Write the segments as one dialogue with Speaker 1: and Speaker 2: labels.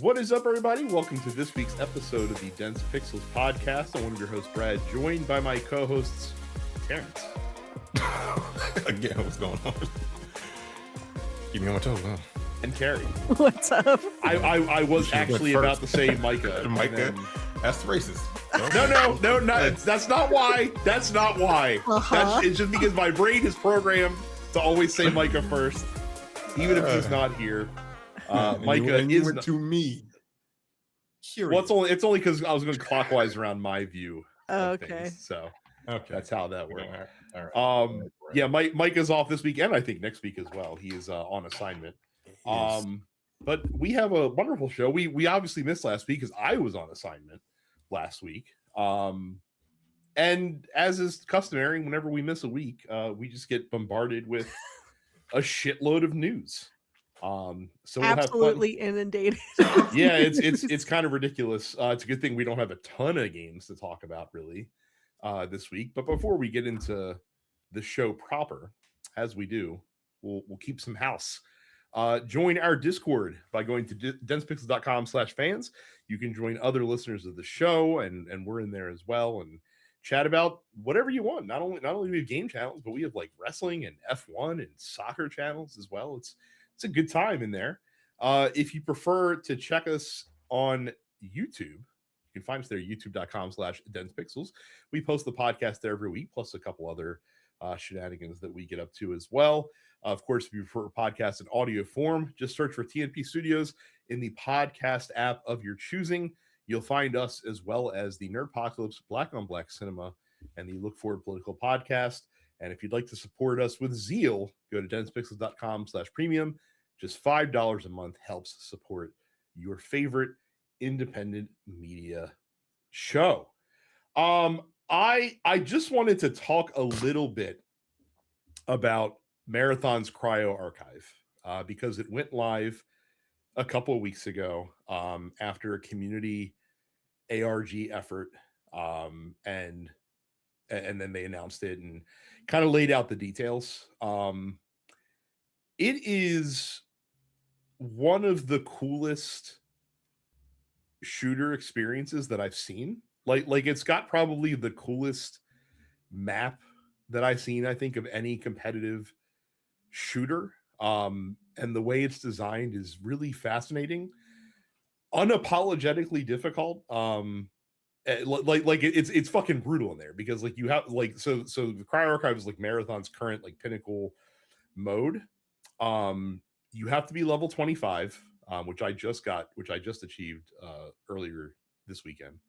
Speaker 1: What is up, everybody? Welcome to this week's episode of the Dense Pixels podcast. I'm one of your hosts, Brad, joined by my co-hosts, Terrence.
Speaker 2: Again, what's going on? Keep me on my toes, huh?
Speaker 1: And Carrie.
Speaker 3: What's up?
Speaker 1: I was actually about to say Micah.
Speaker 2: Micah? That's racist.
Speaker 1: No, that's not why. That's not why. It's just because my brain is programmed to always say Micah first, even if he's not here. Micah is
Speaker 2: went to me.
Speaker 1: Well, it's only because I was going clockwise around my view. Of
Speaker 3: Okay.
Speaker 1: things, so
Speaker 2: Okay,
Speaker 1: that's how that works.
Speaker 2: All right.
Speaker 1: Yeah, Mike is off this weekend. I think next week as well. He is on assignment. But we have a wonderful show. We obviously missed last week because I was on assignment last week. And as is customary, whenever we miss a week, we just get bombarded with a shitload of news. So we'll
Speaker 3: absolutely inundated.
Speaker 1: Yeah, it's kind of ridiculous. It's a good thing we don't have a ton of games to talk about really this week. But before we get into the show proper, as we do, we'll keep some house. Join our Discord by going to densepixels.com/fans. You can join other listeners of the show, and we're in there as well, and chat about whatever you want. Not only do we have game channels, but we have like wrestling and F1 and soccer channels as well. It's a good time in there. If you prefer to check us on YouTube, you can find us there, youtube.com/densepixels. We post the podcast there every week, plus a couple other shenanigans that we get up to as well. Of course, if you prefer podcast in audio form, just search for TNP Studios in the podcast app of your choosing. You'll find us as well as the Nerdpocalypse, Black on Black Cinema, and the Look Forward Political Podcast. And if you'd like to support us with zeal, go to densepixels.com/premium. Just $5 a month helps support your favorite independent media show. I just wanted to talk a little bit about Marathon's Cryo Archive because it went live a couple of weeks ago after a community ARG effort, and then they announced it and kind of laid out the details. It is one of the coolest shooter experiences that I've seen. Like it's got probably the coolest map that I've seen, I think, of any competitive shooter. And the way it's designed is really fascinating, unapologetically difficult. It's fucking brutal in there because like you have like so the Cryo Archive is like Marathon's current like pinnacle mode. You have to be level 25, which I just achieved earlier this weekend.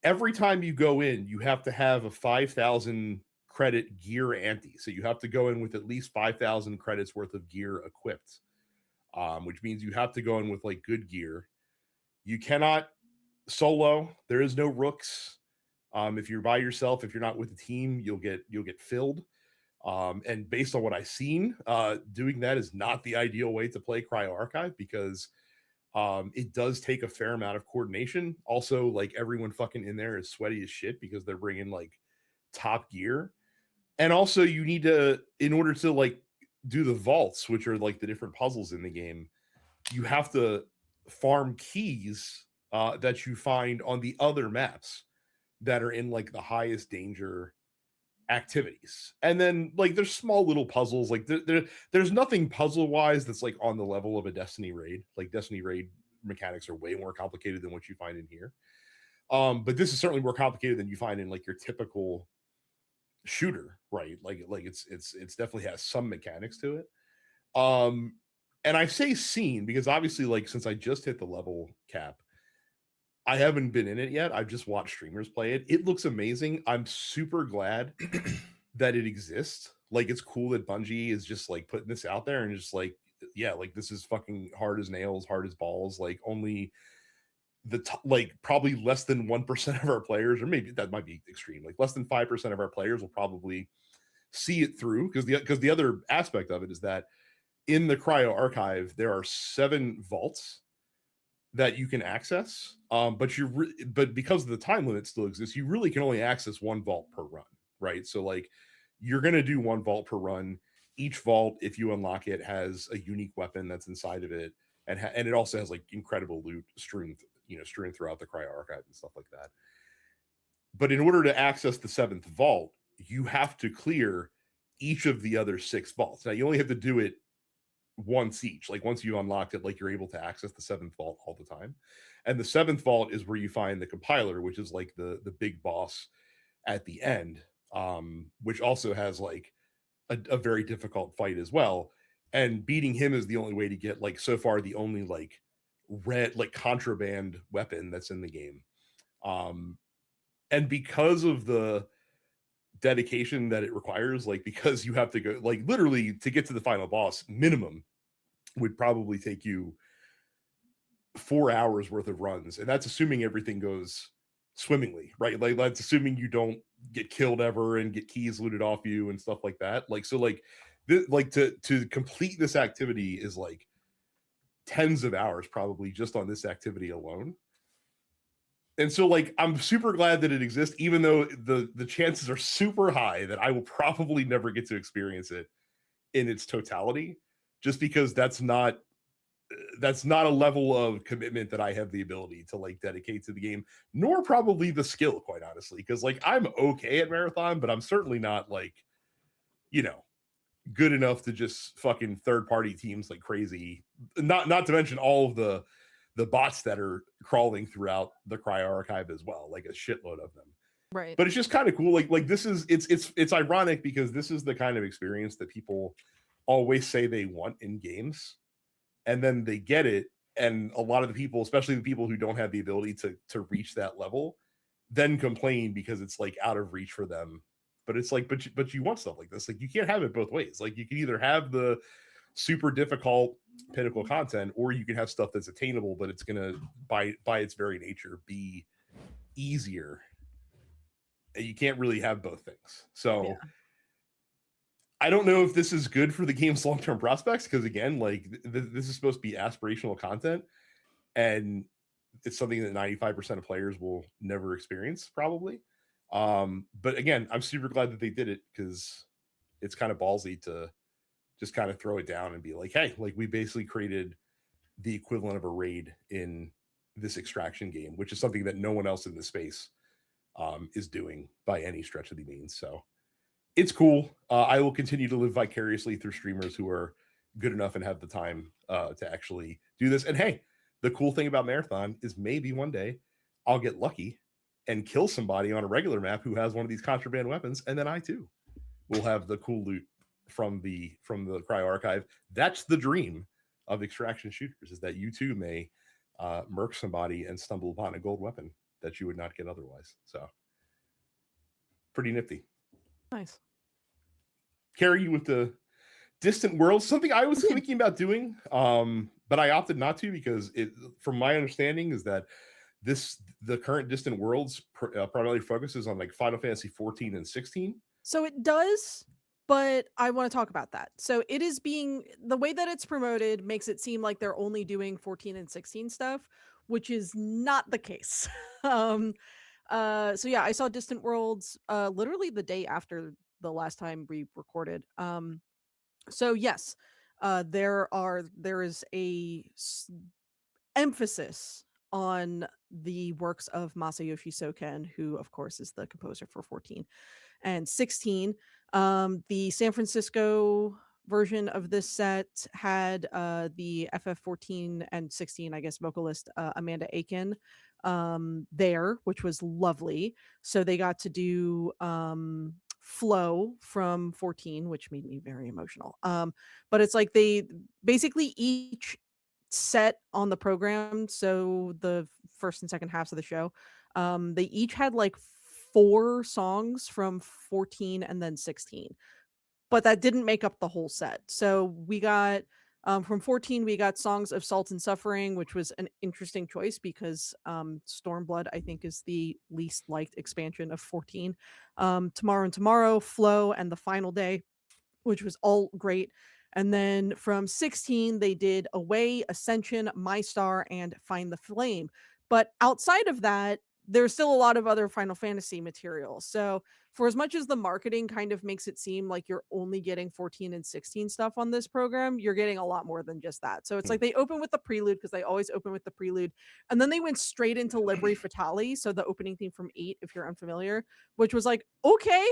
Speaker 1: Every time you go in, you have to have a 5,000 credit gear ante. So you have to go in with at least 5,000 credits worth of gear equipped, which means you have to go in with like good gear. You cannot solo. There is no rooks. If you're by yourself, if you're not with a team, you'll get filled. And based on what I've seen, doing that is not the ideal way to play Cryo Archive because it does take a fair amount of coordination. Also, like everyone fucking in there is sweaty as shit because they're bringing like top gear. And also you need to, in order to like do the vaults, which are like the different puzzles in the game, you have to farm keys that you find on the other maps that are in like the highest danger activities. And then like there's small little puzzles, like there's nothing puzzle wise that's like on the level of a Destiny raid. Like Destiny raid mechanics are way more complicated than what you find in here, but this is certainly more complicated than you find in like your typical shooter, right? Like it's definitely has some mechanics to it. And I say seen because obviously like since I just hit the level cap, I haven't been in it yet. I've just watched streamers play it. It looks amazing. I'm super glad that it exists. Like, it's cool that Bungie is just like putting this out there and just like, yeah, like this is fucking hard as nails, hard as balls. Like only like probably less than 1% of our players, or maybe that might be extreme, like less than 5% of our players will probably see it through because the other aspect of it is that in the Cryo Archive, there are 7 vaults that you can access, but because the time limit still exists, you really can only access 1 vault per run, right? So like you're going to do 1 vault per run. Each vault, if you unlock it, has a unique weapon that's inside of it, and it also has like incredible loot strewn throughout the Cryo Archive and stuff like that. But in order to access the 7th vault, you have to clear each of the other 6 vaults. Now you only have to do it once each. Like once you unlocked it, like you're able to access the 7th vault all the time. And the 7th vault is where you find the compiler, which is like the big boss at the end, which also has like a very difficult fight as well. And beating him is the only way to get, like, so far the only like red, like contraband weapon that's in the game. And because of the dedication that it requires, like because you have to go, like literally to get to the final boss, minimum would probably take you 4 hours worth of runs, and that's assuming everything goes swimmingly, right? Like that's assuming you don't get killed ever and get keys looted off you and stuff like that. Like so, like like to complete this activity is like tens of hours probably just on this activity alone. And so like I'm super glad that it exists, even though the chances are super high that I will probably never get to experience it in its totality, just because that's not a level of commitment that I have the ability to like dedicate to the game, nor probably the skill, quite honestly. Because like I'm okay at Marathon, but I'm certainly not like, good enough to just fucking third party teams like crazy. Not to mention all of the bots that are crawling throughout the Cryo Archive as well, like a shitload of them.
Speaker 3: Right.
Speaker 1: But it's just kind of cool. Like this is it's ironic because this is the kind of experience that people always say they want in games, and then they get it, and a lot of the people, especially the people who don't have the ability to reach that level, then complain because it's like out of reach for them. But it's like, but you want stuff like this. Like you can't have it both ways. Like you can either have the super difficult pinnacle content, or you can have stuff that's attainable, but it's gonna by its very nature be easier. And you can't really have both things. So yeah. I don't know if this is good for the game's long-term prospects, because again, like this is supposed to be aspirational content, and it's something that 95% of players will never experience probably. But again, I'm super glad that they did it, because it's kind of ballsy to just kind of throw it down and be like, hey, like we basically created the equivalent of a raid in this extraction game, which is something that no one else in this space is doing by any stretch of the means. So it's cool. I will continue to live vicariously through streamers who are good enough and have the time to actually do this. And hey, the cool thing about Marathon is maybe one day I'll get lucky and kill somebody on a regular map who has one of these contraband weapons, and then I too will have the cool loot from the Cryo Archive. That's the dream of extraction shooters, is that you too may murk somebody and stumble upon a gold weapon that you would not get otherwise. So pretty nifty.
Speaker 3: Nice.
Speaker 1: Carrie, you with the Distant Worlds, something I was thinking about doing, but I opted not to, because it, from my understanding, is that the current Distant Worlds primarily focuses on like Final Fantasy 14 and 16.
Speaker 3: So it does, but I want to talk about that. So it is the way that it's promoted makes it seem like they're only doing 14 and 16 stuff, which is not the case. So yeah, I saw Distant Worlds literally the day after the last time we recorded. So yes, there is a emphasis on the works of Masayoshi Soken, who of course is the composer for 14 and 16. The San Francisco version of this set had the FF14 and 16, I guess, vocalist Amanda Aiken there, which was lovely. So they got to do Flow from 14, which made me very emotional. But it's like they basically each set on the program, so the first and second halves of the show, they each had like 4 songs from 14 and then 16, but that didn't make up the whole set. So we got from 14 we got Songs of Salt and Suffering, which was an interesting choice because Stormblood I think is the least liked expansion of 14. Tomorrow and Tomorrow, Flow, and The Final Day, which was all great. And then from 16, they did Away, Ascension, My Star, and Find the Flame. But outside of that, there's still a lot of other Final Fantasy material. So for as much as the marketing kind of makes it seem like you're only getting 14 and 16 stuff on this program, you're getting a lot more than just that. So it's like they open with the prelude, because they always open with the prelude, and then they went straight into Libri Fatale, so the opening theme from 8, if you're unfamiliar, which was like, okay,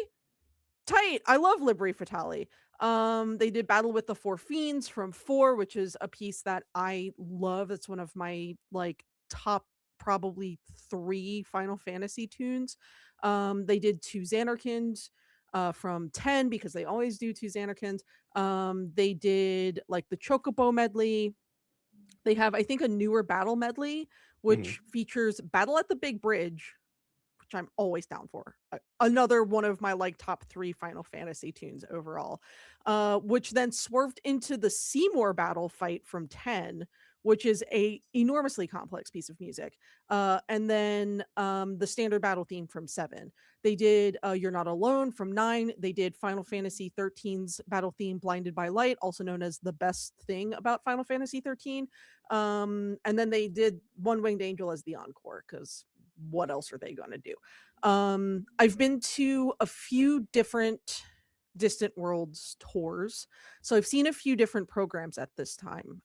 Speaker 3: tight. I love Libri Fatale. They did Battle with the Four Fiends from 4, which is a piece that I love. It's one of my like top probably 3 Final Fantasy tunes. They did 2 Xanarkand from 10, because they always do 2 Xanarkand. They did like the Chocobo medley. They have, I think, a newer battle medley, which features Battle at the Big Bridge, which I'm always down for. Another one of my like top 3 Final Fantasy tunes overall, which then swerved into the Seymour battle fight from 10, which is a enormously complex piece of music. And then the standard battle theme from 7. They did You're Not Alone from 9. They did Final Fantasy 13's battle theme Blinded by Light, also known as the best thing about Final Fantasy 13. And then they did One Winged Angel as the encore, because what else are they going to do? I've been to a few different Distant Worlds tours, so I've seen a few different programs at this time.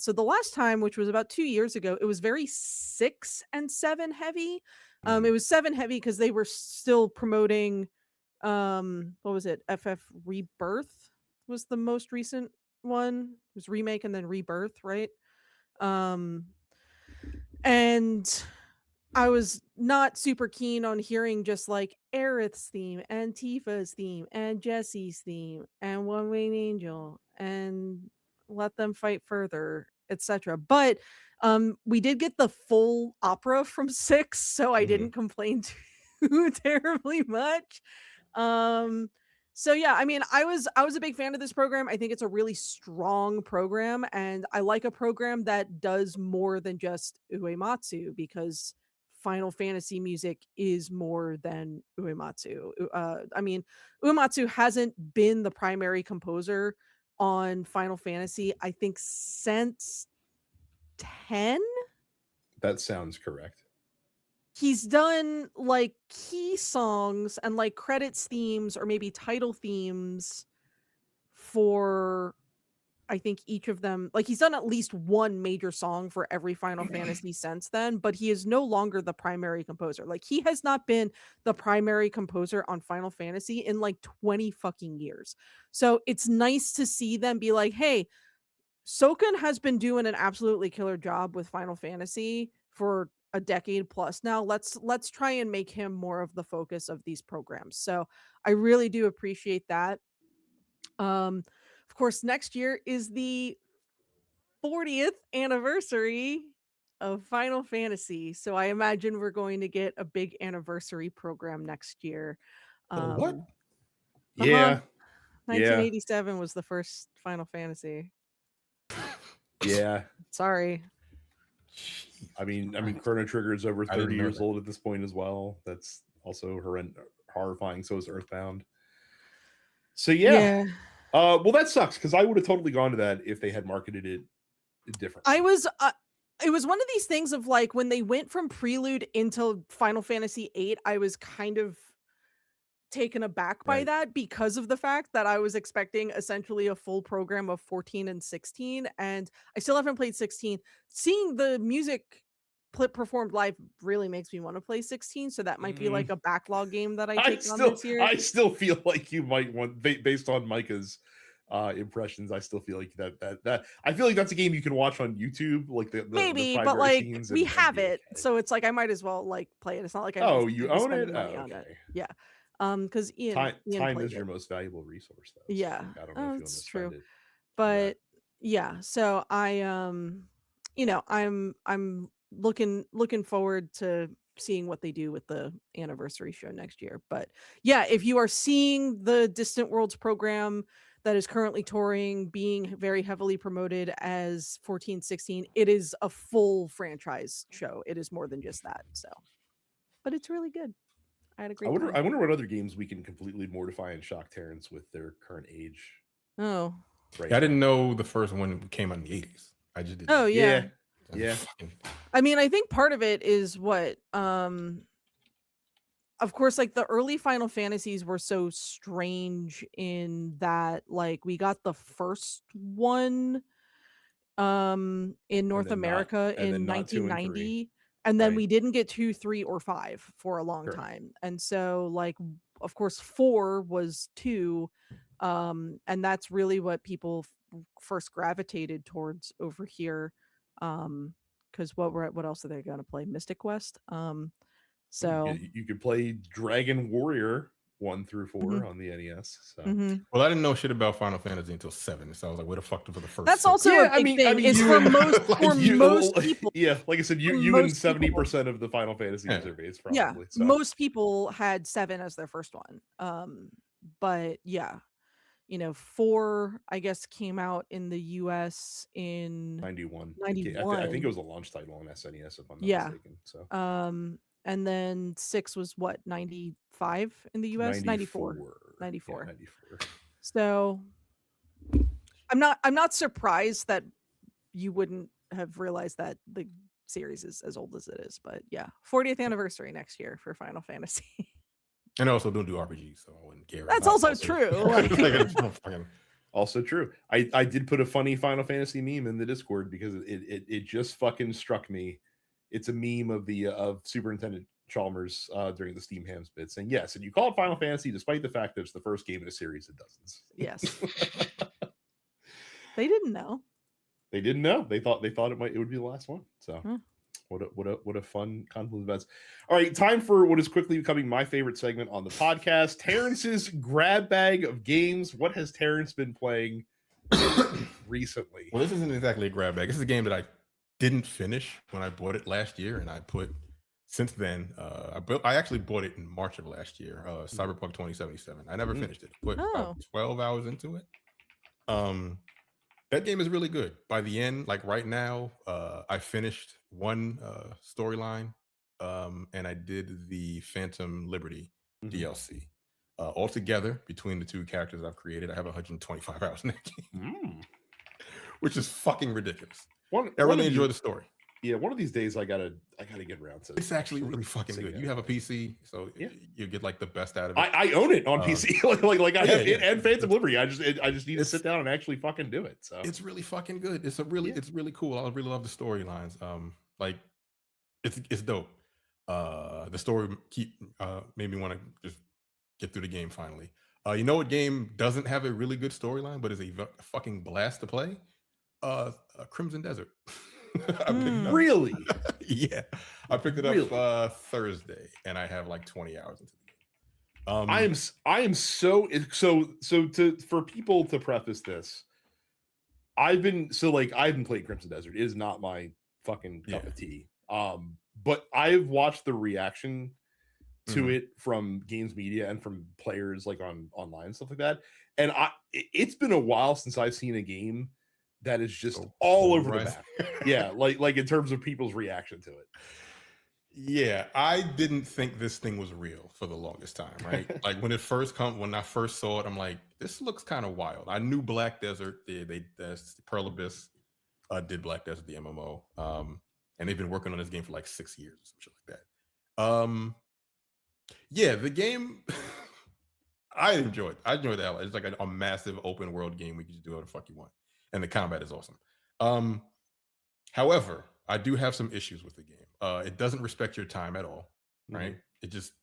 Speaker 3: So the last time, which was about 2 years ago, it was very 6 and 7 heavy. It was 7 heavy because they were still promoting what was it, FF Rebirth was the most recent one. It was Remake and then Rebirth, right? And I was not super keen on hearing just like Aerith's theme and Tifa's theme and Jesse's theme and One Winged Angel and Let Them Fight Further, etc. But we did get the full opera from 6, so I didn't complain too terribly much. So yeah, I mean, I was a big fan of this program. I think it's a really strong program, and I like a program that does more than just Uematsu, because Final Fantasy music is more than Uematsu. I mean, Uematsu hasn't been the primary composer on Final Fantasy, I think, since 10.
Speaker 1: That sounds correct.
Speaker 3: He's done like key songs and like credits themes, or maybe title themes for, I think, each of them. Like, he's done at least one major song for every Final Fantasy since then, but he is no longer the primary composer. Like, he has not been the primary composer on Final Fantasy in like 20 fucking years. So it's nice to see them be like, hey, Soken has been doing an absolutely killer job with Final Fantasy for a decade plus now. Let's try and make him more of the focus of these programs. So I really do appreciate that. Of course, next year is the 40th anniversary of Final Fantasy, so I imagine we're going to get a big anniversary program next year.
Speaker 2: What?
Speaker 1: Yeah.
Speaker 3: 1987 was the first Final Fantasy.
Speaker 1: Yeah.
Speaker 3: Sorry.
Speaker 1: I mean, Chrono Trigger is over 30 years
Speaker 2: that.
Speaker 1: old at this point as well. That's also horrifying. So is Earthbound. So yeah. Well, that sucks, because I would have totally gone to that if they had marketed it differently.
Speaker 3: I was it was one of these things of like, when they went from Prelude into Final Fantasy 8, I was kind of taken aback by that, because of the fact that I was expecting essentially a full program of 14 and 16, and I still haven't played 16. Seeing the music performed live really makes me want to play 16, so that might be like a backlog game that I take on this year.
Speaker 1: I still feel like you might want, based on Micah's impressions, I still feel like that I feel like that's a game you can watch on YouTube, like the
Speaker 3: maybe,
Speaker 1: the
Speaker 3: but like
Speaker 1: scenes,
Speaker 3: we have
Speaker 1: it,
Speaker 3: it, so it's like I might as well like play it. It's not like
Speaker 1: you own it.
Speaker 3: money on it. Yeah. Because Ian
Speaker 1: time is
Speaker 3: it.
Speaker 1: your most valuable resource, though.
Speaker 3: Yeah.
Speaker 1: So I don't know if you want to spend it.
Speaker 3: But yeah, so I you know, I'm looking forward to seeing what they do with the anniversary show next year. But yeah, if you are seeing the Distant Worlds program that is currently touring being very heavily promoted as 1416, it is a full franchise show. It is more than just that. So, but it's really good. I had a great time.
Speaker 1: I wonder what other games we can completely mortify and shock Terrence with their current age.
Speaker 3: Oh,
Speaker 2: right. I didn't know the first one came out in the 80s. I just didn't.
Speaker 3: Oh yeah.
Speaker 1: Yeah.
Speaker 3: I mean, I think part of it is what of course, like the early Final Fantasies were so strange in that like we got the first one in North America
Speaker 1: and
Speaker 3: in
Speaker 1: then not 2 and 3.
Speaker 3: 1990, and then
Speaker 1: Right.
Speaker 3: we didn't get 2, 3, or 5 for a long
Speaker 1: Correct.
Speaker 3: time. And so like of course 4 was 2, and that's really what people first gravitated towards over here. Because what else are they gonna play? Mystic Quest. So
Speaker 1: You could play Dragon Warrior 1 through 4
Speaker 3: mhm,
Speaker 1: on the NES. So
Speaker 3: mhm.
Speaker 2: Well, I didn't know shit about Final Fantasy until 7, so I was like, where the fuck for the first
Speaker 3: That's
Speaker 2: 6?
Speaker 3: also
Speaker 1: yeah,
Speaker 3: a big thing. Is
Speaker 1: you
Speaker 3: for
Speaker 1: and
Speaker 3: most
Speaker 2: like,
Speaker 3: for
Speaker 1: you,
Speaker 3: most people.
Speaker 1: yeah, like I said,
Speaker 3: For
Speaker 1: you and
Speaker 3: most people,
Speaker 1: 70% of the Final Fantasy
Speaker 2: Yeah.
Speaker 1: user base
Speaker 3: yeah,
Speaker 1: probably. So
Speaker 3: most people had 7 as their first one. But yeah, 4 I guess came out in the US in
Speaker 1: 91. I think it
Speaker 3: 91.
Speaker 1: was a launch title on SNES if I'm not
Speaker 3: Yeah.
Speaker 1: mistaken. So
Speaker 3: And then 6 was what, 95 in the US? 94.
Speaker 1: 94.
Speaker 3: 94.
Speaker 1: Yeah, 94.
Speaker 3: So I'm not surprised that you wouldn't have realized that the series is as old as it is, but yeah, 40th anniversary next year for Final Fantasy.
Speaker 2: And I also don't do RPGs, so I wouldn't care.
Speaker 3: That's also true.
Speaker 1: Also true. I did put a funny Final Fantasy meme in the Discord because it just fucking struck me. It's a meme of the of Superintendent Chalmers during the Steam Hams bit saying, yes, and you call it Final Fantasy despite the fact that it's the first game in a series of dozens.
Speaker 3: Yes. They didn't know.
Speaker 1: They didn't know. They thought it would be the last one. So what a fun confluence of events. All right, time for what is quickly becoming my favorite segment on the podcast, Terrence's grab bag of games. What has Terrence been playing recently?
Speaker 2: Well, this isn't exactly a grab bag. This is a game that I didn't finish when I bought it last year, and I put since then. I actually bought it in March of last year. Cyberpunk 2077. I never finished it. Put about 12 hours into it. That game is really good. By the end, like right now, I finished one storyline, and I did the Phantom Liberty DLC. Altogether, between the two characters I've created, I have 125 hours in that game, which is fucking ridiculous. I really enjoy the story.
Speaker 1: Yeah, one of these days I gotta get around to it.
Speaker 2: It's actually really fucking good. You have a PC, so you get like the best out of it.
Speaker 1: I own it on PC. like I have it and Phantom Liberty. I just need to sit down and actually fucking do it. So
Speaker 2: it's really fucking good. It's really cool. I really love the storylines. Like it's dope. The story made me want to just get through the game finally. You know what game doesn't have a really good storyline but is a fucking blast to play? Crimson Desert.
Speaker 1: Really?
Speaker 2: Yeah, I picked it up Thursday, and I have like 20 hours into the game.
Speaker 1: I am so for people to preface this. I've been playing Crimson Desert. It is not my fucking cup of tea. But I've watched the reaction to it from games media and from players like online and stuff like that. And it's been a while since I've seen a game that is just all over the map. Yeah, like in terms of people's reaction to it.
Speaker 2: Yeah, I didn't think this thing was real for the longest time, right? Like when I first saw it, I'm like, this looks kind of wild. I knew Black Desert, Pearl Abyss did Black Desert, the MMO. And they've been working on this game for like 6 years or some shit like that. Yeah, the game I enjoyed the hell. It's like a massive open world game where you can just do whatever the fuck you want. And the combat is awesome. However, I do have some issues with the game. It doesn't respect your time at all, right? It just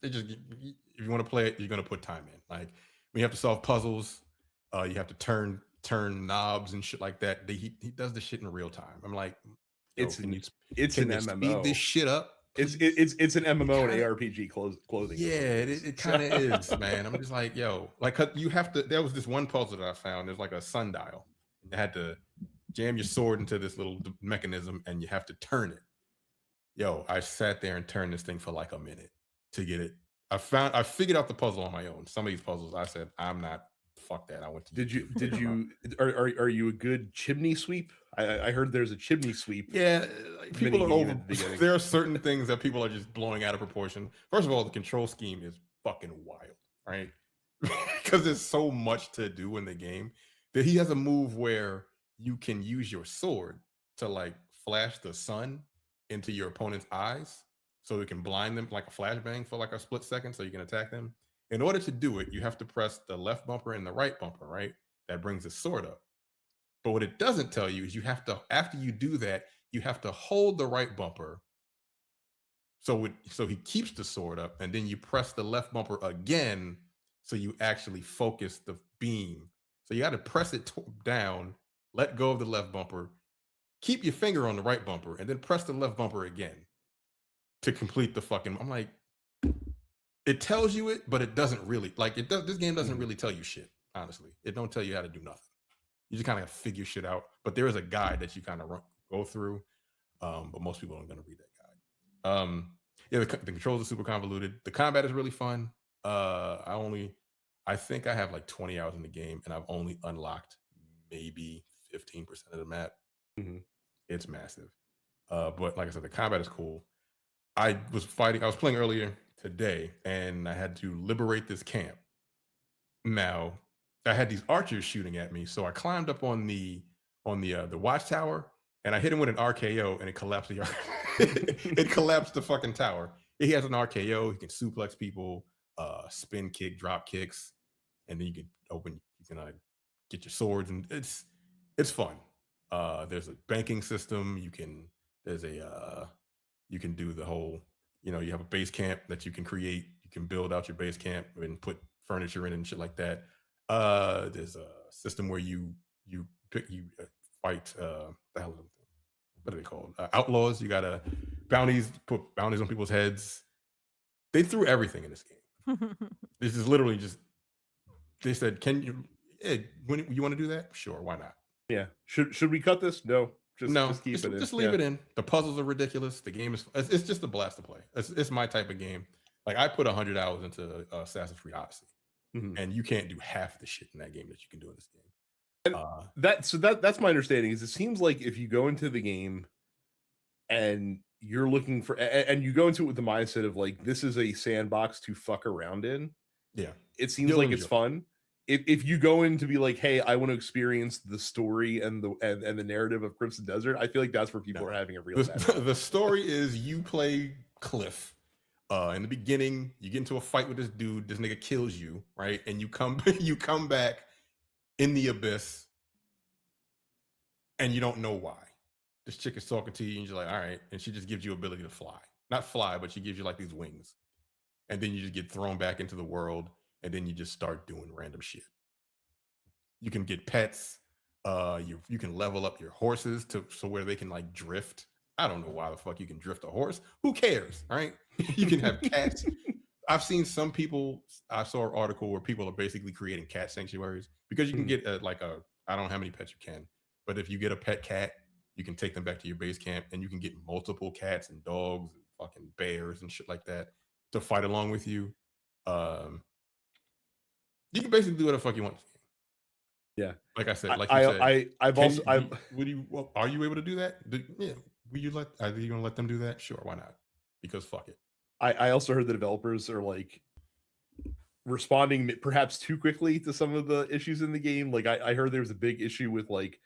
Speaker 2: if you want to play it, you're gonna put time in. Like when you have to solve puzzles, you have to turn knobs and shit like that. He does the shit in real time. I'm like,
Speaker 1: it's an MMO.
Speaker 2: Speed this shit up.
Speaker 1: It's an MMO and ARPG clothing.
Speaker 2: Yeah, it kind of is, man. I'm just like, yo, like you have to. There was this one puzzle that I found. There's like a sundial. You had to jam your sword into this little mechanism, and you have to turn it. Yo, I sat there and turned this thing for like a minute to get it. I figured out the puzzle on my own. Some of these puzzles, I said, I'm not. Fuck that. I went to.
Speaker 1: Did you? Are you a good chimney sweep? I heard there's a chimney sweep.
Speaker 2: Yeah, people are over. There are certain things that people are just blowing out of proportion. First of all, the control scheme is fucking wild, right? Because there's so much to do in the game that he has a move where you can use your sword to like flash the sun into your opponent's eyes, so it can blind them like a flashbang for like a split second so you can attack them. In order to do it, you have to press the left bumper and the right bumper, right? That brings the sword up. But what it doesn't tell you is you have to, after you do that, you have to hold the right bumper so he keeps the sword up, and then you press the left bumper again so you actually focus the beam. So you got to press it down, let go of the left bumper, keep your finger on the right bumper, and then press the left bumper again to complete the fucking. I'm like, it tells you it, but it doesn't really. Like it does. This game doesn't really tell you shit. Honestly, it don't tell you how to do nothing. You just kind of figure shit out. But there is a guide that you kind of go through. But most people aren't going to read that guide. Yeah, the controls are super convoluted. The combat is really fun. I think I have like 20 hours in the game, and I've only unlocked maybe 15% of the map. It's massive. But like I said, the combat is cool. I was playing earlier today, and I had to liberate this camp. Now, I had these archers shooting at me, so I climbed up on the watchtower, and I hit him with an RKO, and it collapsed the it collapsed the fucking tower. He has an RKO. He can suplex people, spin kick, drop kicks, and then you can get your swords, and it's fun. There's a banking system. You can do the whole, you have a base camp that you can create. You can build out your base camp and put furniture in and shit like that. There's a system where you fight the hell, what are they called? Outlaws. You gotta put bounties on people's heads. They threw everything in this game. This is literally just, they said, "Can when you want to do that? Sure, why not?"
Speaker 1: Yeah. Should we cut this? No. Just keep it in.
Speaker 2: Just leave it in. The puzzles are ridiculous. The game it's just a blast to play. It's my type of game. Like I put 100 hours into Assassin's Creed Odyssey, and you can't do half the shit in that game that you can do in this game.
Speaker 1: That's my understanding. Is it seems like if you go into the game and you're looking for, and you go into it with the mindset of like, this is a sandbox to fuck around in.
Speaker 2: Yeah,
Speaker 1: it seems like it's fun. If you go in to be like, hey, I want to experience the story and the narrative of Crimson Desert, I feel like that's where people are having a real
Speaker 2: the story is you play Cliff. In the beginning, you get into a fight with this dude. This nigga kills you, right? And you come back in the abyss, and you don't know why. This chick is talking to you, and you're like, all right. And she just gives you ability to fly. Not fly, but she gives you like these wings. And then you just get thrown back into the world, and then you just start doing random shit. You can get pets. You can level up your horses so where they can like drift. I don't know why the fuck you can drift a horse. Who cares? All right. You can have cats. I've seen some people, I saw an article where people are basically creating cat sanctuaries because you can get I don't know how many pets you can, but if you get a pet cat, you can take them back to your base camp, and you can get multiple cats and dogs and fucking bears and shit like that to fight along with you. You can basically do whatever the fuck you want.
Speaker 1: Yeah.
Speaker 2: Like I said, are you able to do that? Yeah. Are you going to let them do that? Sure. Why not? Because fuck it.
Speaker 1: I also heard the developers are like responding perhaps too quickly to some of the issues in the game. Like I heard there was a big issue with like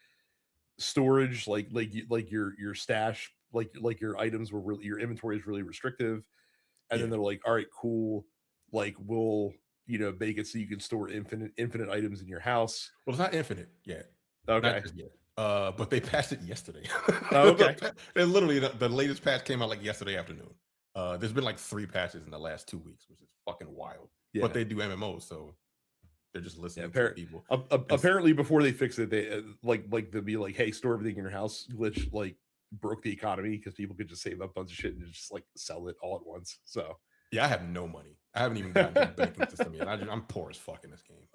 Speaker 1: storage, like your stash, like your items were really, your inventory is really restrictive. And then they're like, all right, cool. Like we'll, make it so you can store infinite items in your house.
Speaker 2: Well, it's not infinite yet.
Speaker 1: Okay.
Speaker 2: Not just yet. But they patched it yesterday.
Speaker 1: Okay.
Speaker 2: And literally the latest patch came out like yesterday afternoon. There's been like 3 patches in the last 2 weeks, which is fucking wild. Yeah. But they do MMOs, so they're just listening to people.
Speaker 1: Apparently, before they fix it, they they'll be like, "Hey, store everything in your house." Glitch like broke the economy because people could just save up a bunch of shit and just like sell it all at once. So
Speaker 2: yeah, I have no money. I haven't even gotten to the banking system yet. I'm poor as fuck in this game.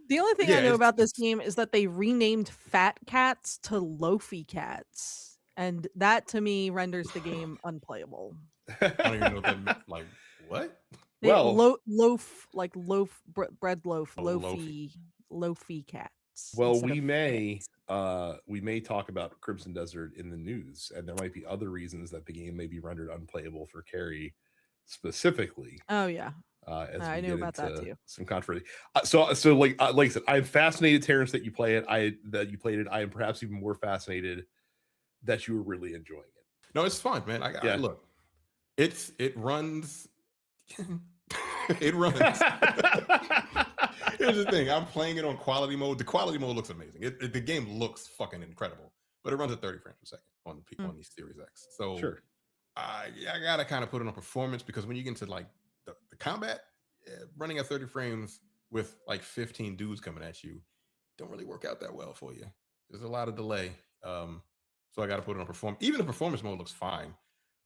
Speaker 3: The only thing I know about this game is that they renamed fat cats to loafy cats, and that to me renders the game unplayable.
Speaker 2: I don't even know what that meant. Like what?
Speaker 3: Well, loaf, like loaf, bread loaf, loafy cats.
Speaker 1: Well, we may talk about Crimson Desert in the news, and there might be other reasons that the game may be rendered unplayable for Carrie specifically.
Speaker 3: Oh yeah.
Speaker 1: As
Speaker 3: I knew about that too.
Speaker 1: Some controversy. So like I said, I'm fascinated, Terrence, that you play it. You played it. I am perhaps even more fascinated that you were really enjoying it.
Speaker 2: No, it's fun, man. Look, It runs. It runs. Here's the thing: I'm playing it on quality mode. The quality mode looks amazing. The game looks fucking incredible, but it runs at 30 frames per second on on these Series X. So
Speaker 1: Sure.
Speaker 2: I gotta kind of put it on performance, because when you get into like the combat, running at 30 frames with like 15 dudes coming at you don't really work out that well for you. There's a lot of delay. So I got to put it on perform. Even the performance mode looks fine.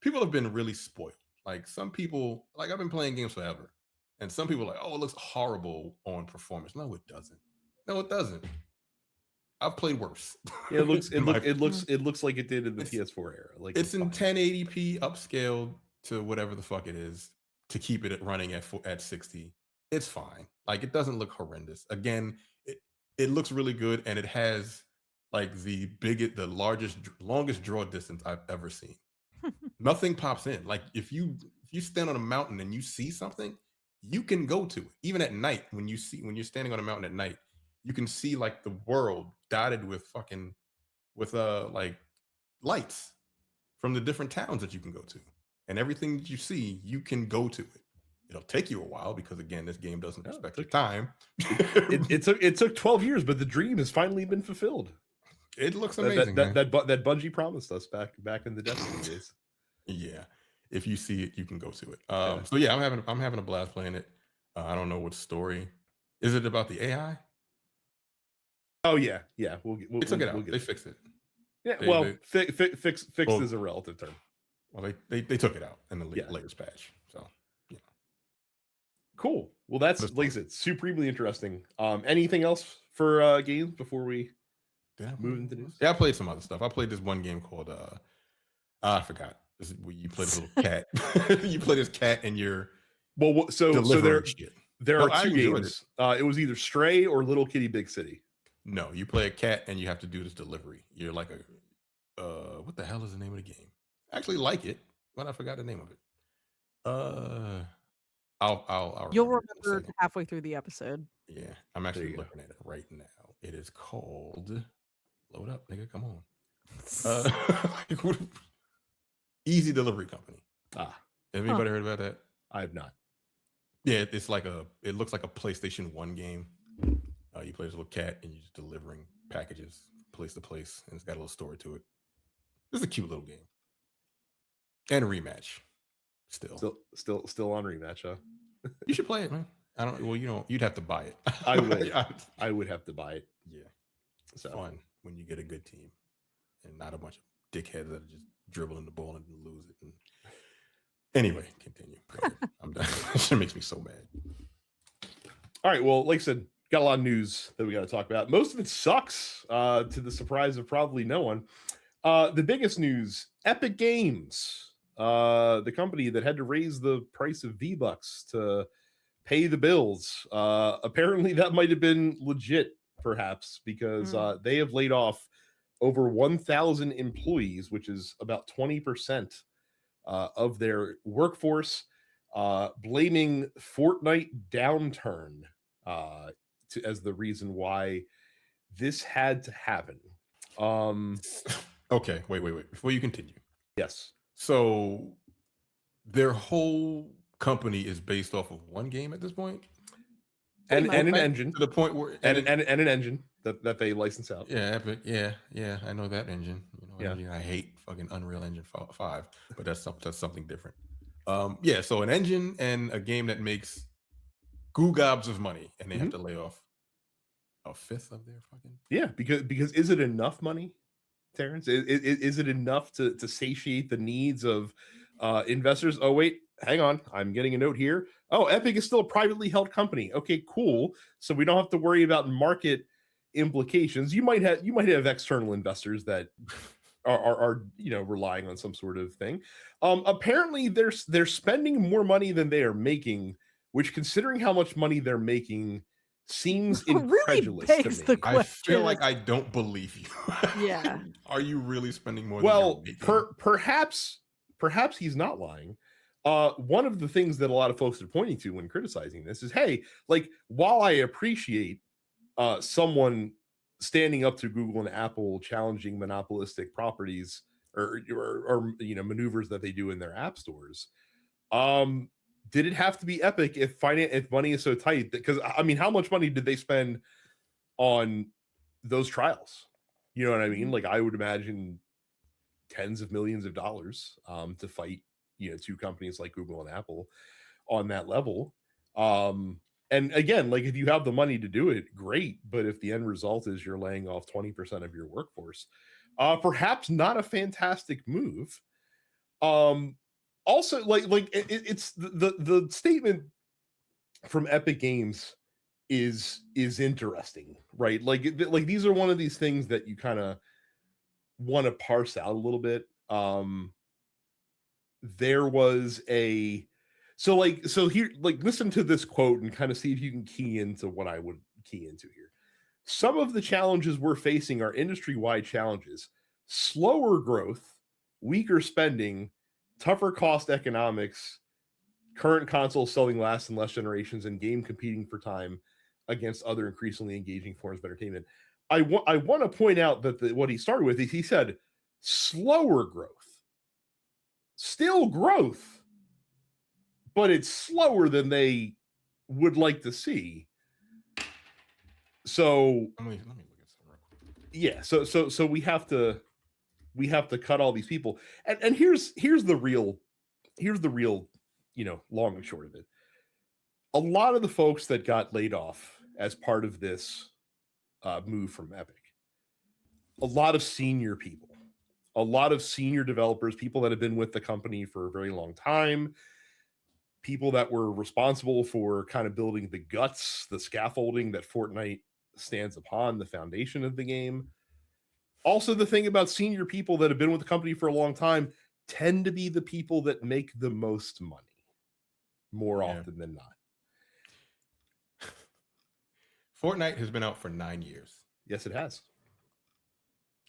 Speaker 2: People have been really spoiled. Like some people, like I've been playing games forever, and some people are like, oh, it looks horrible on performance. No, it doesn't. No, it doesn't. I've played worse.
Speaker 1: Yeah, it looks like it did in the PS4 era. Like
Speaker 2: it's in 1080p upscaled to whatever the fuck it is to keep it running at 60. It's fine. Like it doesn't look horrendous. Again, it looks really good, and it has like the longest draw distance I've ever seen. Nothing pops in. Like if you stand on a mountain and you see something, you can go to it. Even at night, when you're standing on a mountain at night, you can see like the world dotted with like lights from the different towns that you can go to. And everything that you see, you can go to it. It'll take you a while because again, this game doesn't respect your time.
Speaker 1: it took 12 years, but the dream has finally been fulfilled.
Speaker 2: It looks amazing.
Speaker 1: That Bungie promised us back in the Destiny days.
Speaker 2: Yeah. If you see it, you can go to it. So yeah, I'm having a blast playing it. I don't know what story. Is it about the AI?
Speaker 1: Oh yeah.
Speaker 2: They took it out. They fixed it.
Speaker 1: Yeah. Fixed is a relative term.
Speaker 2: Well, they took it out in the latest patch. So yeah.
Speaker 1: Cool. Well, that's like I said, supremely interesting. Anything else for games before we move into news?
Speaker 2: Yeah, I played some other stuff. I played this one game called I forgot. This is where you play this little cat. You play this cat and you're
Speaker 1: so there are two games. It was either Stray or Little Kitty Big City.
Speaker 2: No, you play a cat and you have to do this delivery. You're like what the hell is the name of the game? I actually like it, but I forgot the name of it. I'll
Speaker 3: You'll remember halfway through the episode.
Speaker 2: Yeah, I'm actually looking at it right now. It is called Load Up, nigga. Come on. Easy Delivery Company. Have anybody heard about that?
Speaker 1: I have not.
Speaker 2: Yeah, it looks like a PlayStation 1 game. You play this little cat and you're just delivering packages place to place, and it's got a little story to it. It's a cute little game. And a rematch. Still on rematch, huh? You should play it, man. I don't. Well, you'd have to buy it.
Speaker 1: I would. I would have to buy it.
Speaker 2: Yeah, it's fun when you get a good team and not a bunch of dickheads that are just dribbling the ball and lose it. And anyway, continue. I'm done. That makes me so mad.
Speaker 1: All right. Well, like I said, got a lot of news that we got to talk about. Most of it sucks, to the surprise of probably no one. The biggest news: Epic Games, the company that had to raise the price of V-Bucks to pay the bills. Apparently that might have been legit, perhaps, because they have laid off over 1,000 employees, which is about 20% of their workforce, blaming Fortnite downturn as the reason why this had to happen.
Speaker 2: Okay, wait. Before you continue.
Speaker 1: Yes.
Speaker 2: So their whole company is based off of one game at this point,
Speaker 1: and an engine,
Speaker 2: to the point where
Speaker 1: and an engine that they license out.
Speaker 2: Yeah, Epic. Yeah, I know that engine. Engine. I hate fucking Unreal Engine 5, but that's something different. Yeah, so an engine and a game that makes goo gobs of money, and they have to lay off a fifth of their fucking.
Speaker 1: Yeah, because is it enough money, Terrence? Is it enough to satiate the needs of investors? Oh wait, hang on, I'm getting a note here. Oh, Epic is still a privately held company. Okay, cool. So we don't have to worry about market implications. You might have external investors that are relying on some sort of thing. Apparently they're spending more money than they are making, which, considering how much money they're making, seems incredulous
Speaker 3: really
Speaker 1: to me.
Speaker 2: I feel like I don't believe you.
Speaker 3: Yeah.
Speaker 2: Are you really spending more?
Speaker 1: Well, perhaps he's not lying. One of the things that a lot of folks are pointing to when criticizing this is, hey, like, while I appreciate someone standing up to Google and Apple challenging monopolistic properties or maneuvers that they do in their app stores. Did it have to be Epic if money is so tight? Because I mean, how much money did they spend on those trials? You know what I mean? Like, I would imagine tens of millions of dollars to fight two companies like Google and Apple on that level. And again, like, if you have the money to do it, great. But if the end result is you're laying off 20% of your workforce, perhaps not a fantastic move. Also, it's the statement from Epic Games is interesting, right? Like these are one of these things that you kind of want to parse out a little bit. There was so here, like, listen to this quote and kind of see if you can key into what I would key into here. Some of the challenges we're facing are industry-wide challenges: slower growth, weaker spending, tougher cost economics, current consoles selling less and less generations, and game competing for time against other increasingly engaging forms of entertainment. I want to point out that what he started with is he said slower growth. Still growth, but it's slower than they would like to see. So
Speaker 2: let me look at some real quick.
Speaker 1: Yeah, so we have to cut all these people. And here's the real long and short of it. A lot of the folks that got laid off as part of this move from Epic, a lot of senior people, a lot of senior developers, people that have been with the company for a very long time, people that were responsible for kind of building the guts, the scaffolding that Fortnite stands upon, the foundation of the game. Also, the thing about senior people that have been with the company for a long time tend to be the people that make the most money more often than not.
Speaker 2: Fortnite has been out for 9 years.
Speaker 1: Yes, it has.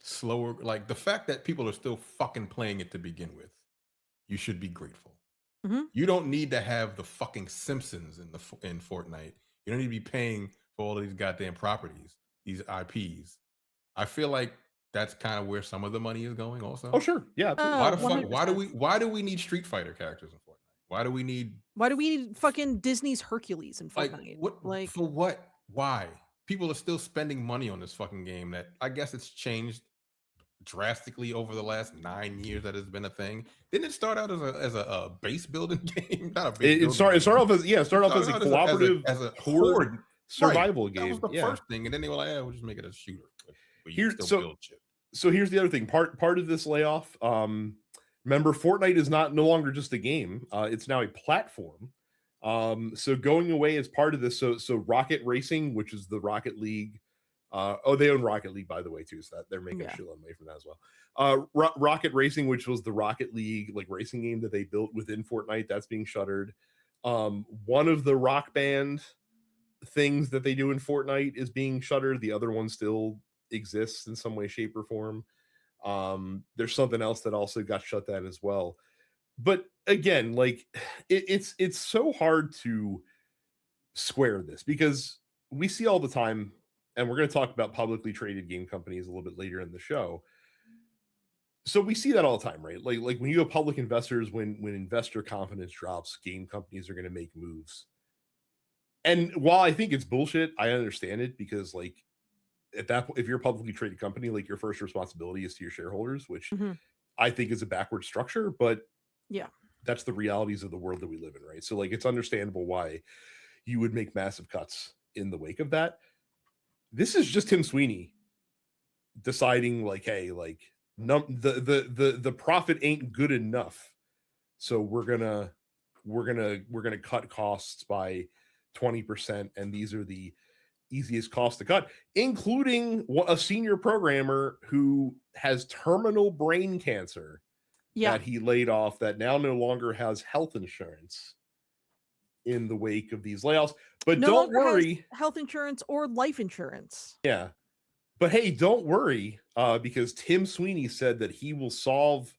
Speaker 2: Slower, like the fact that people are still fucking playing it to begin with, you should be grateful. You don't need to have the fucking Simpsons in Fortnite. You don't need to be paying for all of these goddamn properties, these IPs. I feel like that's kind of where some of the money is going also.
Speaker 1: Oh, sure. Yeah.
Speaker 2: Why the fuck? Why do we need Street Fighter characters in Fortnite? Why do we need
Speaker 3: fucking Disney's Hercules in Fortnite?
Speaker 2: For what? Why? People are still spending money on this fucking game that I guess it's changed drastically over the last 9 years that it's been a thing. Didn't it start out as a base building game? Not a base. It started off as a cooperative,
Speaker 1: as a horde survival game.
Speaker 2: That was the first thing, and then they were like, "We'll just make it a shooter." But
Speaker 1: build shit. So here's the other thing. Part of this layoff. Remember, Fortnite is no longer just a game. It's now a platform. So going away as part of this. So Rocket Racing, which is the Rocket League. They own Rocket League, by the way, too. So that they're making a shitload away from that as well. Rocket Racing, which was the Rocket League racing game that they built within Fortnite, that's being shuttered. One of the Rock Band things that they do in Fortnite is being shuttered. The other one still exists in some way, shape, or form. There's something else that also got shut down as well. But again, it's so hard to square this because we see all the time. And we're going to talk about publicly traded game companies a little bit later in the show. So we see that all the time, right? Like when you have public investors, when investor confidence drops, game companies are going to make moves. And while I think it's bullshit, I understand it because at that point, if you're a publicly traded company, your first responsibility is to your shareholders, which I think is a backward structure, but
Speaker 3: yeah,
Speaker 1: that's the realities of the world that we live in, right? So it's understandable why you would make massive cuts in the wake of that. This is just Tim Sweeney deciding hey, the profit ain't good enough. So we're gonna cut costs by 20%. And these are the easiest costs to cut, including a senior programmer who has terminal brain cancer that he laid off that now no longer has health insurance in the wake of these layoffs. But don't worry,
Speaker 3: health insurance or life insurance.
Speaker 1: Yeah. But hey, don't worry, because Tim Sweeney said that he will solve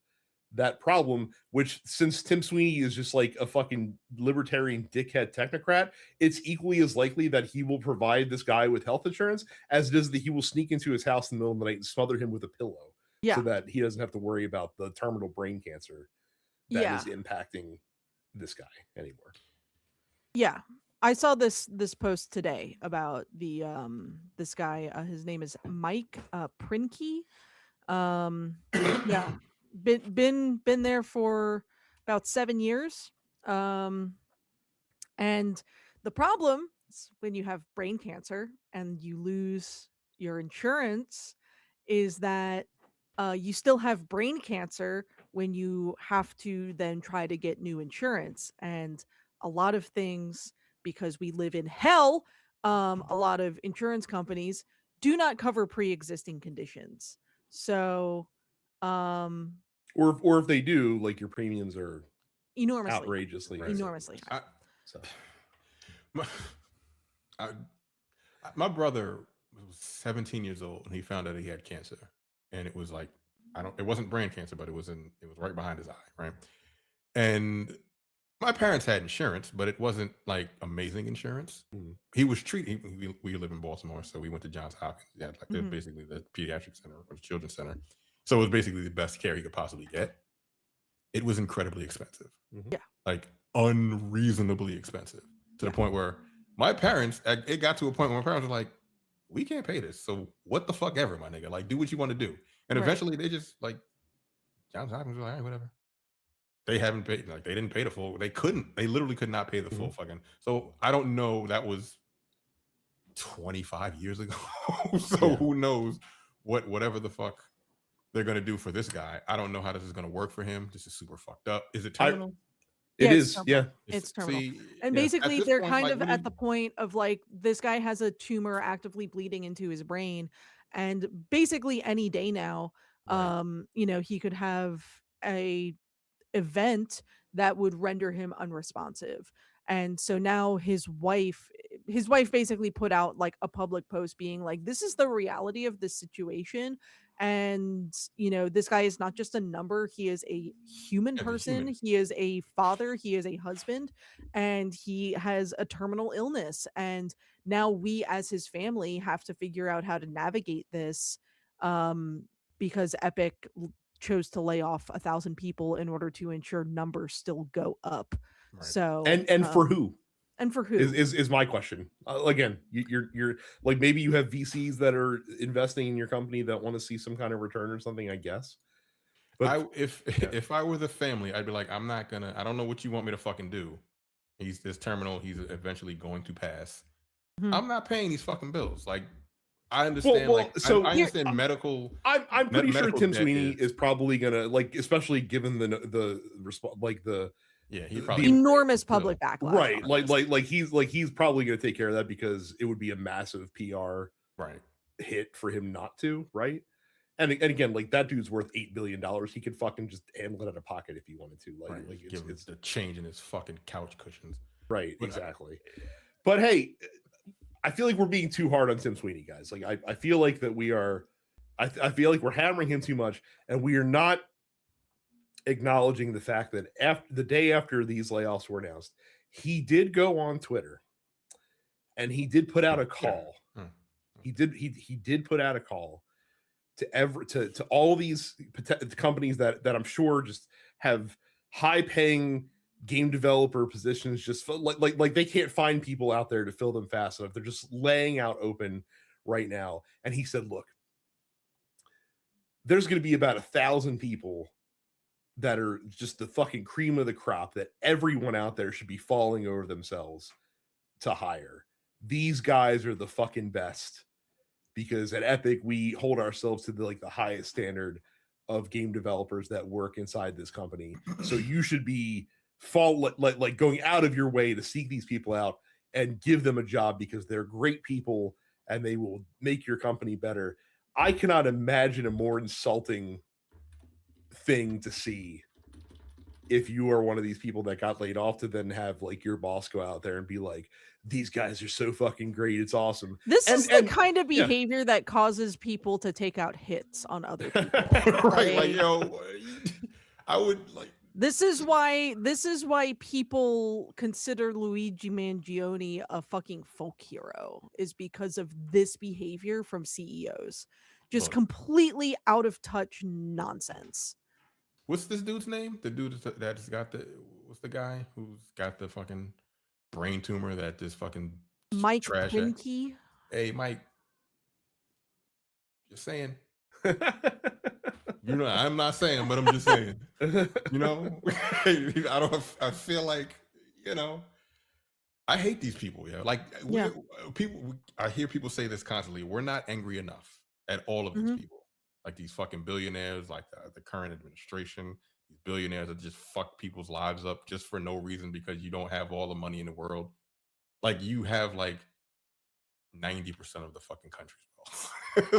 Speaker 1: that problem, which since Tim Sweeney is just a fucking libertarian dickhead technocrat, it's equally as likely that he will provide this guy with health insurance as it is that he will sneak into his house in the middle of the night and smother him with a pillow
Speaker 3: Yeah.
Speaker 1: so that he doesn't have to worry about the terminal brain cancer that
Speaker 3: Yeah.
Speaker 1: is impacting this guy anymore.
Speaker 3: Yeah. I saw this post today about the this guy. His name is Mike Prinke. Yeah. Been there for about 7 years. And the problem is when you have brain cancer and you lose your insurance is that you still have brain cancer when you have to then try to get new insurance. And a lot of things, because we live in hell, a lot of insurance companies do not cover pre-existing conditions. So, um,
Speaker 1: Or if they do, like your premiums are
Speaker 3: enormously,
Speaker 1: outrageously
Speaker 2: Right.
Speaker 3: enormously high.
Speaker 1: So
Speaker 2: My, my brother was 17 years old and he found out he had cancer, and it was like, it wasn't brain cancer, but it was right behind his eye, right? And my parents had insurance, but it wasn't like amazing insurance.
Speaker 1: Mhm.
Speaker 2: He was treated. We live in Baltimore, so we went to Johns Hopkins. Yeah, like they're
Speaker 3: Mhm.
Speaker 2: basically the pediatric center or the children's center. So it was basically the best care he could possibly get. It was incredibly expensive.
Speaker 1: Mhm.
Speaker 3: Yeah.
Speaker 2: Like unreasonably expensive to the point where my parents, it got to a point where my parents were like, we can't pay this. So what the fuck ever, my nigga. Like, do what you want to do. And
Speaker 3: Right.
Speaker 2: eventually they just like, Johns Hopkins was like, all right, whatever. They haven't paid, like they didn't pay the full, they literally could not pay the full fucking. So I don't know, that was 25 years ago. So
Speaker 1: Yeah.
Speaker 2: who knows whatever the fuck they're gonna do for this guy. I don't know how this is gonna work for him. This is super fucked up. Is it terminal?
Speaker 1: It
Speaker 3: Yeah, it's
Speaker 1: is,
Speaker 3: terminal.
Speaker 1: yeah.
Speaker 3: It's terminal.
Speaker 2: See,
Speaker 3: And
Speaker 1: yeah.
Speaker 3: basically,
Speaker 2: this
Speaker 3: they're
Speaker 2: point,
Speaker 3: kind
Speaker 2: like,
Speaker 3: of
Speaker 2: what
Speaker 3: at
Speaker 2: do
Speaker 3: the point of like, this guy has a tumor actively bleeding into his brain, and basically any day now,
Speaker 2: Right.
Speaker 3: he could have a event that would render him unresponsive. And so now his wife basically put out like a public post being like, this is the reality of this situation. And this guy is not just a number, he is a human
Speaker 2: Yeah, the
Speaker 3: person,
Speaker 2: human.
Speaker 3: he is a father, he is a husband, and he has a terminal illness. And now we as his family have to figure out how to navigate this, because Epic chose to lay off 1,000 people in order to ensure numbers still go up.
Speaker 2: Right.
Speaker 3: So
Speaker 1: And for who?
Speaker 3: And for who?
Speaker 1: Is my question. Again, you're like, maybe you have VCs that are investing in your company that want to see some kind of return or something, I guess. But
Speaker 2: if I were the family, I'd be like, I don't know what you want me to fucking do. He's this terminal, he's eventually going to pass.
Speaker 3: Mhm.
Speaker 2: I'm not paying these fucking bills. Like, I understand, I understand medical.
Speaker 1: I'm pretty sure
Speaker 2: medical
Speaker 1: Tim
Speaker 2: debt
Speaker 1: Sweeney is probably gonna, like, especially given the response, like
Speaker 2: he probably
Speaker 3: enormous public backlash.
Speaker 1: right,
Speaker 3: on this.
Speaker 1: like he's probably gonna take care of that, because it would be a massive PR
Speaker 2: right
Speaker 1: hit for him not to, right? And again, like, that dude's worth $8 billion. He could fucking just handle it out of pocket if he wanted to. Like,
Speaker 2: right.
Speaker 1: like
Speaker 2: Give him
Speaker 1: it's
Speaker 2: the change in his fucking couch cushions.
Speaker 1: right,
Speaker 2: But
Speaker 1: exactly. But hey, I feel like we're being too hard on Tim Sweeney, guys. Like, I feel like that we are, I feel like we're hammering him too much, and we are not acknowledging the fact that after the day after these layoffs were announced, he did go on Twitter and he did put out a call.
Speaker 2: Yeah.
Speaker 1: He did put out a call to all these companies that I'm sure just have high paying game developer positions, just like they can't find people out there to fill them fast enough. They're just laying out open right now. And he said, look, there's going to be about 1,000 people that are just the fucking cream of the crop that everyone out there should be falling over themselves to hire. These guys are the fucking best, because at Epic we hold ourselves to the highest standard of game developers that work inside this company. So you should be going out of your way to seek these people out and give them a job, because they're great people and they will make your company better. I cannot imagine a more insulting thing to see if you are one of these people that got laid off, to then have like your boss go out there and be like, these guys are so fucking great, it's awesome.
Speaker 3: This is the kind of behavior that causes people to take out hits on other people.
Speaker 2: Right, like, I would like.
Speaker 3: This is why people consider Luigi Mangione a fucking folk hero, is because of this behavior from CEOs. Just
Speaker 2: Look.
Speaker 3: completely out of touch nonsense.
Speaker 2: What's this dude's name? The dude that's got the, what's the guy who's got the fucking brain tumor that just fucking
Speaker 3: Mike
Speaker 2: trash?
Speaker 3: Plimke.
Speaker 2: Hey, Mike. Just saying. You know, I'm not saying, but I'm just saying. You know, I feel like, you know, I hate these people. Yeah, like people. I hear people say this constantly. We're not angry enough at all of these people, like these fucking billionaires, like the current administration. These billionaires that just fuck people's lives up just for no reason because you don't have all the money in the world. Like you have like 90% of the fucking country's wealth.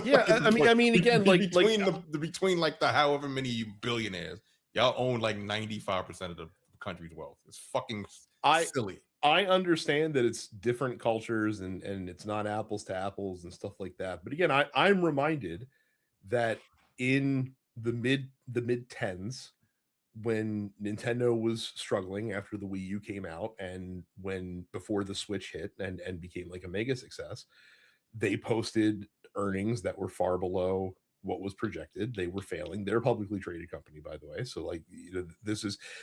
Speaker 1: Yeah, I mean, again,
Speaker 2: between like the however many you billionaires, y'all own like 95% of the country's wealth. It's fucking silly.
Speaker 1: I understand that it's different cultures and it's not apples to apples and stuff like that. But again, I'm reminded that in the mid tens, when Nintendo was struggling after the Wii U came out and before the Switch hit and became like a mega success, they posted earnings that were far below what was projected. They were failing. They're a publicly traded company, by the way. So like, you know,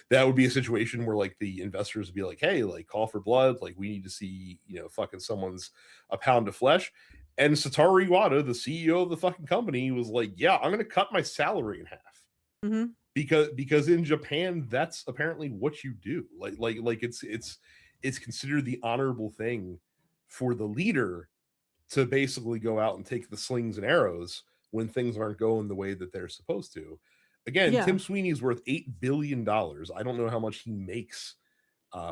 Speaker 1: that would be a situation where like the investors would be like, hey, like call for blood. Like we need to see, you know, fucking someone's a pound of flesh. And Satoru Iwata, the CEO of the fucking company, was like, yeah, I'm going to cut my salary in half. Because in Japan, that's apparently what you do. Like it's considered the honorable thing for the leader to basically go out and take the slings and arrows when things aren't going the way that they're supposed to. Again, Tim Sweeney is worth $8 billion. I don't know how much he makes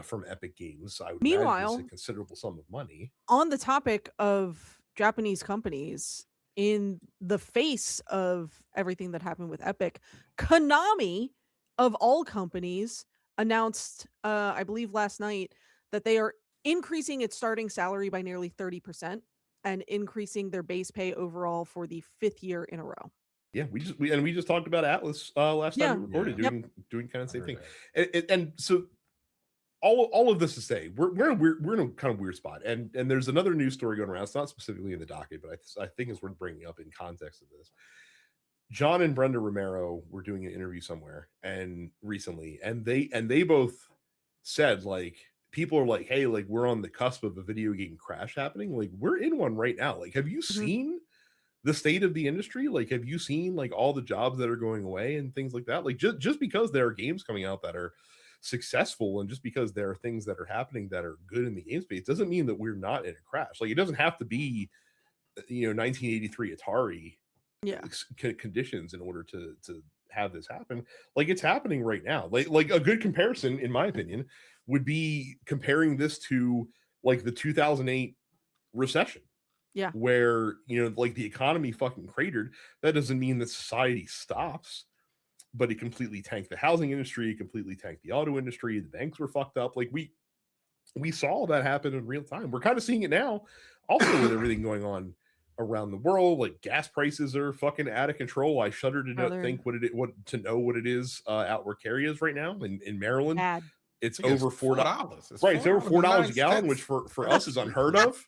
Speaker 1: from Epic Games. I would imagine it's a considerable sum of money.
Speaker 3: On the topic of Japanese companies, in the face of everything that happened with Epic, Konami, of all companies, announced, I believe last night, that they are increasing its starting salary by nearly 30% and increasing their base pay overall for the 5th year in a row.
Speaker 1: Yeah, we just talked about Atlas last time we recorded, doing kind of the same thing. And so all of this to say, we're in a kind of weird spot. And there's another news story going around. It's not specifically in the docket, but I think it's worth bringing up in context of this. John and Brenda Romero were doing an interview somewhere recently, and they both said, like, people are like, hey, like we're on the cusp of a video game crash happening. Like we're in one right now. Like, have you seen the state of the industry? Like, have you seen like all the jobs that are going away and things like that? Like just because there are games coming out that are successful and just because there are things that are happening that are good in the game space doesn't mean that we're not in a crash. Like it doesn't have to be, you know, 1983 Atari conditions in order to have this happen. Like it's happening right now. Like a good comparison, in my opinion, would be comparing this to like the 2008 recession.
Speaker 3: Yeah.
Speaker 1: Where, you know, like the economy fucking cratered. That doesn't mean that society stops, but it completely tanked the housing industry, completely tanked the auto industry. The banks were fucked up. Like we saw that happen in real time. We're kind of seeing it now also with everything going on around the world. Like gas prices are fucking out of control. I shudder to know what it is out where Carrie is right now in Maryland.
Speaker 3: Bad.
Speaker 1: It's over $4. Right, it's over $4 a gallon, which for us is unheard of.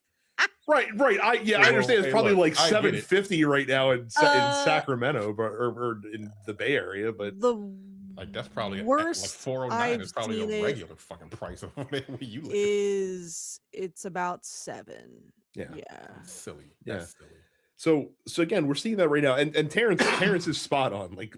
Speaker 1: Right. I understand it's probably like $7.50 right now in Sacramento, or in the Bay Area, but
Speaker 2: like that's probably
Speaker 3: worst
Speaker 2: like $4.09 is probably a regular fucking price of where you live.
Speaker 3: It's about $7.
Speaker 1: Yeah.
Speaker 2: That's silly.
Speaker 1: Yeah. That's silly. So again, we're seeing that right now, and Terrence is spot on. Like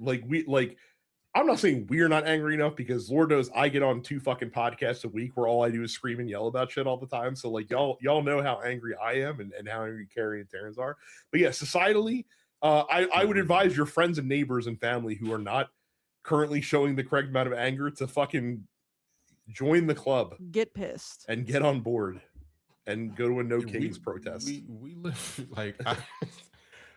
Speaker 1: I'm not saying we're not angry enough, because Lord knows I get on 2 fucking podcasts a week where all I do is scream and yell about shit all the time. So like y'all know how angry I am and how angry Carrie and Terrence are. But yeah, societally, I would advise your friends and neighbors and family who are not currently showing the correct amount of anger to fucking join the club,
Speaker 3: get pissed,
Speaker 1: and get on board, and go to a No Kings protest.
Speaker 2: We live like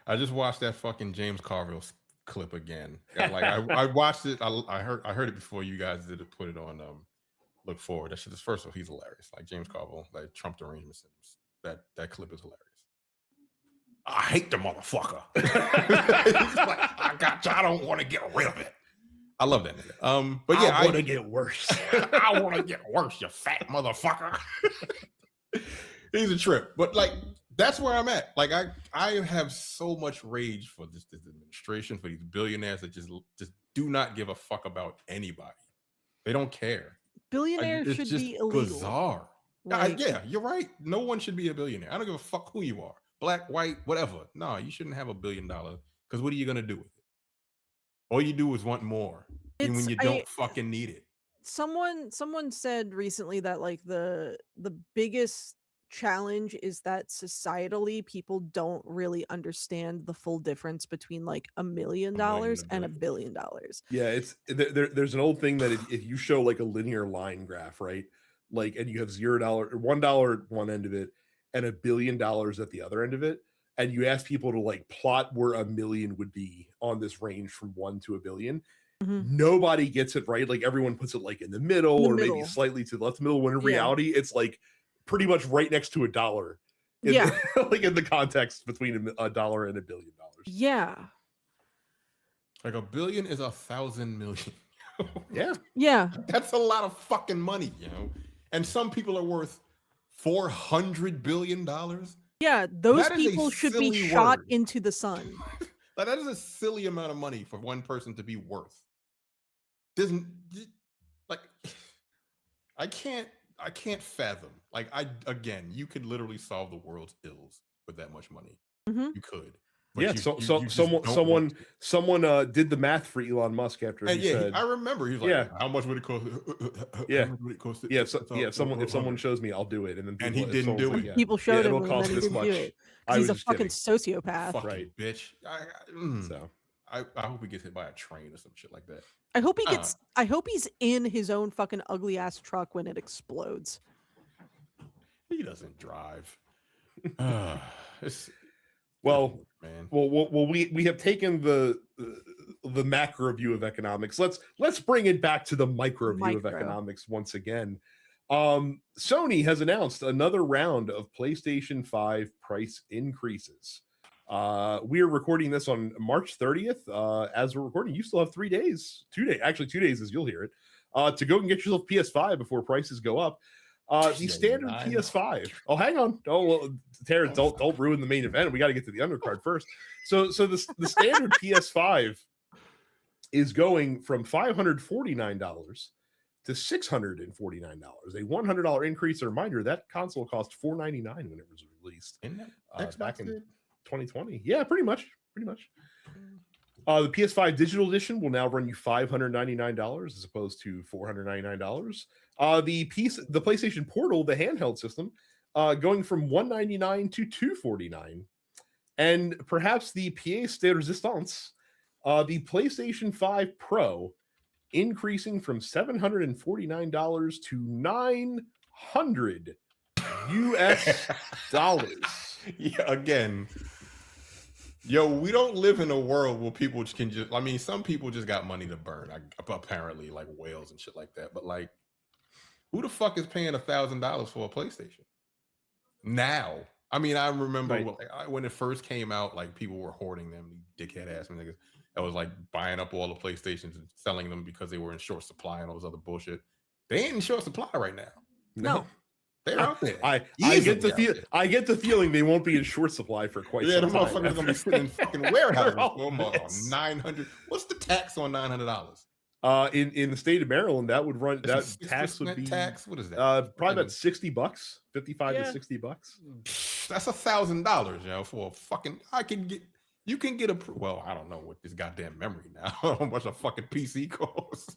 Speaker 2: I just watched that fucking James Carville clip again. Like I watched it. I heard it before you guys did it. Put it on. Look forward. That shit is, first of all, he's hilarious. Like James Carville, like Trump arrangements. That clip is hilarious. I hate the motherfucker. He's like, I don't want to get rid of it. I love that nigga. But yeah,
Speaker 1: I want to get worse.
Speaker 2: I want to get worse, you fat motherfucker. He's a trip. But like That's where I'm at. Like I have so much rage for this administration, for these billionaires that just do not give a fuck about anybody. They don't care.
Speaker 3: Billionaires
Speaker 2: It's
Speaker 3: should
Speaker 2: just
Speaker 3: be illegal.
Speaker 2: bizarre.
Speaker 3: Like,
Speaker 2: yeah, you're right. No one should be a billionaire. I don't give a fuck who you are, black, white, whatever. No, you shouldn't have $1 billion because what are you gonna do with it? All you do is want more, and when you don't fucking need it.
Speaker 3: Someone said recently that like the biggest challenge is that societally people don't really understand the full difference between like $1 million and $1 billion.
Speaker 1: Yeah, it's there's an old thing that if you show like a linear line graph, right? Like, and you have $0 or $1 at one end of it and $1 billion at the other end of it, and you ask people to like plot where a million would be on this range from 1 to 1 billion, nobody gets it right. Like everyone puts it like in the middle or maybe slightly to the left middle, when in reality it's like pretty much right next to $1. Like in the context between $1 and $1 billion.
Speaker 3: Yeah.
Speaker 2: Like $1 billion is 1,000 million.
Speaker 3: Yeah.
Speaker 2: That's a lot of fucking money, you know. And some people are worth $400 billion.
Speaker 3: Yeah, those people should be shot into the sun.
Speaker 2: Like, that is a silly amount of money for one person to be worth. Doesn't like I can't fathom. Like again, you could literally solve the world's ills with that much money. You could.
Speaker 1: Yeah, someone did the math for Elon Musk after he said.
Speaker 2: I remember he was like, "How much would it cost?"
Speaker 1: If someone shows me, I'll do it. And then
Speaker 2: he didn't do it.
Speaker 3: People showed him, and then he didn't do it. He's a fucking sociopath,
Speaker 2: fucking bitch. So I hope he gets hit by a train or some shit like that.
Speaker 3: I hope he gets. I hope he's in his own fucking ugly ass truck when it explodes.
Speaker 2: He doesn't drive.
Speaker 1: Well, we have taken the macro view of economics. Let's bring it back to the micro view of economics once again. Sony has announced another round of PlayStation 5 price increases. We are recording this on March 30th. As we're recording, you still have 2 days, actually 2 days as you'll hear it, to go and get yourself PS5 before prices go up. The standard PS5. Oh, hang on. Terrence, don't ruin the main event. We got to get to the undercard first. So the standard PS5 is going from $549 to $649, a $100 increase. A reminder, that console cost $499 when it was released back in 2020. Yeah, pretty much. The PS5 Digital Edition will now run you $599 as opposed to $499. The PlayStation Portal, the handheld system, going from $199 to $249. And perhaps the pièce de résistance, the PlayStation 5 Pro, increasing from $749 to $900 US.
Speaker 2: Yeah, again. Yo, we don't live in a world where people can just, I mean, some people just got money to burn, apparently, like whales and shit like that. But like, who the fuck is paying $1,000 for a PlayStation now? I mean, I remember when it first came out, like people were hoarding them, dickhead ass niggas that was like buying up all the PlayStations and selling them because they were in short supply and all this other bullshit. They ain't in short supply right now.
Speaker 3: No.
Speaker 2: They're out there.
Speaker 1: I get the feeling they won't be in short supply for quite some time.
Speaker 2: Yeah, the motherfuckers gonna be sitting in fucking warehouses. 900. What's the tax on $900?
Speaker 1: In the state of Maryland, that would run tax would be
Speaker 2: tax. What is that?
Speaker 1: Probably about $60, 55 to $60.
Speaker 2: That's $1,000, you know, for a fucking. You can get a. Well, I don't know what this goddamn memory now. How much a fucking PC costs?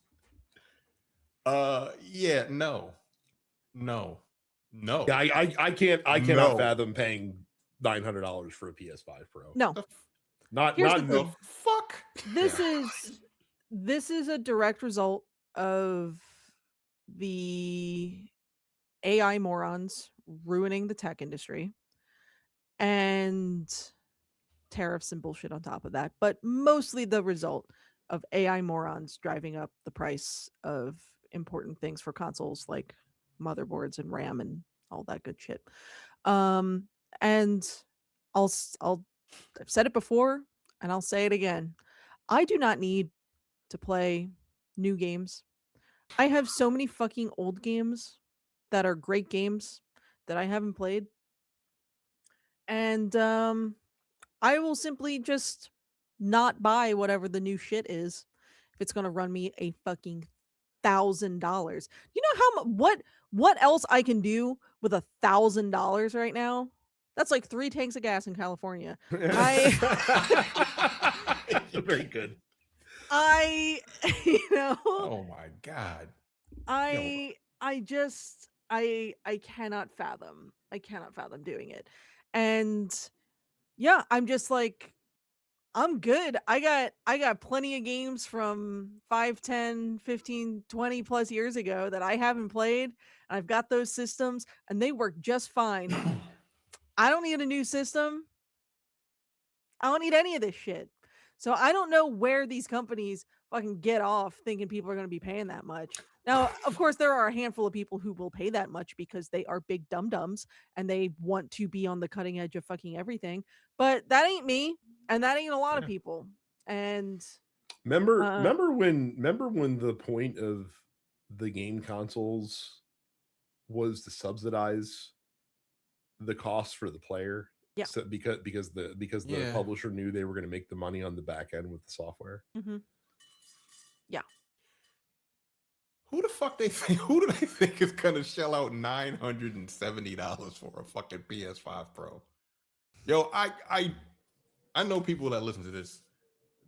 Speaker 2: Yeah, no.
Speaker 1: Yeah, I cannot fathom paying $900 for a PS5 Pro.
Speaker 3: No,
Speaker 1: not
Speaker 2: the fuck.
Speaker 3: This is a direct result of the AI morons ruining the tech industry and tariffs and bullshit on top of that, but mostly the result of AI morons driving up the price of important things for consoles like motherboards and RAM and all that good shit. And I've said it before and I'll say it again. I do not need to play new games. I have so many fucking old games that are great games that I haven't played. and I will simply just not buy whatever the new shit is if it's gonna run me a fucking $1,000. You know how what else I can do with $1,000 right now? That's like 3 tanks of gas in California. I
Speaker 1: Very good.
Speaker 3: you know,
Speaker 2: Oh my God.
Speaker 3: I just I cannot fathom. I cannot fathom doing it. And yeah, I'm just like I'm good. I got plenty of games from 5, 10, 15, 20 plus years ago that I haven't played. I've got those systems and they work just fine. I don't need a new system. I don't need any of this shit. So I don't know where these companies fucking get off thinking people are going to be paying that much. Now, of course, there are a handful of people who will pay that much because they are big dum-dums and they want to be on the cutting edge of fucking everything. But that ain't me, and that ain't a lot of people. And
Speaker 1: remember when the point of the game consoles was to subsidize the cost for the player?
Speaker 3: Yeah.
Speaker 1: So because the publisher knew they were going to make the money on the back end with the software.
Speaker 3: Mm-hmm. Yeah.
Speaker 2: Who the fuck they think? Who do they think is gonna shell out $970 for a fucking PS5 Pro? Yo, I know people that listen to this.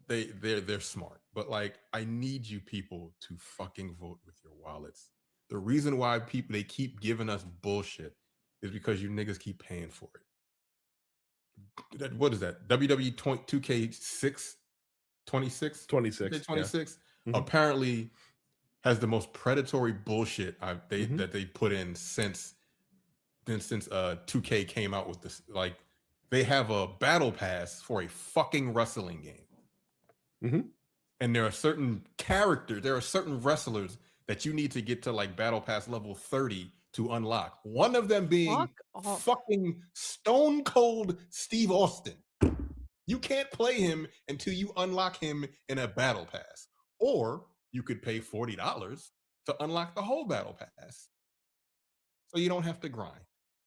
Speaker 2: They're smart, but like, I need you people to fucking vote with your wallets. The reason why they keep giving us bullshit is because you niggas keep paying for it. What is that? WWE 2K6 26?
Speaker 1: 26.
Speaker 2: 26
Speaker 1: yeah.
Speaker 2: apparently has the most predatory bullshit that they put in since 2K came out with this. Like, they have a battle pass for a fucking wrestling game. And there are certain characters, there are certain wrestlers that you need to get to like battle pass level 30 to unlock. One of them being fucking Stone Cold Steve Austin. You can't play him until you unlock him in a battle pass. Or you could pay $40 to unlock the whole battle pass. So you don't have to grind.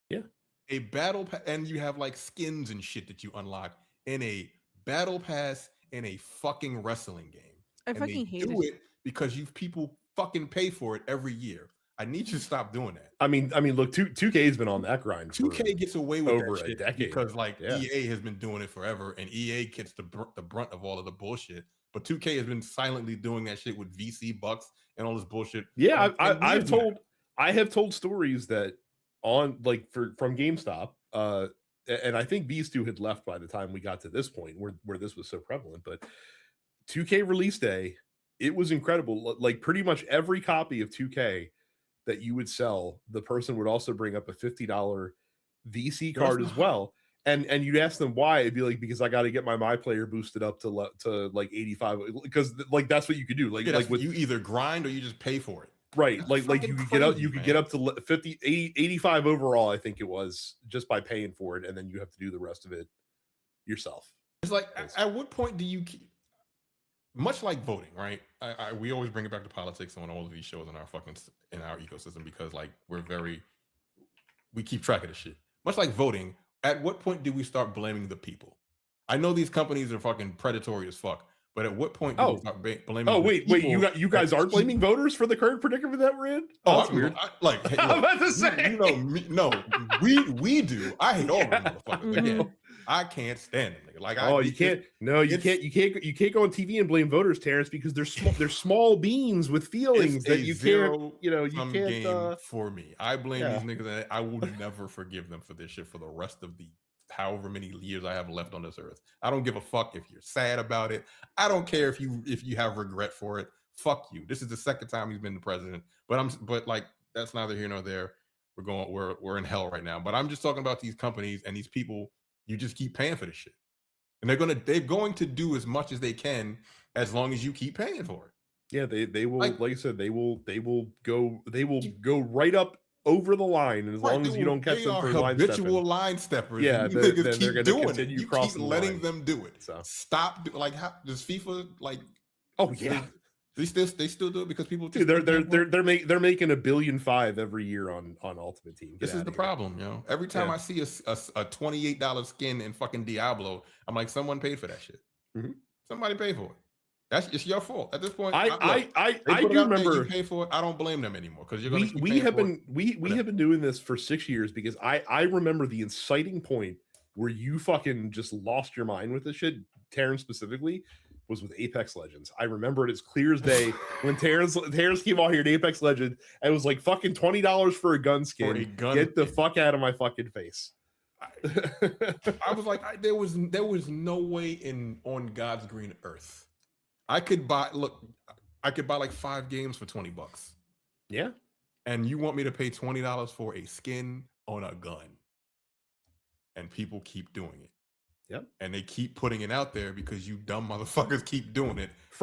Speaker 1: Yeah.
Speaker 2: A battle pass, and you have like skins and shit that you unlock in a battle pass in a fucking wrestling game.
Speaker 3: I fucking hate
Speaker 2: it because you people fucking pay for it every year. I need you to stop doing that.
Speaker 1: I mean, look, 2K's been on that grind.
Speaker 2: 2K gets away with
Speaker 1: over
Speaker 2: that shit
Speaker 1: a decade
Speaker 2: because like EA has been doing it forever, and EA gets the brunt of all of the bullshit. But 2K has been silently doing that shit with VC bucks and all this bullshit.
Speaker 1: Yeah, I have told stories that on like from GameStop, and I think these two had left by the time we got to this point where this was so prevalent. But 2K release day, it was incredible. Like pretty much every copy of 2K that you would sell, the person would also bring up a $50 VC card as well. And you'd ask them why. It'd be like, because I got to get my player boosted up to like 85, because like that's what you could do. Like
Speaker 2: you either grind or you just pay for it.
Speaker 1: Right. Like you could get up to 50, 80, 85 overall, I think it was, just by paying for it, and then you have to do the rest of it yourself.
Speaker 2: It's like, at what point do you much like voting, right? We always bring it back to politics on all of these shows in our ecosystem because like we keep track of the shit. Much like voting, at what point do we start blaming the people? I know these companies are fucking predatory as fuck, but at what point do we start blaming?
Speaker 1: Oh wait, you guys aren't blaming voters for the current predicament that we're in? Oh, that's weird.
Speaker 2: I'm about to say, we do. I hate all of them motherfuckers. Again, I can't stand them. Like,
Speaker 1: you can't go on TV and blame voters, Terrence, because they're small beans with feelings that you can't. You can't.
Speaker 2: Game for me, I blame these niggas, and I will never forgive them for this shit for the rest of the however many years I have left on this earth. I don't give a fuck if you're sad about it. I don't care if you have regret for it. Fuck you. This is the second time he's been the president, but like that's neither here nor there. We're in hell right now. But I'm just talking about these companies and these people. You just keep paying for this shit, and they're going to do as much as they can as long as you keep paying for it.
Speaker 1: Yeah, they will. Like I said, they will go right up over the line, and as long as you don't catch them for
Speaker 2: habitual line steppers.
Speaker 1: Yeah, then they're going to continue
Speaker 2: you keep letting them do it. So stop. Like, how does FIFA like?
Speaker 1: Oh yeah.
Speaker 2: They still do it because people.
Speaker 1: Dude, they're making $1.5 billion every year on Ultimate Team.
Speaker 2: This is the problem, you know. Every time I see a $28 skin in fucking Diablo, I'm like, someone paid for that shit.
Speaker 1: Mm-hmm.
Speaker 2: Somebody paid for it. It's your fault at this point.
Speaker 1: I do remember
Speaker 2: you pay for it. I don't blame them anymore because you're going to.
Speaker 1: We have been doing this for 6 years because I remember the inciting point where you fucking just lost your mind with this shit. Terrence specifically was with Apex Legends. I remember it as clear as day when Terrence came out here in Apex Legends and it was like fucking $20 for a gun skin. Get the fuck out of my fucking face.
Speaker 2: I was like, there was no way on God's green earth I could buy like 5 games for $20.
Speaker 1: Yeah.
Speaker 2: And you want me to pay $20 for a skin on a gun? And people keep doing it.
Speaker 1: Yep.
Speaker 2: And they keep putting it out there because you dumb motherfuckers keep doing it.
Speaker 1: If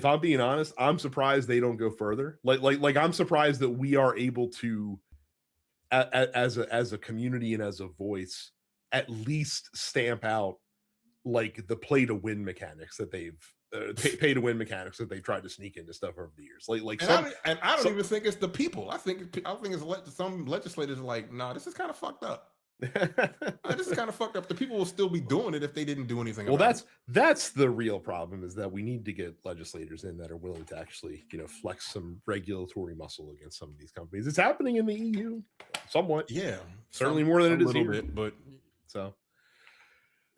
Speaker 1: I'm being honest, I'm surprised they don't go further. Like I'm surprised that we are able to, as a community and as a voice, at least stamp out like the play to win mechanics that they've pay to win mechanics that they've tried to sneak into stuff over the years. I don't
Speaker 2: even think it's the people. I think it's some legislators are like, nah, this is kind of fucked up. This is kind of fucked up. The people will still be doing it if they didn't do anything.
Speaker 1: Well, that's the real problem, is that we need to get legislators in that are willing to actually, flex some regulatory muscle against some of these companies. It's happening in the EU, somewhat.
Speaker 2: Yeah,
Speaker 1: certainly more than it is here.
Speaker 2: Bit, but
Speaker 1: so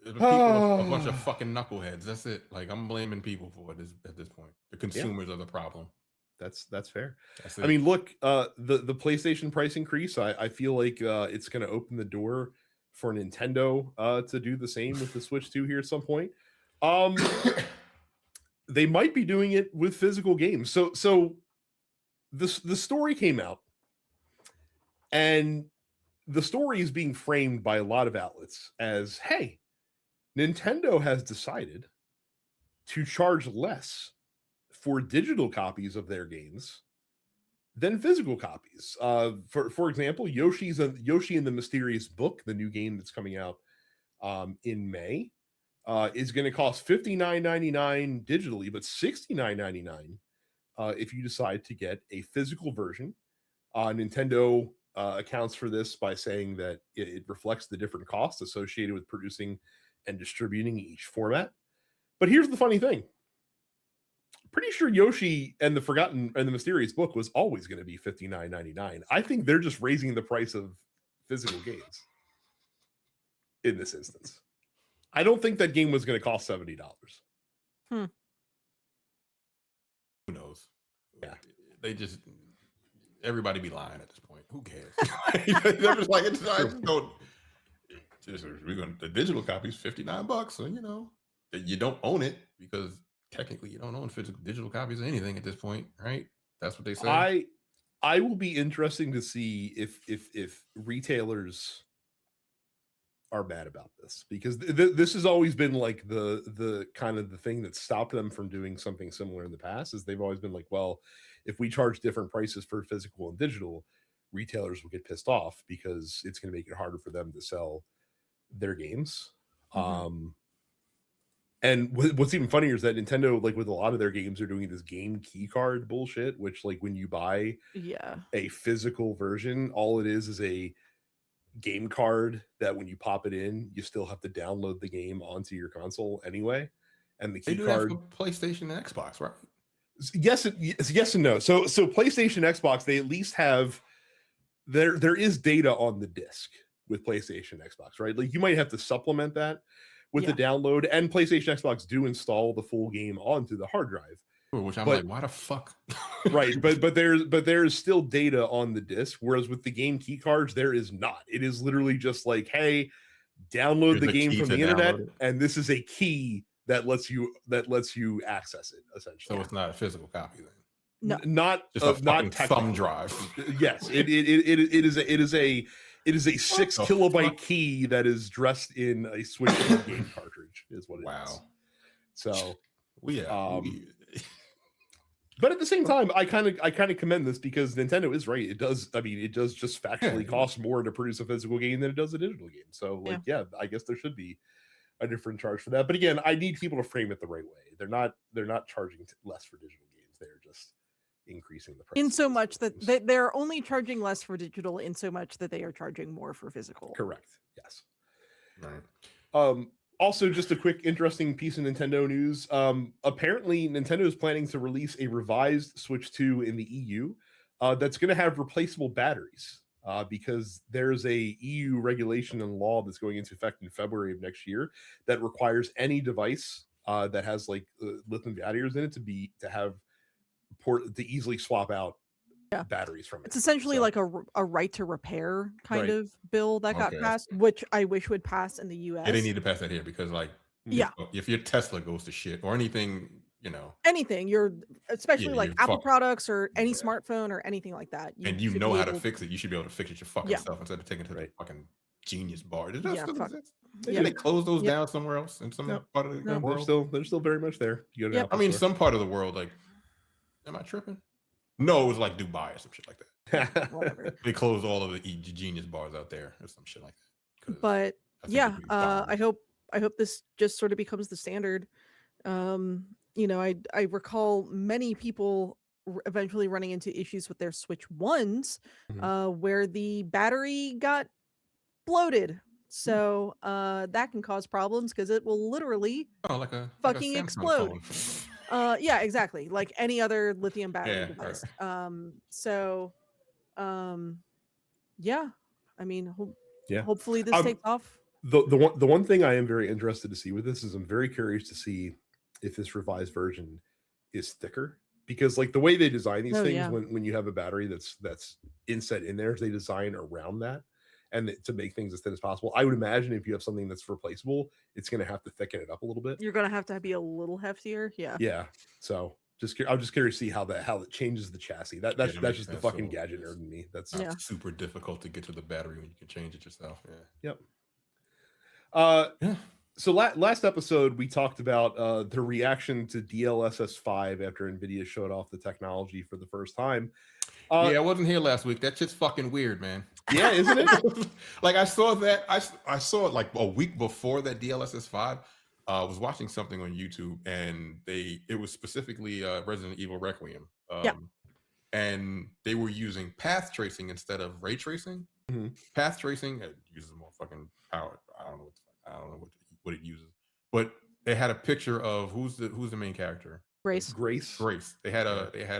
Speaker 2: the people are a bunch of fucking knuckleheads. That's it. Like, I'm blaming people for it at this point. The consumers are the problem.
Speaker 1: That's fair. I mean, look, the PlayStation price increase, I feel like it's going to open the door for Nintendo to do the same with the Switch 2 here at some point. They might be doing it with physical games. So the story came out, and the story is being framed by a lot of outlets as, hey, Nintendo has decided to charge less for digital copies of their games than physical copies. For example, Yoshi and the Mysterious Book, the new game that's coming out in May, is going to cost $59.99 digitally, but $69.99 if you decide to get a physical version. Nintendo accounts for this by saying that it reflects the different costs associated with producing and distributing each format. But here's the funny thing. Pretty sure Yoshi and the Mysterious Book was always going to be $59.99. I think they're just raising the price of physical games in this instance. I don't think that game was going to cost $70.
Speaker 2: Who knows?
Speaker 1: Yeah,
Speaker 2: everybody be lying at this point. Who cares? They're just like, the digital copy is $59, so you don't own it because technically you don't own digital copies of anything at this point, right? That's what they say.
Speaker 1: I will be interesting to see if retailers are mad about this, because this has always been like the kind of the thing that stopped them from doing something similar in the past. Is they've always been like, well, if we charge different prices for physical and digital, retailers will get pissed off because it's going to make it harder for them to sell their games. Mm-hmm. And what's even funnier is that Nintendo, like with a lot of their games, are doing this game key card bullshit, which, like, when you buy a physical version, all it is a game card that when you pop it in, you still have to download the game onto your console anyway. And the key card,
Speaker 2: PlayStation and Xbox, right?
Speaker 1: Yes and no. So PlayStation, Xbox, they at least have there is data on the disc with PlayStation, Xbox, right? Like, you might have to supplement that with the download, and PlayStation, Xbox do install the full game onto the hard drive.
Speaker 2: Which I'm like, why the fuck?
Speaker 1: Right, but there's still data on the disc, whereas with the game key cards, there is not. It is literally just like, hey, download the game from the internet, and this is a key that lets you access it, essentially.
Speaker 2: So it's not a physical copy then.
Speaker 1: No, not
Speaker 2: just a not thumb drive.
Speaker 1: Yes, it is a 6 kilobyte key that is dressed in a Switch game cartridge, is what it is. So but at the same time, I kind of commend this, because Nintendo is right. It does just factually cost more to produce a physical game than it does a digital game. So I guess there should be charge for that. But again, I need people to frame it the right way. They're not charging less for digital games. They're just increasing the price
Speaker 3: in so much that they're only charging less for digital, in so much that they are charging more for physical.
Speaker 1: Correct. Yes.
Speaker 2: Right.
Speaker 1: Also, just a quick interesting piece of Nintendo news. Apparently, Nintendo is planning to release a revised Switch 2 in the EU that's going to have replaceable batteries because there's a EU regulation and law that's going into effect in February of next year that requires any device that has like lithium batteries in it to have to easily swap out batteries from it.
Speaker 3: It's essentially like a right to repair kind of bill that got
Speaker 2: Okay.
Speaker 3: passed, which I wish would pass in the US.
Speaker 2: Yeah, they need to pass that here because, like,
Speaker 3: Yeah.
Speaker 2: if your Tesla goes to shit or anything,
Speaker 3: anything, you're especially like
Speaker 2: you're
Speaker 3: Apple
Speaker 2: fucked.
Speaker 3: products or any smartphone or anything like that.
Speaker 2: And you
Speaker 3: should
Speaker 2: know
Speaker 3: be
Speaker 2: how to
Speaker 3: able
Speaker 2: fix it, you should be able to fix it your fucking self instead of taking it to the fucking Genius Bar. Did that still exist? Did they close those down somewhere else in some part of the world?
Speaker 1: They're still very much there. You go to
Speaker 2: I mean, some part of the world, like, am I tripping? No, it was like Dubai or some shit like that.
Speaker 3: whatever.
Speaker 2: They closed all of the Genius Bars out there or some shit like that.
Speaker 3: But yeah, I hope this just sort of becomes the standard. I recall many people eventually running into issues with their Switch 1s where the battery got bloated. So that can cause problems because it will literally fucking explode. Yeah, exactly. Like any other lithium battery device. Yeah. I mean, hopefully this takes off.
Speaker 1: The one thing I am very interested to see with this is I'm very curious to see if this revised version is thicker, because like the way they design these things when you have a battery that's inset in there, they design around that and to make things as thin as possible. I would imagine if you have something that's replaceable, it's going to have to thicken it up a little bit.
Speaker 3: You're going to have to be a little heftier.
Speaker 1: Yeah. So I'm just curious to see how it changes the chassis. That's just the fucking gadget nerd in me. That's
Speaker 2: super difficult to get to the battery when you can change it yourself.
Speaker 1: Yep. So last episode we talked about the reaction to DLSS 5 after Nvidia showed off the technology for the first time.
Speaker 2: I wasn't here last week. That shit's fucking weird, man.
Speaker 1: Yeah, isn't it?
Speaker 2: Like I saw that. I saw it like a week before that DLSS 5. I was watching something on YouTube and it was specifically Resident Evil Requiem. And they were using path tracing instead of ray tracing. Path tracing uses more fucking power. I don't know what it uses, but they had a picture of who's the main character.
Speaker 3: Grace.
Speaker 2: They had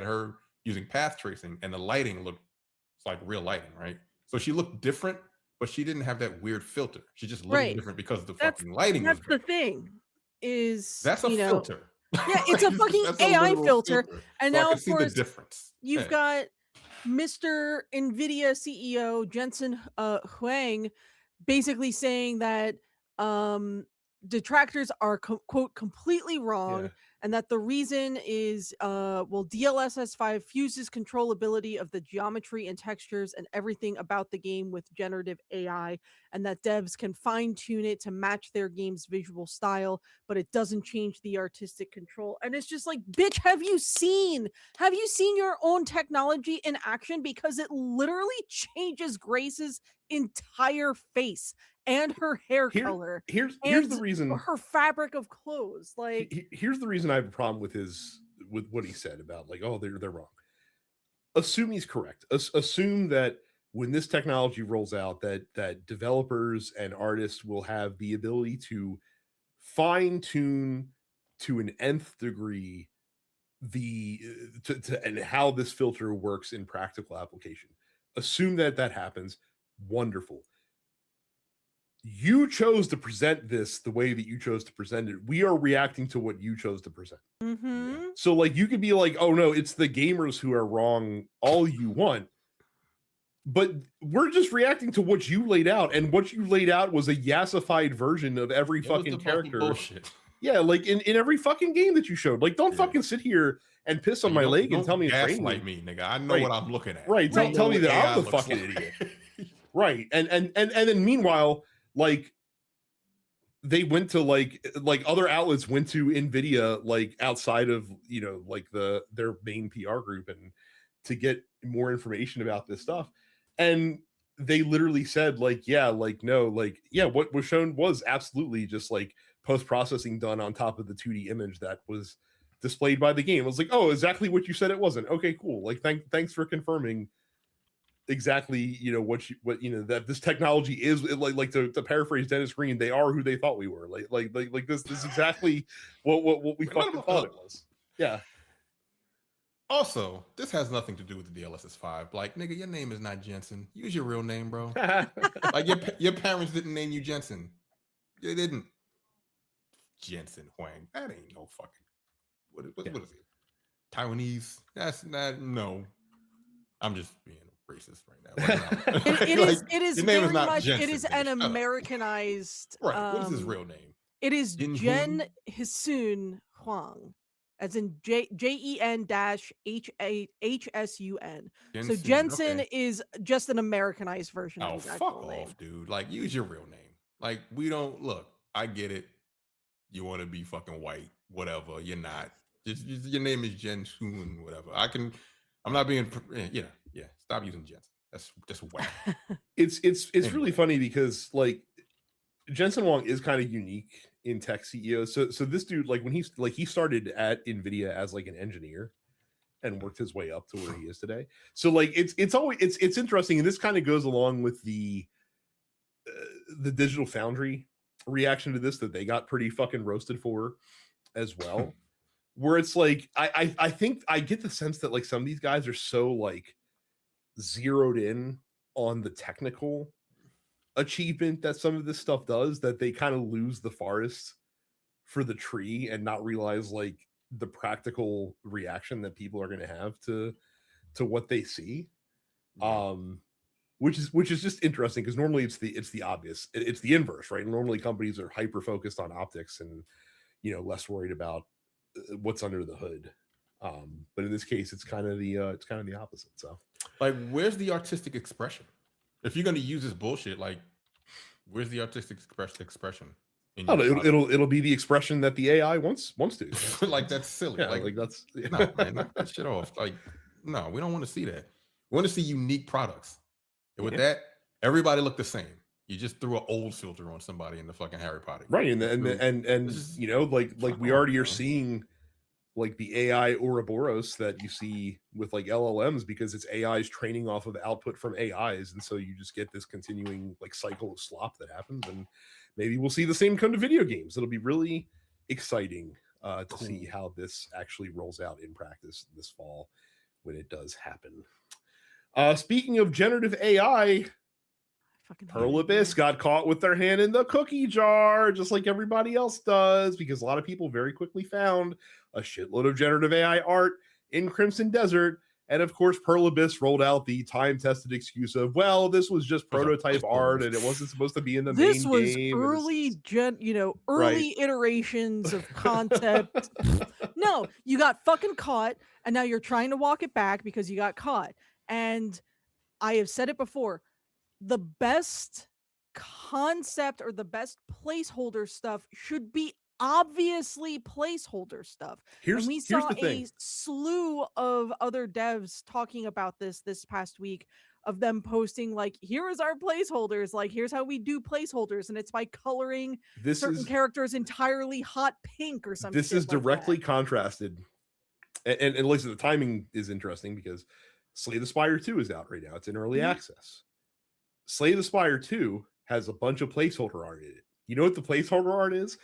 Speaker 2: her using path tracing, and the lighting looked like real lighting, right? So she looked different, but she didn't have that weird filter. She just looked different because the fucking lighting.
Speaker 3: That's the thing. That's
Speaker 2: a filter.
Speaker 3: Yeah, it's a fucking AI filter. And now, of course,
Speaker 2: the difference.
Speaker 3: You've got Mr. Nvidia CEO Jensen Huang basically saying that detractors are quote completely wrong, and that the reason is DLSS 5 fuses controllability of the geometry and textures and everything about the game with generative AI, and that devs can fine-tune it to match their game's visual style, but it doesn't change the artistic control. And it's just like, bitch, have you seen your own technology in action? Because it literally changes Grace's entire face and her hair color.
Speaker 1: Here's the reason,
Speaker 3: her fabric of clothes. Like,
Speaker 1: here's the reason I have a problem with what he said about like, oh, they're wrong. Assume he's correct. Assume that when this technology rolls out, that developers and artists will have the ability to fine tune to an nth degree and how this filter works in practical application. Assume that happens. Wonderful. You chose to present this the way that you chose to present it. We are reacting to what you chose to present. So like, you could be like, oh no, it's the gamers who are wrong all you want, but we're just reacting to what you laid out, and what you laid out was a yassified version of every fucking character.
Speaker 2: Bullshit.
Speaker 1: Yeah, like in every fucking game that you showed. Like, don't fucking sit here and piss on my leg and tell me it's
Speaker 2: like me, nigga. I know what I'm looking at.
Speaker 1: Right. Don't tell me that I'm the fucking idiot. Right. And then meanwhile, like, they went to like other outlets went to Nvidia, like outside of, like their main PR group, and to get more information about this stuff. And they literally said like, what was shown was absolutely just like post-processing done on top of the 2D image that was displayed by the game. It was like, oh, exactly what you said it wasn't. Okay, cool. Like thanks for confirming exactly what that this technology is like to paraphrase Dennis Green, they are who they thought we were. Like this is exactly what we fucking thought it was. Yeah.
Speaker 2: Also, this has nothing to do with the DLSS 5. Like, nigga, your name is not Jensen. Use your real name, bro. Like your parents didn't name you Jensen. They didn't. Jensen Huang. That ain't no fucking. What is it? Taiwanese? That's not. No. I'm just being racist right now. Like,
Speaker 3: it is very much. Jensen, it is an Americanized.
Speaker 2: Right. What is his real name?
Speaker 3: It is Jen Huang. As in JEN-HSUN. So Jensen is just an Americanized version of his actual name.
Speaker 2: Off, dude. Like, use your real name. Like, we don't look. I get it. You want to be fucking white, whatever. You're not. Just your name is Jensen, whatever. I'm not being. Yeah. Stop using Jensen. That's just whack.
Speaker 1: It's anyway. Really funny because like Jensen Huang is kind of unique in tech CEOs. So this dude, like when he started at Nvidia as like an engineer and worked his way up to where he is today. So like it's interesting, and this kind of goes along with the Digital Foundry reaction to this that they got pretty fucking roasted for as well. Where it's like I think I get the sense that like some of these guys are so like zeroed in on the technical achievement that some of this stuff does that they kind of lose the forest for the tree and not realize like the practical reaction that people are going to have to what they see. Which is just interesting because normally it's the obvious, it's the inverse, right? Normally companies are hyper focused on optics and less worried about what's under the hood. But in this case it's kind of the opposite. So
Speaker 2: like, where's the artistic expression? If you're going to use this bullshit, like, where's the artistic expression?
Speaker 1: It'll be the expression that the AI wants to.
Speaker 2: Like, that's silly.
Speaker 1: Yeah, like that's
Speaker 2: no, man, knock that shit off. Like, no, we don't want to see that. We want to see unique products. And with that, everybody look the same. You just threw an old filter on somebody in the fucking Harry Potter.
Speaker 1: Right, and like we already are seeing like the AI Ouroboros that you see with like LLMs because it's AIs training off of output from AIs, and so you just get this continuing like cycle of slop that happens, and maybe we'll see the same come to video games. It'll be really exciting to see how this actually rolls out in practice this fall when it does happen. Speaking of generative AI, Pearl Abyss got caught with their hand in the cookie jar, just like everybody else does, because a lot of people very quickly found a shitload of generative AI art in Crimson Desert. And of course, Pearl Abyss rolled out the time-tested excuse of, well, this was just prototype art and it wasn't supposed to be in the main game.
Speaker 3: This was early iterations of concept. No, you got fucking caught, and now you're trying to walk it back because you got caught. And I have said it before, the best concept or the best placeholder stuff should be obviously placeholder stuff. And we saw a slew of other devs talking about this past week, of them posting like, here is our placeholders, like here's how we do placeholders, and it's by coloring certain characters entirely hot pink or something.
Speaker 1: This is directly contrasted, and at least the timing is interesting because Slay the Spire 2 is out right now. It's in early access. Slay the Spire 2 has a bunch of placeholder art in it. You know what the placeholder art is?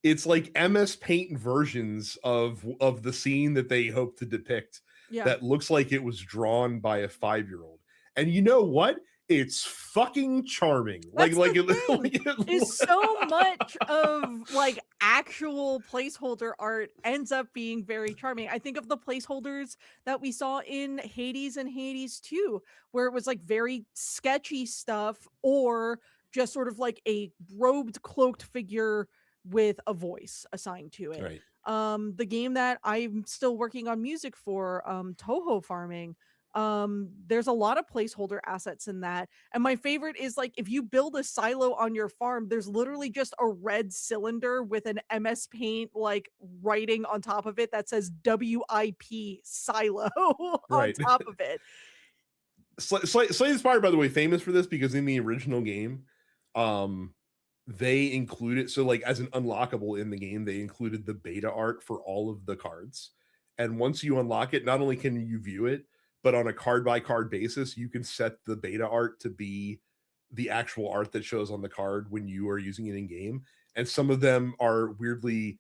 Speaker 1: It's like MS Paint versions of the scene that they hope to depict that looks like it was drawn by a 5-year-old. And you know what? It's fucking charming.
Speaker 3: That's is so much of like actual placeholder art ends up being very charming. I think of the placeholders that we saw in Hades and Hades 2, where it was like very sketchy stuff, or just sort of like a robed, cloaked figure with a voice assigned to it.
Speaker 1: Right.
Speaker 3: The game that I'm still working on music for, Toho Farming, there's a lot of placeholder assets in that, and my favorite is like, if you build a silo on your farm, there's literally just a red cylinder with an MS Paint like writing on top of it that says WIP silo on top of it.
Speaker 1: Slay the Spire, by the way, famous for this because in the original game, they included, so like as an unlockable in the game, they included the beta art for all of the cards. And once you unlock it, not only can you view it, but on a card by card basis, you can set the beta art to be the actual art that shows on the card when you are using it in game. And some of them are weirdly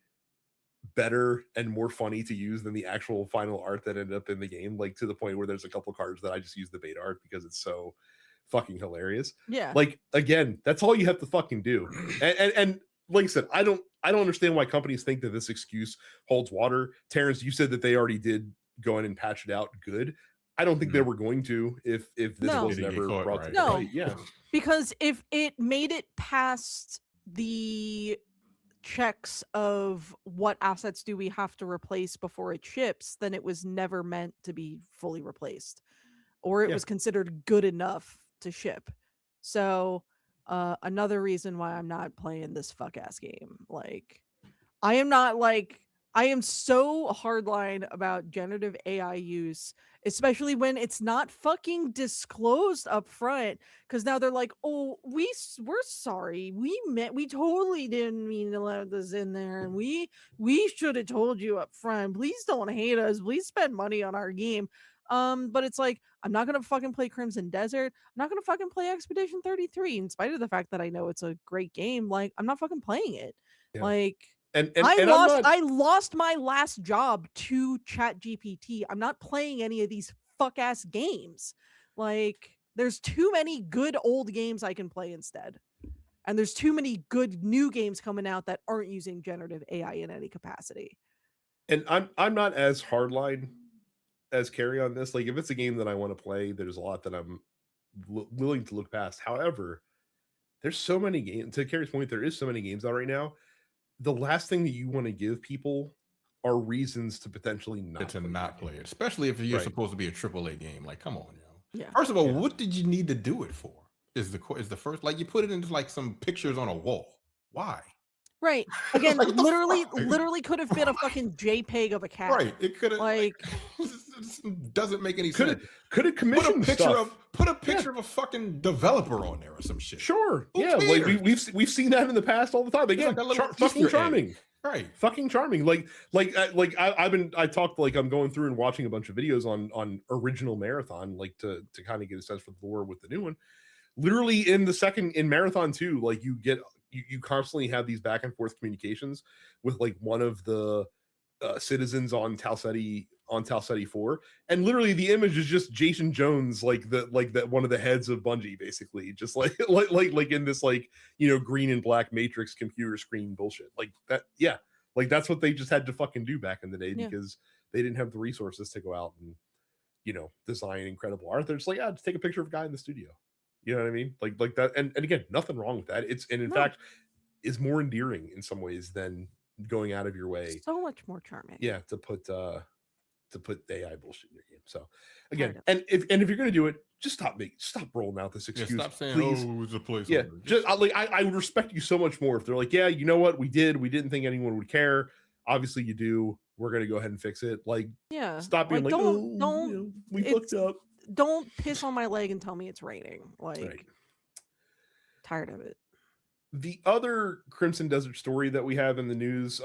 Speaker 1: better and more funny to use than the actual final art that ended up in the game, like to the point where there's a couple cards that I just use the beta art because it's so fucking hilarious.
Speaker 3: Yeah.
Speaker 1: Like, again, that's all you have to fucking do. And like I said, I don't understand why companies think that this excuse holds water. Terrence, you said that they already did go in and patch it out good. I don't think they were going to if this was never brought to light. Yeah.
Speaker 3: Because if it made it past the checks of what assets do we have to replace before it ships, then it was never meant to be fully replaced, or it was considered good enough to ship. So another reason why I'm not playing this fuck ass game. Like, I am so hardline about generative AI use, especially when it's not fucking disclosed up front. Because now they're like, "Oh, we're sorry. We totally didn't mean to let this in there, and we should have told you up front. Please don't hate us. Please spend money on our game." But it's like, I'm not gonna fucking play Crimson Desert. I'm not gonna fucking play Expedition 33, in spite of the fact that I know it's a great game. Like, I'm not fucking playing it. Yeah. Like. And I lost my last job to ChatGPT. I'm not playing any of these fuck ass games. Like, there's too many good old games I can play instead. And there's too many good new games coming out that aren't using generative AI in any capacity.
Speaker 1: And I'm not as hardline as Carrie on this. Like, if it's a game that I want to play, there's a lot that I'm willing to look past. However, there's so many games. To Carrie's point, there is so many games out right now. The last thing that you want to give people are reasons to potentially not
Speaker 2: play it, especially if you're supposed to be a AAA game. Like, come on, yo.
Speaker 3: Yeah.
Speaker 2: First of all, what did you need to do it for? Is the first, like, you put it into like some pictures on a wall. Why?
Speaker 3: Right. Again, like, literally could have been a fucking JPEG of a cat.
Speaker 2: Right. It could have, like doesn't make any sense.
Speaker 1: Could have commissioned
Speaker 2: put a picture of a fucking developer on there or some shit.
Speaker 1: Sure. Like we've seen that in the past all the time. Again, like fucking charming.
Speaker 2: Right.
Speaker 1: Fucking charming. I talked, like, I'm going through and watching a bunch of videos on original Marathon, like to kind of get a sense for the lore with the new one. Literally in Marathon 2, like, you constantly have these back and forth communications with, like, one of the citizens on Tau Ceti 4, and literally the image is just Jason Jones, like one of the heads of Bungie, basically, just like in this, like, green and black matrix computer screen bullshit like that. Yeah, like that's what they just had to fucking do back in the day because they didn't have the resources to go out and design incredible art. They're just like, just take a picture of a guy in the studio. You know what I mean? Like that. And again, nothing wrong with that. In fact, is more endearing in some ways than going out of your way.
Speaker 3: So much more charming.
Speaker 1: Yeah, to put AI bullshit in your game. So again, and if you're gonna do it, just stop rolling out this excuse.
Speaker 2: Stop saying,
Speaker 1: please.
Speaker 2: "Oh, it was a placeholder."
Speaker 1: Yeah, just I would respect you so much more if they're like, "Yeah, you know what? We didn't think anyone would care. Obviously, you do. We're gonna go ahead and fix it." Like, stop being like, don't we fucked up.
Speaker 3: Don't piss on my leg and tell me it's raining. Like, tired of it.
Speaker 1: The other Crimson Desert story that we have in the news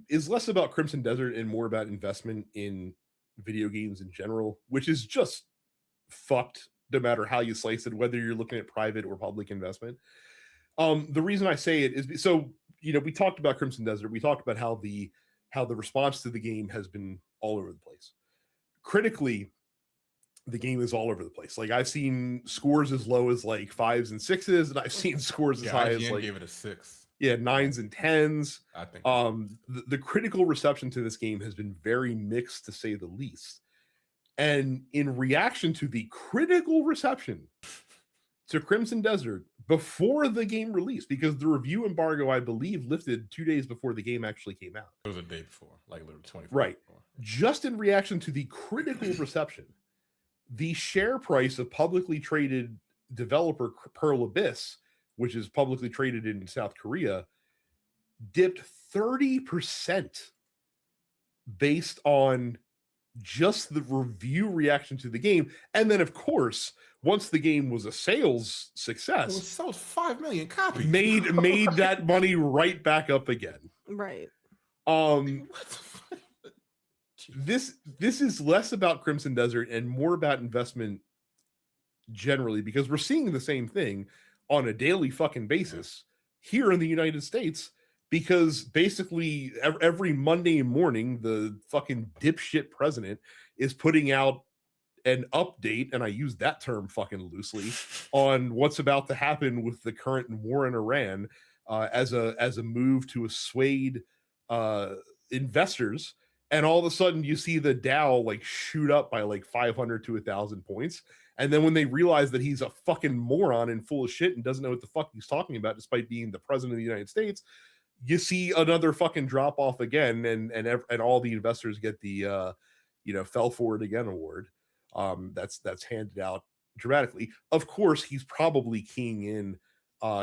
Speaker 1: is less about Crimson Desert and more about investment in video games in general, which is just fucked no matter how you slice it, whether you're looking at private or public investment. The reason I say it is so, we talked about Crimson Desert. We talked about how the response to the game has been all over the place. Critically, the game is all over the place. Like, I've seen scores as low as like 5s and 6s, and I've seen scores as high as, like,
Speaker 2: gave it a 6.
Speaker 1: Yeah, 9s and 10s.
Speaker 2: I think
Speaker 1: the critical reception to this game has been very mixed, to say the least. And in reaction to the critical reception to Crimson Desert before the game released, because the review embargo, I believe, lifted 2 days before the game actually came out.
Speaker 2: It was a day before, like literally 24.
Speaker 1: Right. Just in reaction to the critical reception, the share price of publicly traded developer Pearl Abyss, which is publicly traded in South Korea, dipped 30% based on just the review reaction to the game. And then, of course, once the game was a sales
Speaker 2: It
Speaker 1: success,
Speaker 2: was sold 5 million copies.
Speaker 1: made that money right back up again.
Speaker 3: Right.
Speaker 2: What the fuck?
Speaker 1: This is less about Crimson Desert and more about investment generally, because we're seeing the same thing on a daily fucking basis here in the United States, because basically every Monday morning the fucking dipshit president is putting out an update, and I use that term fucking loosely, on what's about to happen with the current war in Iran, as a move to assuade investors. And all of a sudden you see the Dow like shoot up by like 500 to 1,000 points. And then when they realize that he's a fucking moron and full of shit and doesn't know what the fuck he's talking about, despite being the president of the United States, you see another fucking drop off again, and all the investors get the fell for it again award. That's handed out dramatically. Of course, he's probably keying in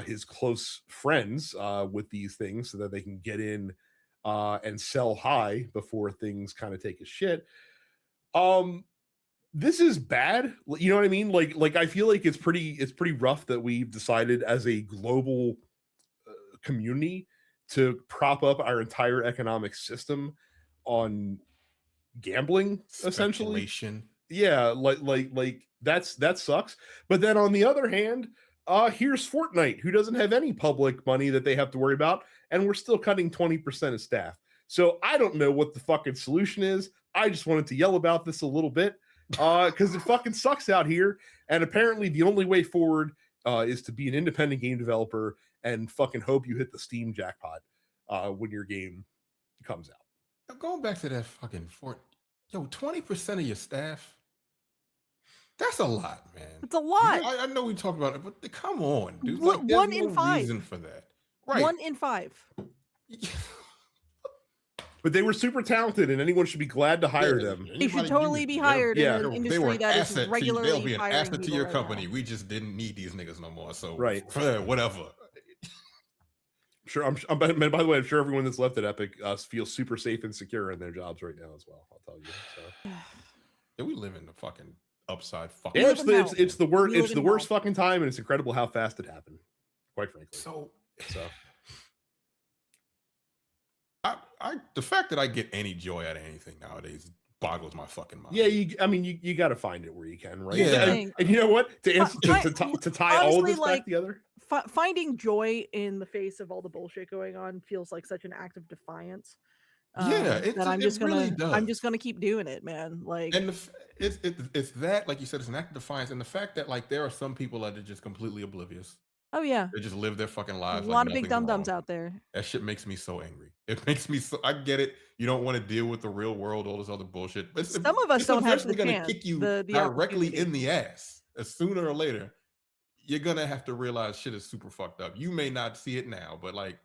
Speaker 1: his close friends with these things so that they can get in and sell high before things kind of take a shit. This is bad. You know what I mean? Like I feel like it's pretty rough that we've decided as a global community to prop up our entire economic system on gambling, essentially. Yeah, like that sucks. But then on the other hand, here's Fortnite, who doesn't have any public money that they have to worry about, and we're still cutting 20% of staff. So I don't know what the fucking solution is. I just wanted to yell about this a little bit because it fucking sucks out here. And apparently the only way forward is to be an independent game developer and fucking hope you hit the Steam jackpot when your game comes out.
Speaker 2: Going back to that fucking 20% of your staff. That's a lot, man.
Speaker 3: It's a lot.
Speaker 2: I know we talk about it, but come on, dude.
Speaker 3: Like,
Speaker 2: there's
Speaker 3: 1 in 5
Speaker 2: reason for that. Right.
Speaker 3: 1 in 5.
Speaker 1: But they were super talented, and anyone should be glad to hire them.
Speaker 3: They should totally be hired in an industry that is regularly
Speaker 2: they'll be an
Speaker 3: hiring
Speaker 2: asset to
Speaker 3: people
Speaker 2: your
Speaker 3: right
Speaker 2: company.
Speaker 3: now.
Speaker 2: We just didn't need these niggas no more. So
Speaker 1: right,
Speaker 2: whatever.
Speaker 1: Sure. By the way, I'm sure everyone that's left at Epic feels super safe and secure in their jobs right now as well. I'll tell you. So.
Speaker 2: Yeah, we live in the fucking upside fucking.
Speaker 1: Yeah, it's the worst. It's the worst fucking time, and it's incredible how fast it happened. Quite frankly.
Speaker 2: So. The fact that I get any joy out of anything nowadays boggles my fucking mind.
Speaker 1: Yeah, you got to find it where you can, right?
Speaker 2: Yeah,
Speaker 1: and you know what? To answer to tie honestly, all of this back together,
Speaker 3: finding joy in the face of all the bullshit going on feels like such an act of defiance.
Speaker 2: That
Speaker 3: I'm just gonna
Speaker 2: really does.
Speaker 3: I'm just gonna keep doing it, man. Like,
Speaker 2: and it's that, like you said, it's an act of defiance, and the fact that like there are some people that are just completely oblivious.
Speaker 3: Oh yeah,
Speaker 2: they just live their fucking lives.
Speaker 3: A lot of big dum-dums out there.
Speaker 2: That shit makes me so angry. It makes me so. I get it. You don't want to deal with the real world, all this other bullshit. But
Speaker 3: some of us don't have the
Speaker 2: gonna
Speaker 3: chance.
Speaker 2: Kick you directly in the ass. Sooner or later, you're gonna have to realize shit is super fucked up. You may not see it now, but like,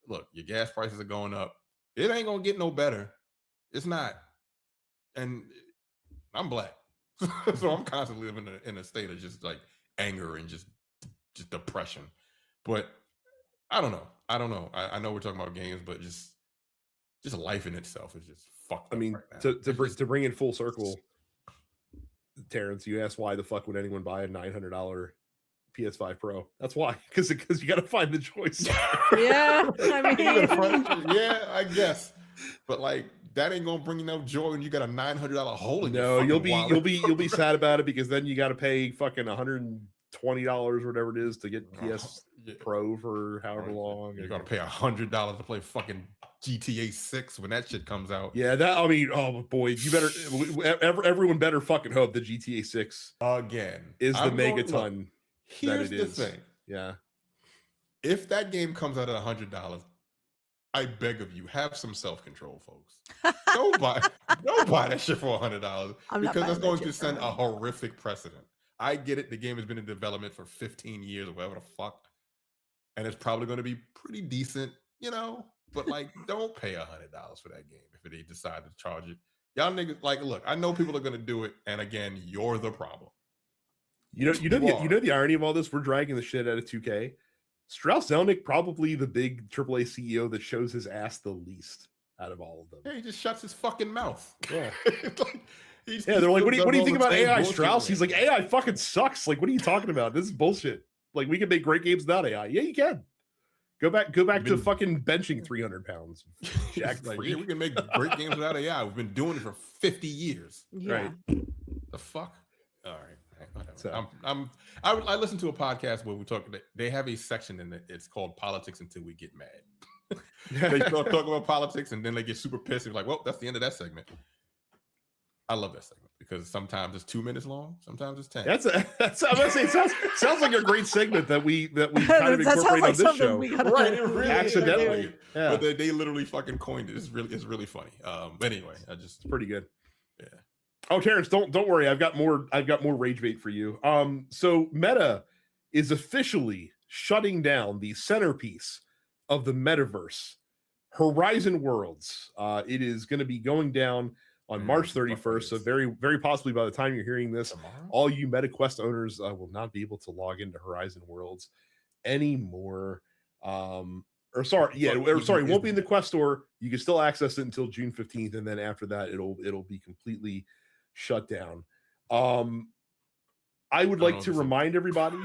Speaker 2: look, your gas prices are going up. It ain't gonna get no better. It's not. And I'm black, so I'm constantly living in a state of just like anger and just depression. But I don't know. I know we're talking about games, but just life in itself is just fucked up.
Speaker 1: I mean,
Speaker 2: right
Speaker 1: to bring it full circle, Terrence, you asked why the fuck would anyone buy a $900 PS5 Pro? That's why, because you got to find the choice.
Speaker 3: Yeah, I mean,
Speaker 2: yeah, I guess, but like that ain't gonna bring you no joy when you got a $900 hole in your
Speaker 1: you'll be
Speaker 2: wallet.
Speaker 1: sad about it, because then you got to pay fucking $120 or whatever it is to get PS Pro for however long.
Speaker 2: You're gonna pay $100 to play fucking GTA 6 when that shit comes out.
Speaker 1: Yeah, oh boy, you better everyone better fucking hope the GTA 6
Speaker 2: again
Speaker 1: is the megaton.
Speaker 2: Here's the thing.
Speaker 1: Yeah.
Speaker 2: If that game comes out at $100, I beg of you, have some self-control, folks. Don't buy that shit for $100 because that's going to send a horrific precedent. I get it. The game has been in development for 15 years or whatever the fuck. And it's probably going to be pretty decent, but like, don't pay $100 for that game if they decide to charge it. Y'all niggas, like, look, I know people are going to do it. And again, you're the problem.
Speaker 1: You know the irony of all this? We're dragging the shit out of 2K. Strauss Zelnick, probably the big AAA CEO that shows his ass the least out of all of them.
Speaker 2: Yeah, he just shuts his fucking mouth.
Speaker 1: Yeah.
Speaker 2: They're
Speaker 1: like, what do you think about AI, Strauss? He's like, AI fucking sucks. Like, what are you talking about? This is bullshit. Like, we can make great games without AI. Yeah, you can. Go back to fucking benching 300 pounds.
Speaker 2: Like, yeah, we can make great games without AI. We've been doing it for 50 years.
Speaker 3: Yeah.
Speaker 1: Right.
Speaker 2: The fuck? All right. Whatever. So, I listened to a podcast where we talk. They have a section in it. It's called Politics Until We Get Mad. They start talking about politics and then they get super pissed. They're like, well, that's the end of that segment. I love that segment because sometimes it's 2 minutes long, sometimes it's 10.
Speaker 1: That's I'm gonna say it sounds like a great segment that we kind of incorporate on this show.
Speaker 2: Right, it really
Speaker 1: accidentally.
Speaker 2: Yeah. But they literally fucking coined it. It's really funny. Anyway, it's
Speaker 1: pretty good.
Speaker 2: Yeah.
Speaker 1: Oh, Terrence, don't worry. I've got more rage bait for you. So Meta is officially shutting down the centerpiece of the metaverse, Horizon Worlds. It is going to be going down on March 31st. So very, very possibly by the time you're hearing this, all you MetaQuest owners will not be able to log into Horizon Worlds anymore. It won't be in the Quest store. You can still access it until June 15th, and then after that, it'll be completely shut down. I would like to remind everybody.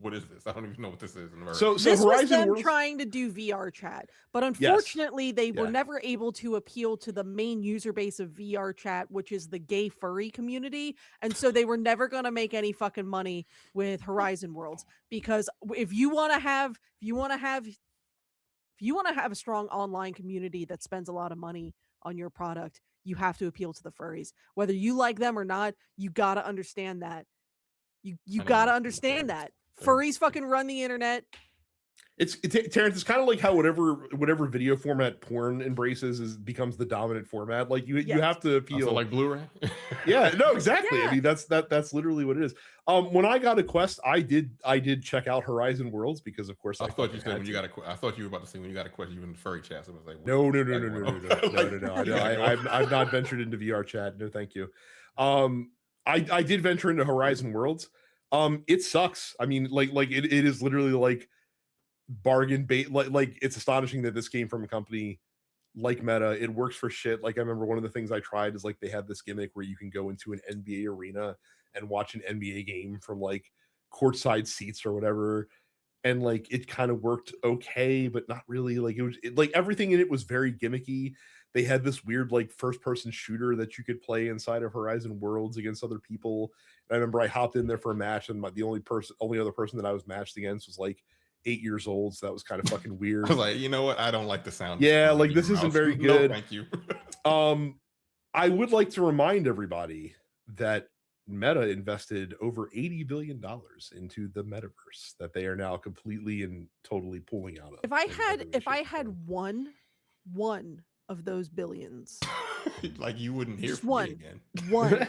Speaker 2: What is this? I don't even know what this is.
Speaker 1: So
Speaker 3: this
Speaker 1: Horizon
Speaker 3: was them
Speaker 1: Worlds
Speaker 3: trying to do VR chat, but unfortunately, they were never able to appeal to the main user base of VR chat, which is the gay furry community, and so they were never going to make any fucking money with Horizon Worlds, because if you want to have a strong online community that spends a lot of money on your product, you have to appeal to the furries, whether you like them or not. You got to understand that. You got to understand that furries fucking run the internet.
Speaker 1: It's Terrence. It's kind of like how whatever video format porn embraces becomes the dominant format. Like you have to appeal.
Speaker 2: Also like Blu-ray.
Speaker 1: Yeah, no, exactly.
Speaker 3: Yeah.
Speaker 1: I mean, that's literally what it is. When I got a Quest, I did check out Horizon Worlds because, of course,
Speaker 2: I thought you said when you got a. I thought you were about to say when you got a Quest, you were in the furry chat. So I was like,
Speaker 1: no. I've not ventured into VR chat. No, thank you. I did venture into Horizon Worlds. It sucks. I mean, like it is literally like bargain bait. Like it's astonishing that this came from a company like Meta. It works for shit. Like I remember one of the things I tried is like they had this gimmick where you can go into an NBA arena and watch an NBA game from like courtside seats or whatever, and like it kind of worked okay, but not really. Like like everything in it was very gimmicky. They had this weird like first person shooter that you could play inside of Horizon Worlds against other people. And I remember I hopped in there for a match, and the only other person that I was matched against was like 8 years old. So that was kind of fucking weird.
Speaker 2: I was like, you know what? I don't like the sound.
Speaker 1: Yeah, like this isn't very good.
Speaker 2: No, thank you.
Speaker 1: I would like to remind everybody that Meta invested over $80 billion into the metaverse that they are now completely and totally pulling out of.
Speaker 3: If I had one of those billions,
Speaker 2: like you wouldn't hear
Speaker 3: just
Speaker 2: from me again.
Speaker 3: One.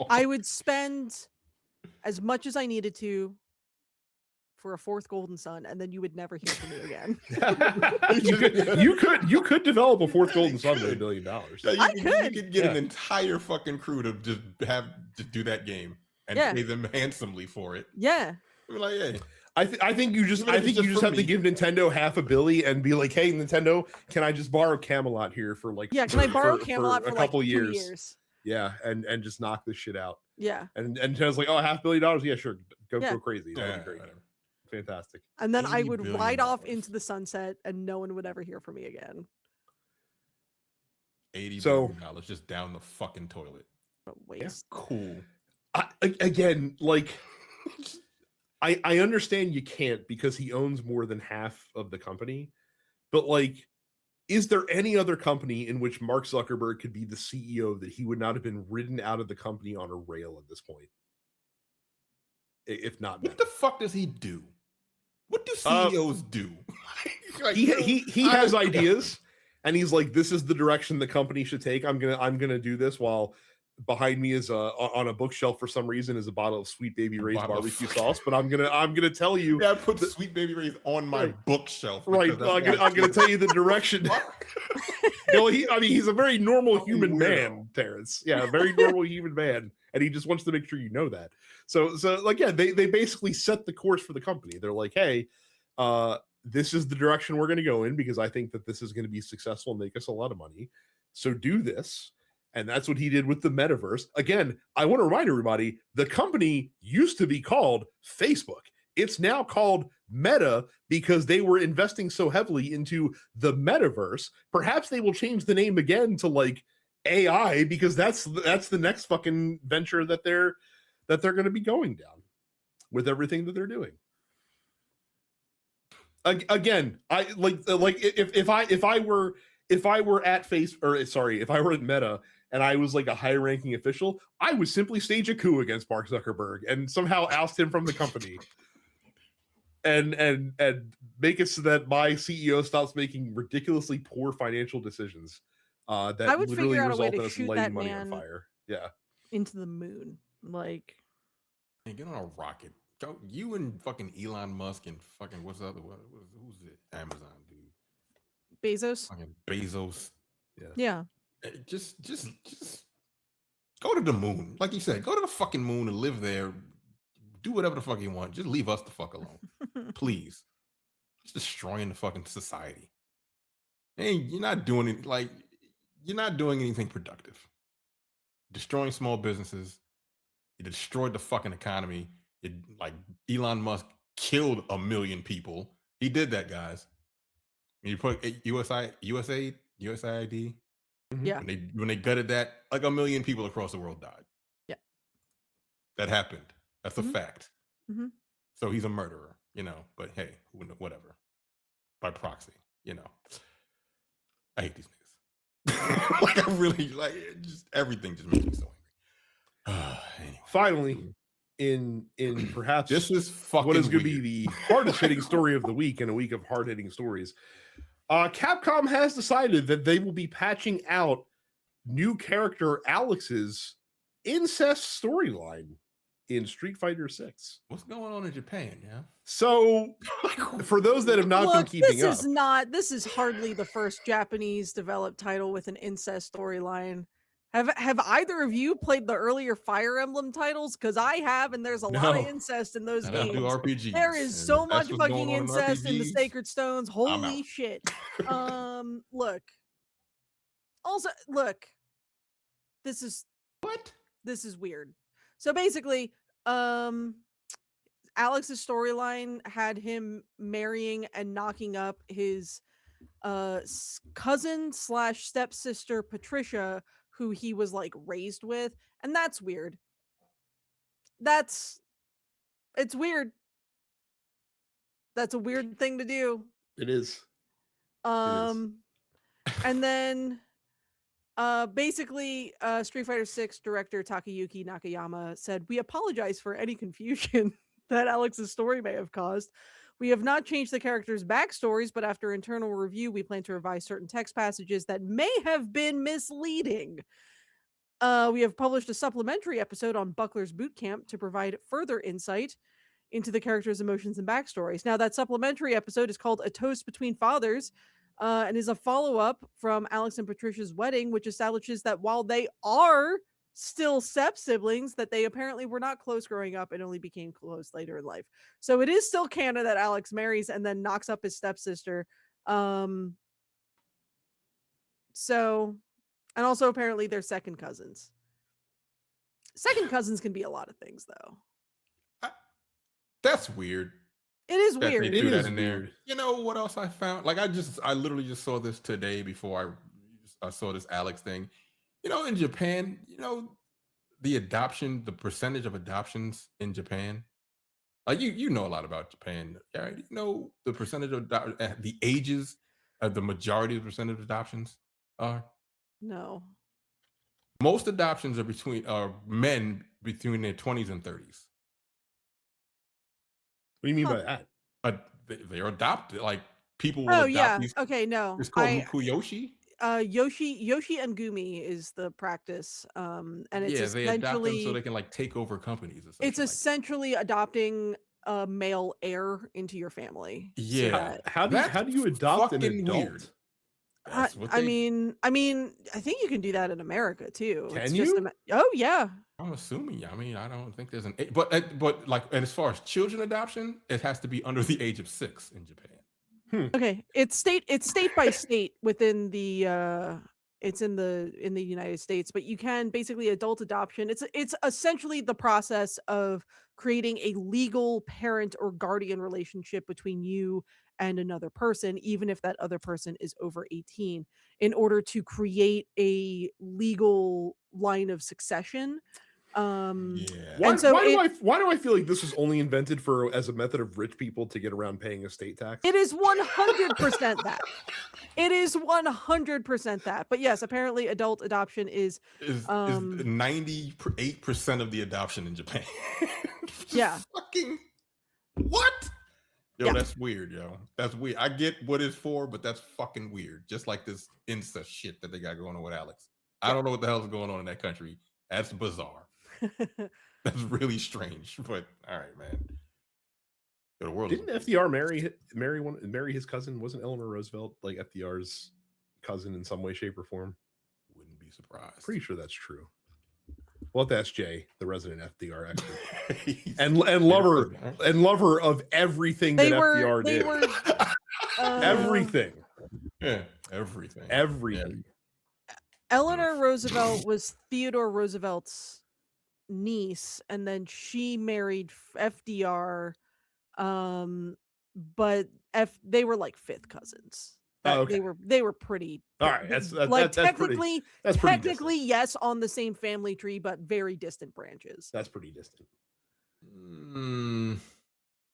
Speaker 3: I would spend as much as I needed to for a fourth Golden Sun, and then you would never hear from me again.
Speaker 1: you could develop a fourth Golden Sun with $1 billion.
Speaker 3: I could.
Speaker 2: You could get an entire fucking crew to just do that game and pay them handsomely for it.
Speaker 3: Yeah.
Speaker 2: We're like, hey.
Speaker 1: I think you just have to give Nintendo $500 million and be like, hey, Nintendo, can I just borrow Camelot here for like
Speaker 3: can I borrow Camelot for a couple
Speaker 1: like
Speaker 3: years?
Speaker 1: Yeah, and just knock this shit out.
Speaker 3: Yeah.
Speaker 1: And Nintendo's like, oh, $500 million? Yeah, sure. Go crazy. That'd be great.
Speaker 2: Whatever.
Speaker 1: Fantastic.
Speaker 3: And then I would ride off into the sunset and no one would ever hear from me again.
Speaker 2: $80 billion just down the fucking toilet.
Speaker 3: What a waste.
Speaker 2: Yeah, cool.
Speaker 1: Again, like I understand you can't because he owns more than half of the company, but like, is there any other company in which Mark Zuckerberg could be the CEO that he would not have been ridden out of the company on a rail at this point? If not,
Speaker 2: what the fuck does he do? What do CEOs do?
Speaker 1: Like, he has ideas, and he's like, "This is the direction the company should take. I'm gonna do this." While behind me is on a bookshelf for some reason is a bottle of Sweet Baby Ray's barbecue sauce. But I'm gonna tell you,
Speaker 2: I put the Sweet Baby Ray's on my bookshelf.
Speaker 1: Right, I'm gonna tell you the direction. He's a very normal human man, Terrence. Yeah, a very normal human man, and he just wants to make sure you know that. So like, yeah, they basically set the course for the company. They're like, hey, this is the direction we're going to go in because I think that this is going to be successful and make us a lot of money. So do this. And that's what he did with the metaverse. Again, I want to remind everybody, the company used to be called Facebook. It's now called Meta because they were investing so heavily into the metaverse. Perhaps they will change the name again to like AI because that's the next fucking venture that they're going to be going down with everything that they're doing. Again, I like if I were at if I were at Meta and I was like a high-ranking official, I would simply stage a coup against Mark Zuckerberg and somehow oust him from the company, and make it so that my CEO stops making ridiculously poor financial decisions that
Speaker 3: I would
Speaker 1: literally
Speaker 3: figure out a way
Speaker 1: result
Speaker 3: to
Speaker 1: in us
Speaker 3: shoot
Speaker 1: lighting
Speaker 3: that
Speaker 1: money on
Speaker 3: man
Speaker 1: fire. Yeah,
Speaker 3: into the moon. Like,
Speaker 2: Hey, get on a rocket. Go, you and fucking Elon Musk and fucking who's it? Amazon dude.
Speaker 3: Bezos.
Speaker 2: Fucking Bezos.
Speaker 3: Yeah.
Speaker 2: Just go to the moon. Like you said, go to the fucking moon and live there. Do whatever the fuck you want. Just leave us the fuck alone. Please. It's destroying the fucking society. And you're not doing it like you're not doing anything productive. Destroying small businesses. You destroyed the fucking economy. It, like Elon Musk killed 1 million people. He did that, guys. And you put USAID.
Speaker 3: Yeah.
Speaker 2: When they gutted that, like 1 million people across the world died.
Speaker 3: Yeah.
Speaker 2: That happened. That's a fact.
Speaker 3: Mhm.
Speaker 2: So he's a murderer, but hey, whatever. By proxy, I hate these niggas. Like I really like just everything just makes me so angry. Anyway.
Speaker 1: Finally, in perhaps
Speaker 2: this is fucking
Speaker 1: what is going to
Speaker 2: weird.
Speaker 1: be the hardest hitting story of the week in a week of hard hitting stories. Capcom has decided that they will be patching out new character Alex's incest storyline in Street Fighter 6.
Speaker 2: What's going on in Japan? Yeah.
Speaker 1: So, for those that have not been keeping up,
Speaker 3: this is hardly the first Japanese developed title with an incest storyline. Have either of you played the earlier Fire Emblem titles? Because I have, and there's a lot of incest in those games.
Speaker 2: Do RPGs.
Speaker 3: There is so much fucking incest in the Sacred Stones. Holy shit. Look. Also, look. This is weird. So basically, Alex's storyline had him marrying and knocking up his cousin / stepsister Patricia, who he was like raised with, and that's weird. It's weird. That's a weird thing to do.
Speaker 1: It is.
Speaker 3: And then basically Street Fighter 6 director Takayuki Nakayama said, "We apologize for any confusion that Alex's story may have caused. We have not changed the characters' backstories, but after internal review, we plan to revise certain text passages that may have been misleading. We have published a supplementary episode on Buckler's Boot Camp to provide further insight into the characters' emotions and backstories." Now, that supplementary episode is called A Toast Between Fathers, and is a follow-up from Alex and Patricia's wedding, which establishes that while they are still step-siblings, that they apparently were not close growing up and only became close later in life. So it is still canon that Alex marries and then knocks up his stepsister. And also apparently they're second cousins. Second cousins can be a lot of things, though.
Speaker 2: That's weird.
Speaker 3: It is weird.
Speaker 2: They do that in there. You know what else I found? Like I literally just saw this today before I saw this Alex thing. In Japan, the percentage of adoptions in Japan. Like you know a lot about Japan, right? The percentage of the ages of the majority of the percentage of adoptions are?
Speaker 3: No.
Speaker 2: Most adoptions are between men between their 20s and 30s.
Speaker 1: What do you mean by that?
Speaker 2: They're adopted. Like people will adopt these.
Speaker 3: Okay, no.
Speaker 2: It's called Mukuyoshi.
Speaker 3: Yoshi and Gumi is the practice. And it's
Speaker 2: they adopt them so they can like take over companies.
Speaker 3: It's essentially adopting a male heir into your family.
Speaker 2: Yeah.
Speaker 1: How do you adopt an adult? Weird.
Speaker 3: I mean, I think you can do that in America too.
Speaker 1: Can you?
Speaker 3: Oh yeah.
Speaker 2: I'm assuming. I mean, I don't think there's but like, and as far as children adoption, it has to be under the age of 6 in Japan.
Speaker 3: Okay, it's state by state within the it's in the United States, but you can basically adult adoption. It's essentially the process of creating a legal parent or guardian relationship between you and another person, even if that other person is over 18, in order to create a legal line of succession.
Speaker 2: Yeah.
Speaker 1: Why,
Speaker 3: And so
Speaker 1: why do I feel like this was only invented for as a method of rich people to get around paying estate tax?
Speaker 3: it is 100% that. It is 100% that. But yes, apparently adult adoption is
Speaker 2: 98% of the adoption in Japan.
Speaker 3: Yeah.
Speaker 2: Fucking what? Yo,
Speaker 3: Yeah.
Speaker 2: that's weird, yo. That's weird. I get what it's for, but that's fucking weird. Just like this incest shit that they got going on with Alex. I don't know what the hell's going on in that country. That's bizarre. That's really strange. But all right, man. The world
Speaker 1: Didn't FDR marry his cousin? Wasn't Eleanor Roosevelt like FDR's cousin in some way, shape, or form?
Speaker 2: Wouldn't be surprised.
Speaker 1: Pretty sure that's true. We'll have to ask Jay, the resident FDR expert, and lover of everything that FDR did. Everything.
Speaker 2: Yeah, everything.
Speaker 1: Everything.
Speaker 2: Yeah.
Speaker 3: Eleanor Roosevelt was Theodore Roosevelt's niece, and then she married FDR. But they were like fifth cousins.
Speaker 1: Okay.
Speaker 3: They were pretty.
Speaker 1: All right, that's
Speaker 3: technically
Speaker 1: pretty
Speaker 3: yes, on the same family tree, but very distant branches.
Speaker 1: That's pretty distant.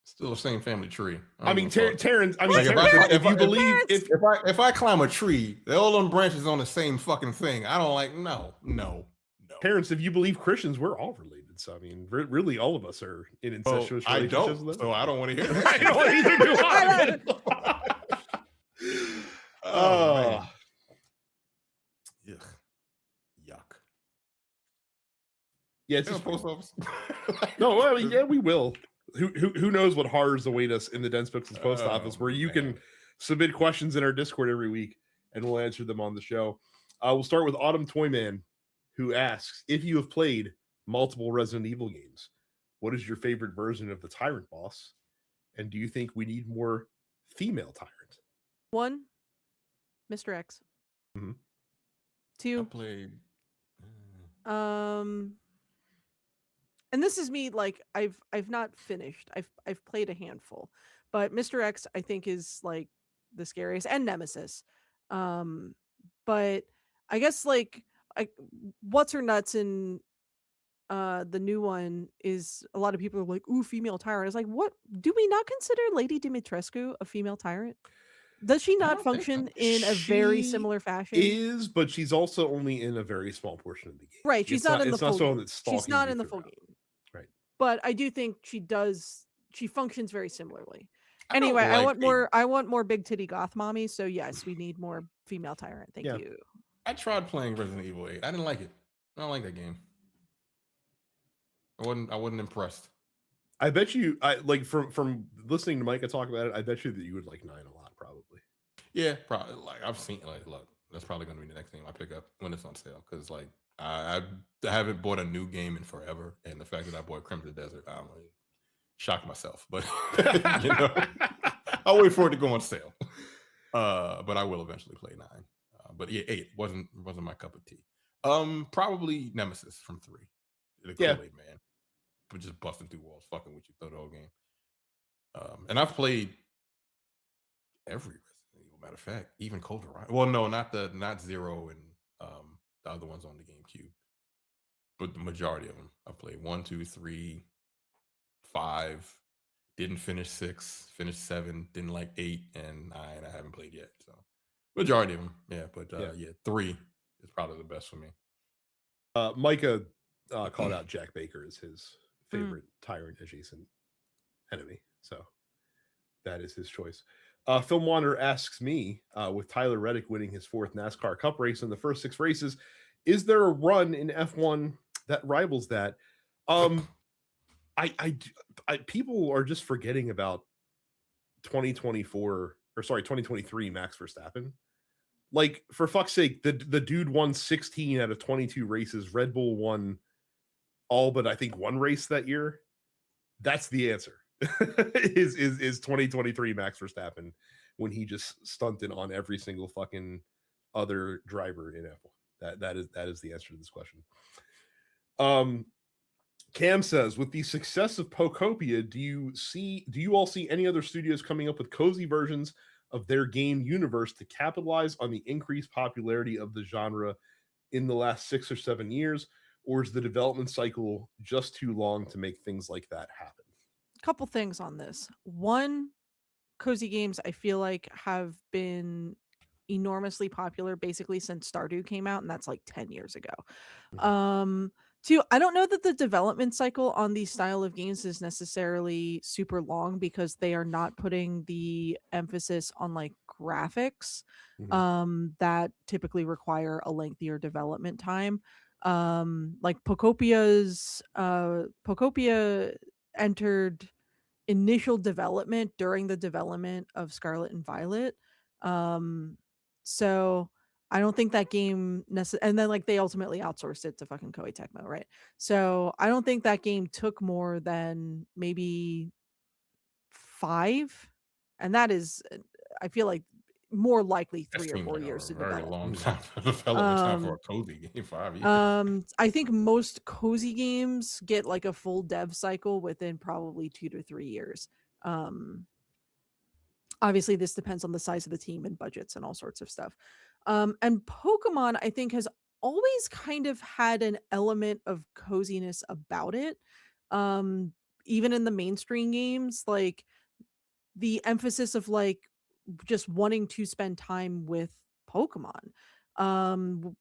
Speaker 2: Still the same family tree.
Speaker 1: I mean, Terrence. I mean,
Speaker 2: like
Speaker 1: if you believe,
Speaker 2: if I climb a tree, all them branches on the same fucking thing. I don't like. No.
Speaker 1: Terrence, if you believe Christians, we're all related. So I mean, really, all of us are in incestuous relationships.
Speaker 2: I don't. So I don't want to hear
Speaker 1: that. I don't either. Do I?
Speaker 2: Oh, yuck.
Speaker 1: Yeah, it's just
Speaker 2: post office.
Speaker 1: No, I mean, yeah, we will. Who knows what horrors await us in the Dense Pixels post office, where you can submit questions in our Discord every week, and we'll answer them on the show. We'll start with Autumn Toyman, who asks, if you have played multiple Resident Evil games, what is your favorite version of the Tyrant boss? And do you think we need more female Tyrant?
Speaker 3: 1, Mr. X.
Speaker 1: Mm-hmm.
Speaker 3: 2,
Speaker 2: I played.
Speaker 3: And this is me, like I've not finished. I've played a handful, but Mr. X I think is like the scariest, and Nemesis. But I guess like what's her nuts in the new one is a lot of people are like, ooh, female tyrant. It's like, what do we not consider Lady Dimitrescu a female tyrant? Does she not function in a very similar fashion?
Speaker 1: But she's also only in a very small portion of the game.
Speaker 3: Right. She's not in the full game.
Speaker 1: She's not in the
Speaker 3: full game.
Speaker 1: Right.
Speaker 3: But I do think she functions very similarly. Anyway, I want more big titty goth mommy. So yes, we need more female tyrant. Thank you.
Speaker 2: I tried playing Resident Evil 8. I didn't like it. I don't like that game. I wasn't impressed.
Speaker 1: I bet you, like from listening to Micah talk about it, I bet you that you would like 9 a lot, probably.
Speaker 2: Yeah, probably. Like I've seen, like, look, that's probably going to be the next game I pick up when it's on sale. Because like I haven't bought a new game in forever, and the fact that I bought Crimson Desert, I'm like shocked myself. But you know, I'll wait for it to go on sale. But I will eventually play 9. But yeah, 8 wasn't my cup of tea. Probably Nemesis from 3. The Kool-Aid man, but just busting through walls, fucking with you through the whole game. And I've played every Resident Evil. Matter of fact, even Code Veronica. Well, no, not 0 and the other ones on the GameCube, but the majority of them I've played. 1, 2, 3, 5. Didn't finish 6. Finished 7. Didn't like 8 and 9. I haven't played yet. So majority of them, yeah. But 3 is probably the best for me.
Speaker 1: Micah called out Jack Baker as his favorite tyrant adjacent enemy, so that is his choice. Film Wanderer asks me, with Tyler Reddick winning his 4th NASCAR Cup race in the first 6 races, is there a run in F1 that rivals that? People are just forgetting about 2023 Max Verstappen. Like, for fuck's sake, the dude won 16 out of 22 races. Red Bull won all but I think 1 race that year. That's the answer. is 2023 Max Verstappen when he just stunted on every single fucking other driver in F1. That is the answer to this question. Cam says, with the success of Pokopia, do you all see any other studios coming up with cozy versions of their game universe to capitalize on the increased popularity of the genre in the last 6 or 7 years, or is the development cycle just too long to make things like that happen?
Speaker 3: Couple things on this. One, cozy games I feel like have been enormously popular basically since Stardew came out, and that's like 10 years ago. Two, I don't know that the development cycle on these style of games is necessarily super long because they are not putting the emphasis on like graphics that typically require a lengthier development time. Like Pokopia entered initial development during the development of Scarlet and Violet. So I don't think that game and then like they ultimately outsourced it to fucking Koei Tecmo, right? So I don't think that game took more than maybe 5, and that is I feel like more likely
Speaker 2: That
Speaker 3: 3 or
Speaker 2: seems
Speaker 3: 4
Speaker 2: like
Speaker 3: years
Speaker 2: a
Speaker 3: to
Speaker 2: very
Speaker 3: develop.
Speaker 2: long time for development time for a cozy game. 5 years.
Speaker 3: I think most cozy games get like a full dev cycle within probably 2 to 3 years. Obviously this depends on the size of the team and budgets and all sorts of stuff. And Pokemon, I think, has always kind of had an element of coziness about it. Even in the mainstream games, like the emphasis of like just wanting to spend time with Pokemon.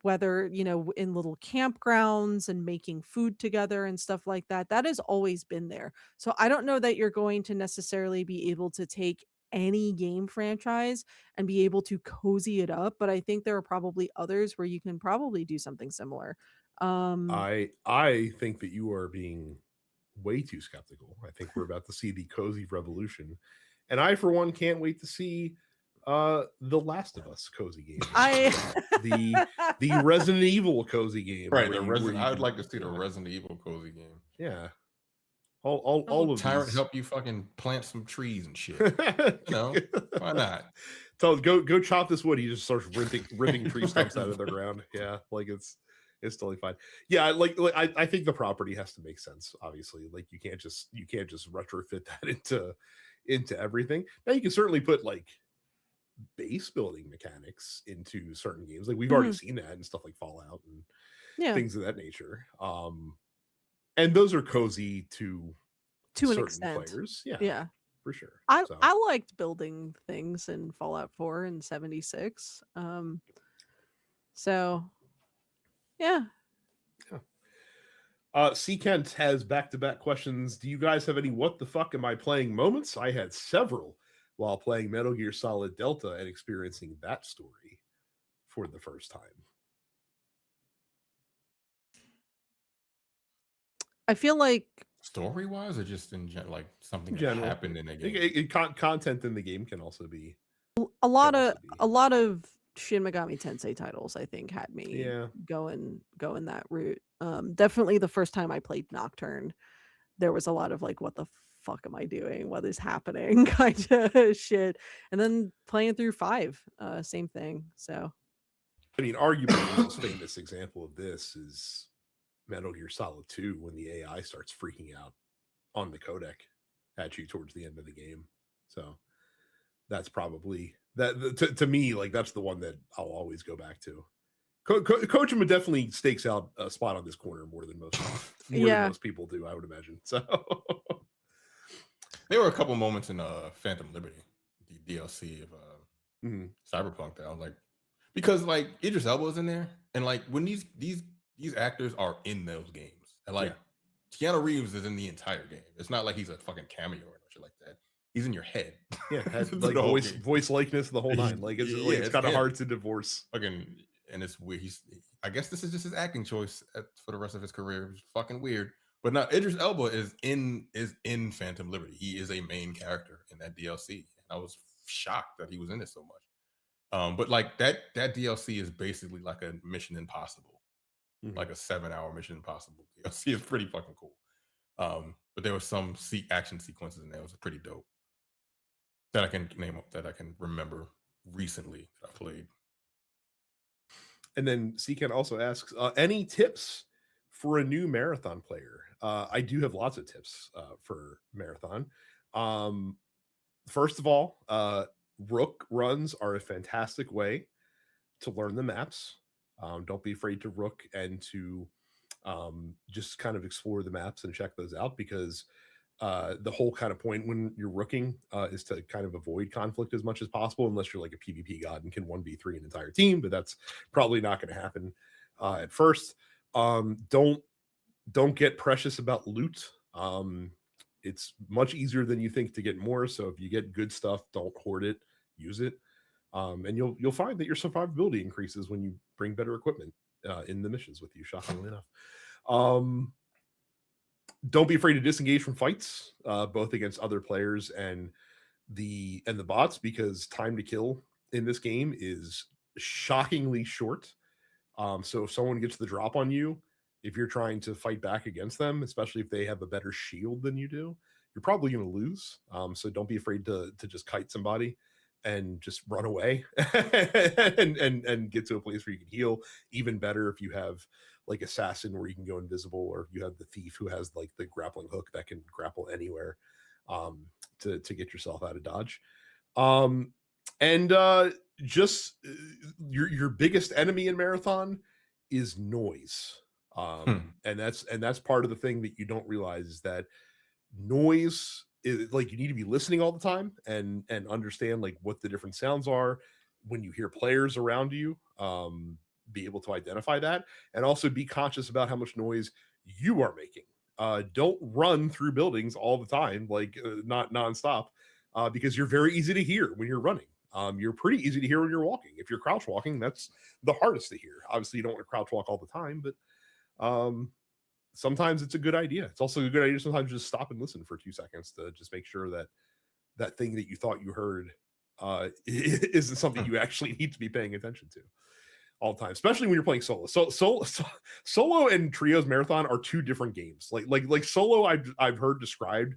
Speaker 3: Whether, in little campgrounds and making food together and stuff like that, that has always been there. So I don't know that you're going to necessarily be able to take any game franchise and be able to cozy it up, but I think there are probably others where you can probably do something similar.
Speaker 1: I think that you are being way too skeptical. I think we're about to see the cozy revolution, and I, for one, can't wait to see the Last of Us cozy game. The Resident Evil cozy game.
Speaker 2: Right, I would like to see the Resident Evil cozy game.
Speaker 1: Yeah. All of
Speaker 2: Tyrant
Speaker 1: these.
Speaker 2: help you fucking plant some trees and shit. Why not?
Speaker 1: So go chop this wood. He just starts ripping tree stumps out of the ground. Yeah, like it's totally fine. Yeah, like I think the property has to make sense. Obviously, like you can't just retrofit that into everything. Now you can certainly put like base building mechanics into certain games. Like we've already seen that in stuff like Fallout and things of that nature. And those are cozy to
Speaker 3: an extent.
Speaker 1: players.
Speaker 3: Yeah,
Speaker 1: for sure.
Speaker 3: I liked building things in Fallout 4 and 76. So yeah.
Speaker 1: C. Kent has back-to-back questions. Do you guys have any what the fuck am I playing moments? I had several while playing Metal Gear Solid Delta and experiencing that story for the first time.
Speaker 2: I feel like story-wise, or just in general, like something that happened in the game.
Speaker 1: Content in the game can also be
Speaker 3: a lot of Shin Megami Tensei titles. I think had me going that route. Definitely the first time I played Nocturne, there was a lot of like, what the fuck am I doing? What is happening? Kind of shit. And then playing through 5, same thing. So,
Speaker 1: I mean, arguably the most famous example of this is Metal Gear Solid 2 when the AI starts freaking out on the codec at you towards the end of the game. So that's probably that to me, like that's the one that I'll always go back to. Kojima definitely stakes out a spot on this corner more than most people do, I would imagine. So
Speaker 2: there were a couple moments in Phantom Liberty, the DLC of Cyberpunk, that I was like, because like Idris Elba is in there, and like when these actors are in those games, and like Keanu Reeves is in the entire game. It's not like he's a fucking cameo or shit like that. He's in your head.
Speaker 1: Yeah, like voice likeness, the whole nine. Like it's kind of hard to divorce.
Speaker 2: Fucking, and it's weird. I guess this is just his acting choice for the rest of his career. It's fucking weird. But now Idris Elba is in Phantom Liberty. He is a main character in that DLC. And I was shocked that he was in it so much. But like that DLC is basically like a Mission Impossible, like a 7-hour Mission Impossible DLC. Is pretty fucking cool. But there was some action sequences in there. It was pretty dope. that I can name up, that I can remember recently that I played.
Speaker 1: And then Seekan also asks, any tips for a new Marathon player? I do have lots of tips for Marathon. First of all, Rook runs are a fantastic way to learn the maps. Don't be afraid to Rook and to just kind of explore the maps and check those out, because the whole kind of point when you're rooking is to kind of avoid conflict as much as possible, unless you're like a PvP god and can 1v3 an entire team, but that's probably not going to happen at first. Don't get precious about loot. It's much easier than you think to get more, so if you get good stuff, don't hoard it, use it. And you'll find that your survivability increases when you bring better equipment in the missions with you, shockingly enough. Don't be afraid to disengage from fights, both against other players and the bots, because time to kill in this game is shockingly short. So if someone gets the drop on you, if you're trying to fight back against them, especially if they have a better shield than you do, you're probably going to lose. So don't be afraid to just kite somebody and just run away and get to a place where you can heal. Even better if you have like assassin where you can go invisible, or you have the thief who has like the grappling hook that can grapple anywhere to get yourself out of dodge. Just your biggest enemy in Marathon is noise. And that's part of the thing that you don't realize, is that noise is like, you need to be listening all the time and understand like what the different sounds are when you hear players around you. Be able to identify that, and also be conscious about how much noise you are making. Don't run through buildings all the time, like not nonstop, because you're very easy to hear when you're running. You're pretty easy to hear when you're walking. If you're crouch walking, that's the hardest to hear. Obviously, you don't want to crouch walk all the time, but sometimes it's a good idea. It's also a good idea sometimes just stop and listen for 2 seconds to just make sure that that thing that you thought you heard isn't something you actually need to be paying attention to all the time, especially when you're playing solo. Solo and trios Marathon are two different games. Like solo, I've heard described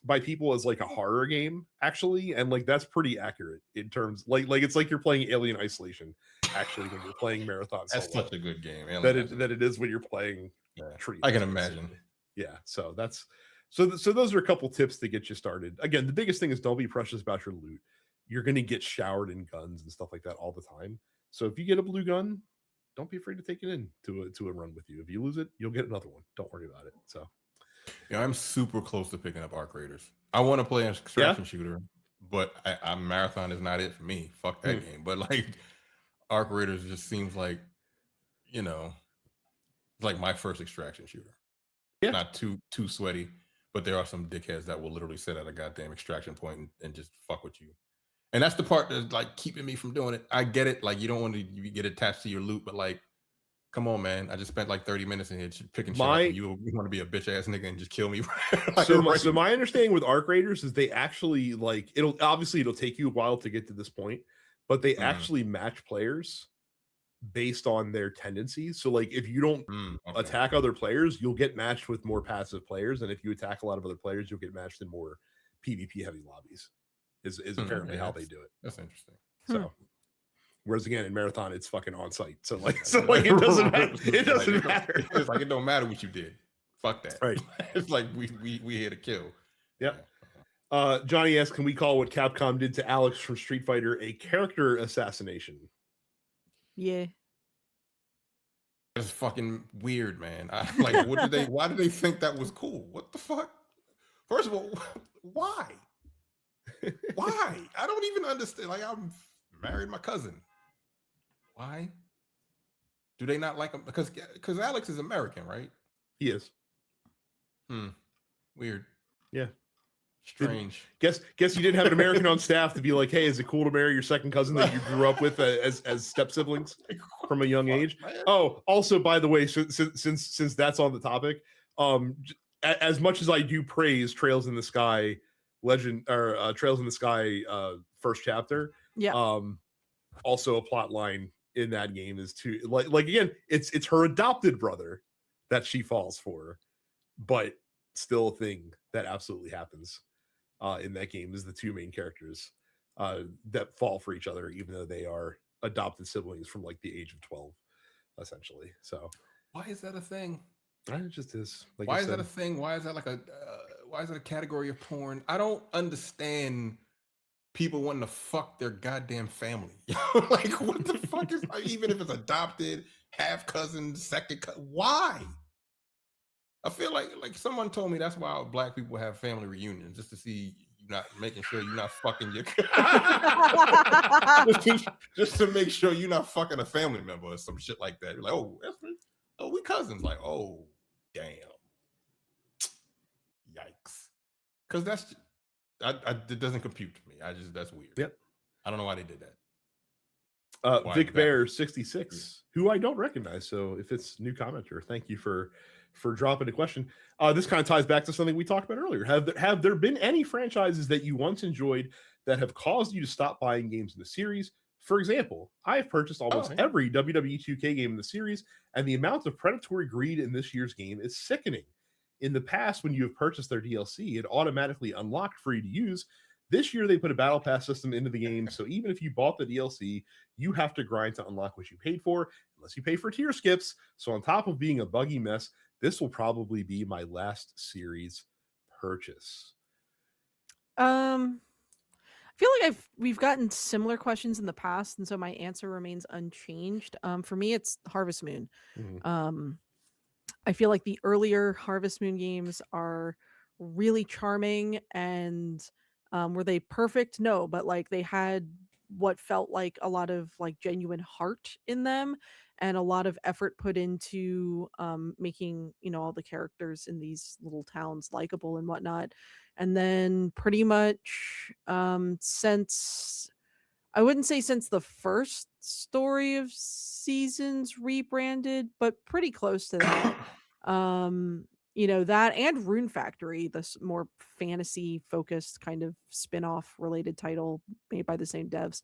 Speaker 1: by people as like a horror game, actually, and like that's pretty accurate in terms like it's like you're playing Alien Isolation actually when you're playing Marathon solo.
Speaker 2: That's such a good game.
Speaker 1: That it is when you're playing trios.
Speaker 2: I can imagine.
Speaker 1: Yeah, so that's so those are a couple tips to get you started. Again, the biggest thing is don't be precious about your loot. You're going to get showered in guns and stuff like that all the time. So if you get a blue gun, don't be afraid to take it in to a run with you. If you lose it, you'll get another one. Don't worry about it. So,
Speaker 2: yeah, I'm super close to picking up Arc Raiders. I want to play an extraction shooter, but I Marathon is not it for me. Fuck that game. But like Arc Raiders just seems like, you know, like my first extraction shooter. Yeah. Not too sweaty, but there are some dickheads that will literally sit at a goddamn extraction point and just fuck with you. And that's the part that's like keeping me from doing it. I get it. Like you don't want to get attached to your loot, but like, come on, man. I just spent like 30 minutes in here picking shit up. And you want to be a bitch ass nigga and just kill me. Like,
Speaker 1: so my understanding with Arc Raiders is they actually like it'll take you a while to get to this point, but they actually match players based on their tendencies. So like if you don't attack other players, you'll get matched with more passive players, and if you attack a lot of other players, you'll get matched in more PvP heavy lobbies. Is apparently how they do it.
Speaker 2: That's interesting.
Speaker 1: So, whereas again in Marathon, it's fucking on site. So like it doesn't matter. It doesn't matter.
Speaker 2: It's like it don't matter what you did. Fuck that.
Speaker 1: Right.
Speaker 2: It's like we here to kill.
Speaker 1: Yep. Johnny asks, can we call what Capcom did to Alex from Street Fighter a character assassination?
Speaker 3: Yeah.
Speaker 2: That's fucking weird, man. Why did they think that was cool? What the fuck? First of all, why? Why? I don't even understand. Like, I'm married my cousin. Why? Do they not like him? Because Alex is American, right?
Speaker 1: He is.
Speaker 2: Weird.
Speaker 1: Yeah.
Speaker 2: Strange.
Speaker 1: Guess you didn't have an American on staff to be like, hey, is it cool to marry your second cousin that you grew up with as step siblings from a young age? Oh, also, by the way, since that's on the topic, as much as I do praise Trails in the Sky Legend or Trails in the Sky first chapter, also a plot line in that game is to like again, it's her adopted brother that she falls for, but still a thing that absolutely happens in that game is the two main characters that fall for each other, even though they are adopted siblings from like the age of 12, essentially. So
Speaker 2: why is that a thing?
Speaker 1: it just is. Like
Speaker 2: why is that a thing? Why is that like why is it a category of porn? I don't understand people wanting to fuck their goddamn family. Like, what the fuck is, even if it's adopted, half cousin, second cousin, why? I feel like someone told me that's why Black people have family reunions, just to see you not making sure you're not fucking your just to make sure you're not fucking a family member or some shit like that. You're like, oh, we cousins. Like, oh, damn, yikes. Because that's it doesn't compute to me. That's weird.
Speaker 1: Yep.
Speaker 2: I don't know why they did that.
Speaker 1: Vic Bear 66, who I don't recognize. So if it's new commenter, thank you for dropping a question. This kind of ties back to something we talked about earlier. Have there been any franchises that you once enjoyed that have caused you to stop buying games in the series? For example, I have purchased almost every WWE 2K game in the series, and the amount of predatory greed in this year's game is sickening. In the past, when you have purchased their DLC, it automatically unlocked free to use. This year, they put a battle pass system into the game, so even if you bought the DLC, you have to grind to unlock what you paid for, unless you pay for tier skips. So on top of being a buggy mess, this will probably be my last series purchase.
Speaker 3: I feel like we've gotten similar questions in the past, and so my answer remains unchanged. For me, it's Harvest Moon.
Speaker 1: Mm-hmm.
Speaker 3: I feel like the earlier Harvest Moon games are really charming, and were they perfect? No, but like they had what felt like a lot of like genuine heart in them, and a lot of effort put into making, you know, all the characters in these little towns likable and whatnot. And then pretty much since, I wouldn't say since the first Story of Seasons rebranded, but pretty close to that. You know, that and Rune Factory, this more fantasy focused kind of spin-off related title made by the same devs.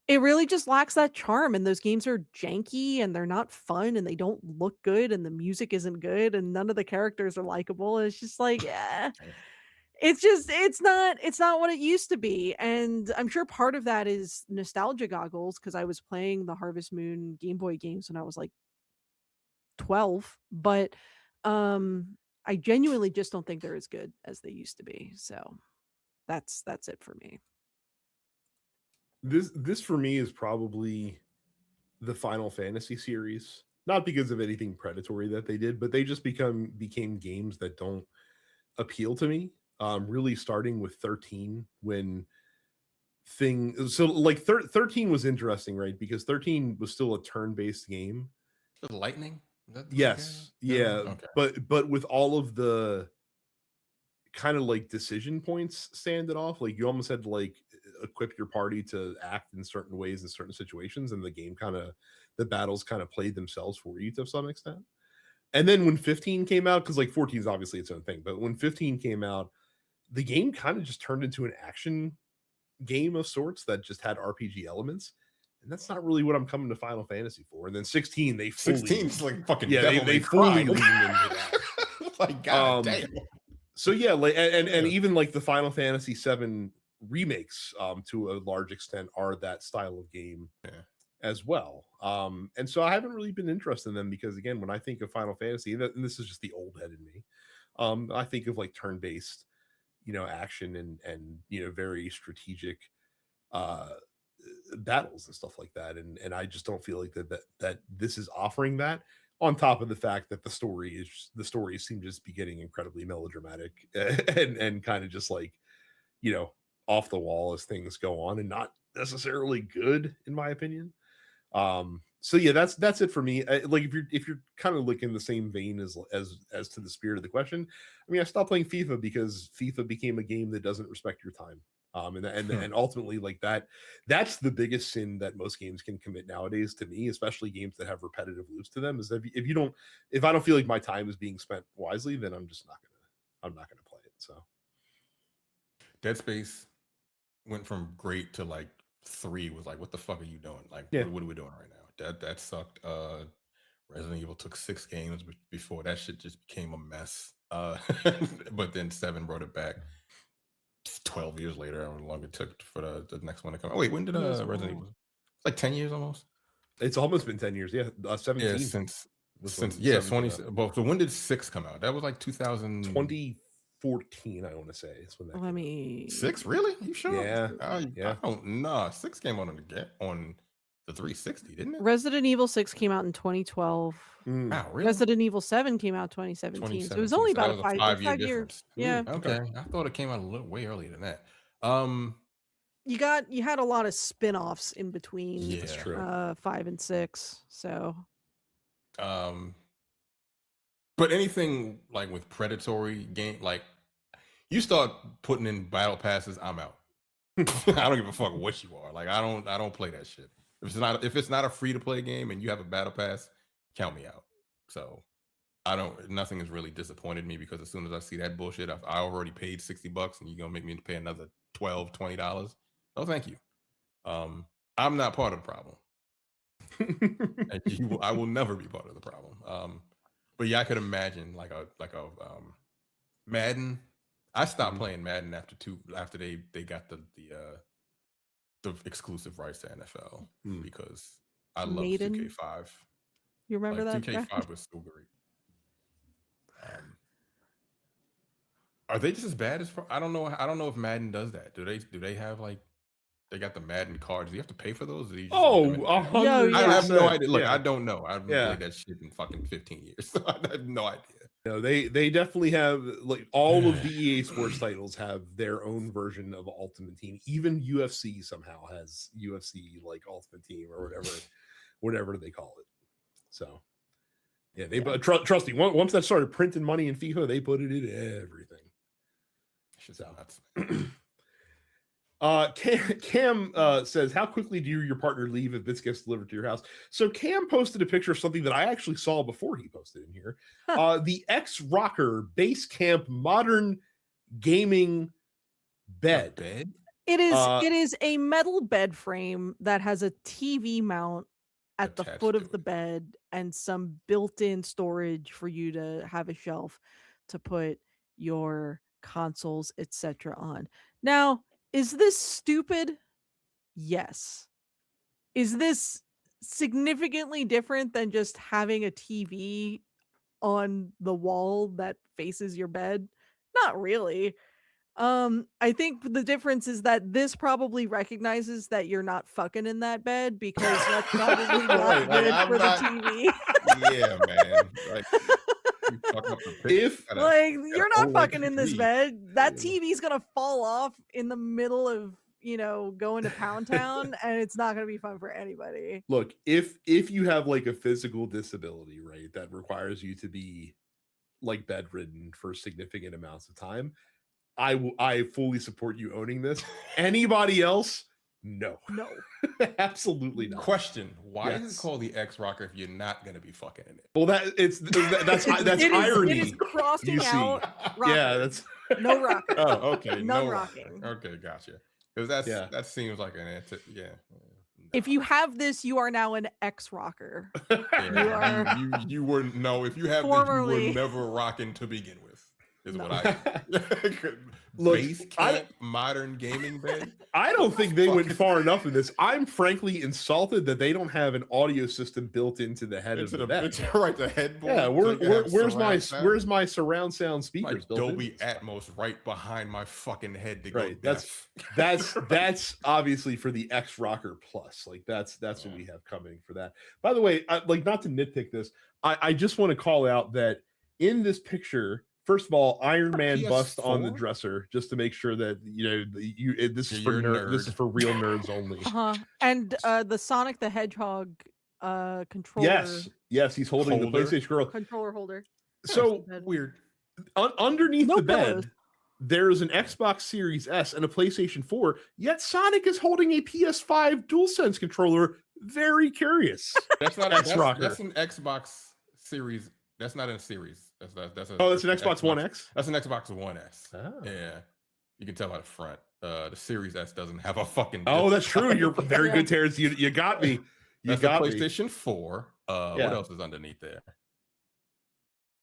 Speaker 3: It really just lacks that charm, and those games are janky and they're not fun and they don't look good and the music isn't good and none of the characters are likable. It's just like, it's not what it used to be. And I'm sure part of that is nostalgia goggles, because I was playing the Harvest Moon Game Boy games when I was like 12, but I genuinely just don't think they're as good as they used to be. So that's it for me.
Speaker 1: This for me is probably the Final Fantasy series, not because of anything predatory that they did, but they just became games that don't appeal to me. Really starting with 13, when 13 was interesting, right? Because 13 was still a turn-based game.
Speaker 2: Lightning?
Speaker 1: Yes. Yeah. Okay. But with all of the kind of like decision points standing off, like you almost had to like equip your party to act in certain ways in certain situations, and the battles kind of played themselves for you to some extent. And then when 15 came out, because like 14 is obviously its own thing, but when 15 came out, the game kind of just turned into an action game of sorts that just had RPG elements. And that's not really what I'm coming to Final Fantasy for. And then 16, they fully
Speaker 2: 16 is like fucking
Speaker 1: they fully leaned into that.
Speaker 2: Like, god damn.
Speaker 1: So yeah, like and even like the Final Fantasy 7 remakes to a large extent are that style of game as well. And so I haven't really been interested in them, because again, when I think of Final Fantasy, and this is just the old head in me, I think of like turn-based, you know, action and you know, very strategic battles and stuff like that. And I just don't feel like that this is offering that, on top of the fact that the stories seem to just be getting incredibly melodramatic and kind of just like, you know, off the wall as things go on, and not necessarily good in my opinion. So yeah, that's it for me. Like if you're kind of looking the same vein as to the spirit of the question, I mean, I stopped playing FIFA because FIFA became a game that doesn't respect your time. And ultimately, like that's the biggest sin that most games can commit nowadays, to me, especially games that have repetitive loops to them, is that if I don't feel like my time is being spent wisely, then I'm not gonna play it. So
Speaker 2: Dead Space went from great to like 3 was like, what the fuck are you doing? Like, what are we doing right now? That sucked. Resident Evil took 6 games before that shit just became a mess. Uh, but then 7 brought it back 12 years later. How long it took for the next one to come out. Wait, when did Resident Evil? It's like 10 years almost.
Speaker 1: It's almost been 10 years. Yeah, 17.
Speaker 2: Yeah, since
Speaker 1: yeah,
Speaker 2: 20. But so when did 6 come out? That was like
Speaker 1: 2014. I want to say is when that.
Speaker 3: Let me
Speaker 2: 6, really? You sure?
Speaker 1: Yeah,
Speaker 2: I don't know. 6 came out on the 360, didn't it?
Speaker 3: Resident Evil 6 came out in 2012.
Speaker 2: Wow, really?
Speaker 3: Resident Evil 7 came out 2017. So it was only about
Speaker 2: a
Speaker 3: 5
Speaker 2: year
Speaker 3: years.
Speaker 2: difference.
Speaker 3: Yeah.
Speaker 2: Okay. I thought it came out a little way earlier than that.
Speaker 3: You had a lot of spin-offs in between.
Speaker 2: Yeah, that's true.
Speaker 3: 5 and 6. So
Speaker 2: but anything like with predatory game, like you start putting in battle passes, I'm out. I don't give a fuck what you are. Like I don't play that shit. If it's not a free to play game and you have a battle pass, count me out. So nothing has really disappointed me because as soon as I see that bullshit, I already paid $60 and you're gonna make me pay another $12, $20. Oh, thank you. I'm not part of the problem. And I will never be part of the problem. But yeah, I could imagine like a Madden. I stopped playing Madden after they got the exclusive rights to NFL because I love 2K5.
Speaker 3: You remember that?
Speaker 2: 2K5 was so great. Are they just as bad as? I don't know. I don't know if Madden does that. Do they have like? They got the Madden cards. Do you have to pay for those? I have no idea. Look, I don't know. I haven't played that shit in fucking 15 years. So I have no idea.
Speaker 1: No, they definitely have like all of the EA Sports titles have their own version of Ultimate Team. Even UFC somehow has UFC like Ultimate Team or whatever they call it. So yeah, trust me. Once that started printing money in FIFA, they put it in everything. So nuts. Cam says, how quickly do you or your partner leave if this gets delivered to your house? So Cam posted a picture of something that I actually saw before he posted in here. The X-Rocker Base Camp modern gaming bed.
Speaker 3: It is a metal bed frame that has a TV mount at the foot of the bed and some built-in storage for you to have a shelf to put your consoles, etc. on. Now, is this stupid? Yes. Is this significantly different than just having a TV on the wall that faces your bed? Not really. I think the difference is that this probably recognizes that you're not fucking in that bed because that's probably not good for the TV.
Speaker 2: Yeah, man.
Speaker 3: You're not fucking in this bed. That TV's gonna fall off in the middle of going to Pound Town, and it's not gonna be fun for anybody.
Speaker 1: Look, if you have like a physical disability, right, that requires you to be like bedridden for significant amounts of time, I fully support you owning this. Anybody else? No. Absolutely not.
Speaker 2: Question: why is it called the X-Rocker if you're not going to be fucking in it?
Speaker 1: Well, that's irony.
Speaker 3: It is crossing out. Rocking.
Speaker 1: Yeah, that's
Speaker 3: no rocking.
Speaker 2: Oh, okay.
Speaker 3: No rocking.
Speaker 2: Okay, gotcha. Because that seems like an anti. Yeah.
Speaker 3: If you have this, you are now an X-Rocker.
Speaker 2: You wouldn't know if you have formerly, this. You were never rocking to begin with. Is what I
Speaker 1: look.
Speaker 2: Base camp modern gaming bed.
Speaker 1: I don't think they went far enough in this. I'm frankly insulted that they don't have an audio system built into the head of the bed.
Speaker 2: Right, the headboard.
Speaker 1: Yeah, where's my surround sound speakers?
Speaker 2: My Dolby Atmos right behind my fucking head to
Speaker 1: right,
Speaker 2: go.
Speaker 1: That's obviously for the X-Rocker Plus. Like that's what we have coming for that. By the way, not to nitpick this, I just want to call out that in this picture. First of all, Iron Man PS4? Bust on the dresser just to make sure that this is for this is for real nerds only.
Speaker 3: And the Sonic the Hedgehog controller.
Speaker 1: Yes, he's holding the PlayStation Girl
Speaker 3: controller holder.
Speaker 1: So weird. Underneath the bed, there is an Xbox Series S and a PlayStation 4. Yet Sonic is holding a PS5 DualSense controller. Very curious.
Speaker 2: That's not X-Rocker. That's an Xbox Series. That's not in a series. That's an
Speaker 1: Xbox One X?
Speaker 2: That's an Xbox One S. Oh. Yeah. You can tell by the front. The Series S doesn't have a fucking
Speaker 1: Oh, that's true. You're very good, Terrence. You got me.
Speaker 2: That's got PlayStation 4. What else is underneath there?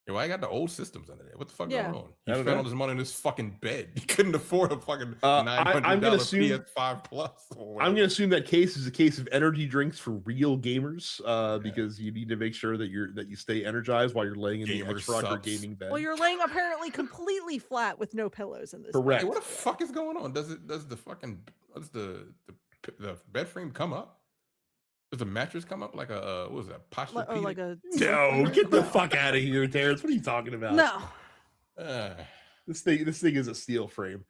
Speaker 2: Yo, I got the old systems under there. What the fuck
Speaker 3: Yeah.
Speaker 2: going on?
Speaker 1: I
Speaker 2: He
Speaker 1: don't
Speaker 2: spent
Speaker 1: know.
Speaker 2: all his money on this fucking bed. He couldn't afford a fucking
Speaker 1: I'm
Speaker 2: $900
Speaker 1: gonna assume-
Speaker 2: PS5 Plus. Or
Speaker 1: I'm
Speaker 2: whatever.
Speaker 1: gonna assume that case is a case of energy drinks for real gamers, because you need to make sure that you stay energized while you're laying in the
Speaker 2: Gamer
Speaker 1: Xbox or
Speaker 2: subs.
Speaker 1: gaming bed.
Speaker 3: Well, you're laying apparently completely flat with no pillows in this.
Speaker 1: Correct.
Speaker 2: Hey, what the fuck is going on? Does the fucking the bed frame come up? Does the mattress come up like a what was that? Posture
Speaker 3: Or like a
Speaker 1: No, get the fuck out of here, Terrence. What are you talking about?
Speaker 3: no.
Speaker 1: This thing is a steel frame.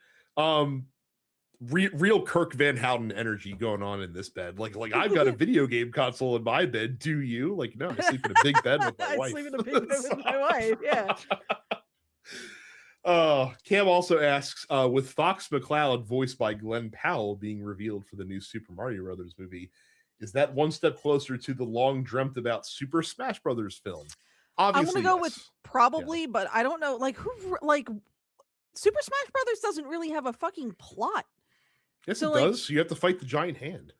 Speaker 1: Real Kirk Van Houten energy going on in this bed. Like I've got a video game console in my bed. Do you? Like, no, I sleep in a big bed with my
Speaker 3: I
Speaker 1: wife.
Speaker 3: sleep in a big bed with my wife. Yeah.
Speaker 1: Cam also asks, with Fox McCloud voiced by Glenn Powell being revealed for the new Super Mario Brothers movie, is that one step closer to the long dreamt about Super Smash Brothers film? Obviously,
Speaker 3: I'm gonna go
Speaker 1: yes.
Speaker 3: with probably, but I don't know. Like Super Smash Brothers doesn't really have a fucking plot.
Speaker 1: Yes,
Speaker 3: So,
Speaker 1: it
Speaker 3: like-
Speaker 1: does. You have to fight the giant hand.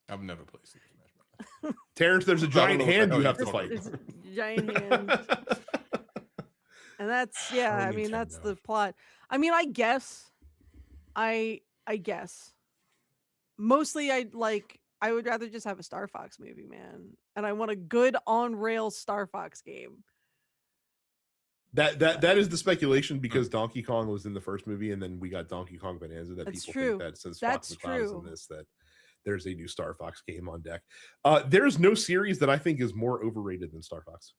Speaker 2: I've never played Super Smash Bros.
Speaker 1: Terrence, there's a
Speaker 2: I don't
Speaker 1: giant
Speaker 2: know what the
Speaker 1: hand
Speaker 2: hell
Speaker 1: you
Speaker 2: you're
Speaker 1: have to
Speaker 2: talking
Speaker 1: fight.
Speaker 3: It's a giant hand. And that's I mean, that's
Speaker 2: Nintendo.
Speaker 3: the plot. I mean, I guess. I guess. Mostly I would rather just have a Star Fox movie, man. And I want a good on rails Star Fox game.
Speaker 1: That is the speculation, because Donkey Kong was in the first movie, and then we got Donkey Kong Bonanza. That
Speaker 3: That's
Speaker 1: people
Speaker 3: true.
Speaker 1: think that since
Speaker 3: That's
Speaker 1: Fox McCloud is
Speaker 3: true.
Speaker 1: in this, that there's a new Star Fox game on deck. There's no series that I think is more overrated than Star Fox.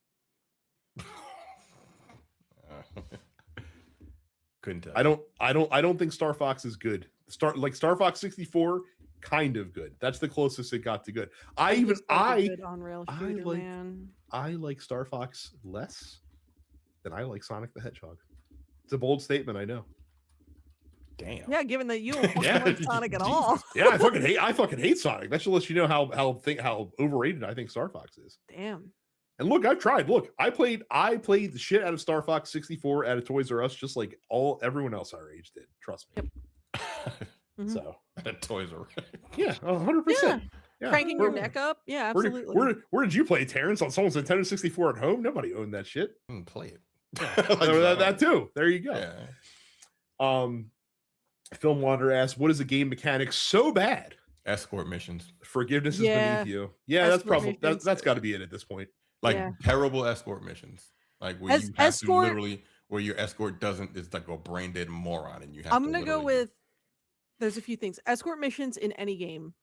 Speaker 2: Couldn't tell.
Speaker 1: I don't think Star Fox is good. Star Fox 64, kind of good. That's the closest it got to good.
Speaker 3: Good on rail
Speaker 1: I
Speaker 3: shooter,
Speaker 1: like-
Speaker 3: man.
Speaker 1: I like Star Fox less than I like Sonic the Hedgehog. It's a bold statement, I know.
Speaker 2: Damn.
Speaker 3: Yeah, given that you don't
Speaker 1: Yeah.
Speaker 3: like Sonic at all.
Speaker 1: Yeah, I fucking hate Sonic. That should let you know how overrated I think Star Fox is.
Speaker 3: Damn.
Speaker 1: And look, I've tried. Look, I played the shit out of Star Fox 64 at a Toys R Us, just like everyone else our age did. Trust me.
Speaker 3: Mhm.
Speaker 1: So
Speaker 2: That Toys R Us.
Speaker 1: yeah, 100%. Yeah.
Speaker 3: Cranking your neck up? Yeah,
Speaker 1: Where
Speaker 3: absolutely.
Speaker 1: where did you play, Terrence? On someone's Nintendo 64 at home? Nobody owned that shit.
Speaker 2: Didn't play it.
Speaker 1: that too. There you go.
Speaker 2: Yeah.
Speaker 1: Film Wander asks, what is a game mechanic so bad?
Speaker 2: Escort missions.
Speaker 1: Forgiveness is
Speaker 3: Yeah.
Speaker 1: beneath you. Yeah, that's
Speaker 3: Escort
Speaker 1: probably
Speaker 3: missions.
Speaker 1: that's got to be it at this point.
Speaker 2: Like
Speaker 3: Yeah.
Speaker 2: terrible escort missions. Like where you have
Speaker 3: Escort-
Speaker 2: to literally where your escort doesn't is like a brain dead moron and you have
Speaker 3: I'm
Speaker 2: to
Speaker 3: gonna go
Speaker 2: literally-
Speaker 3: with there's a few things. Escort missions in any game.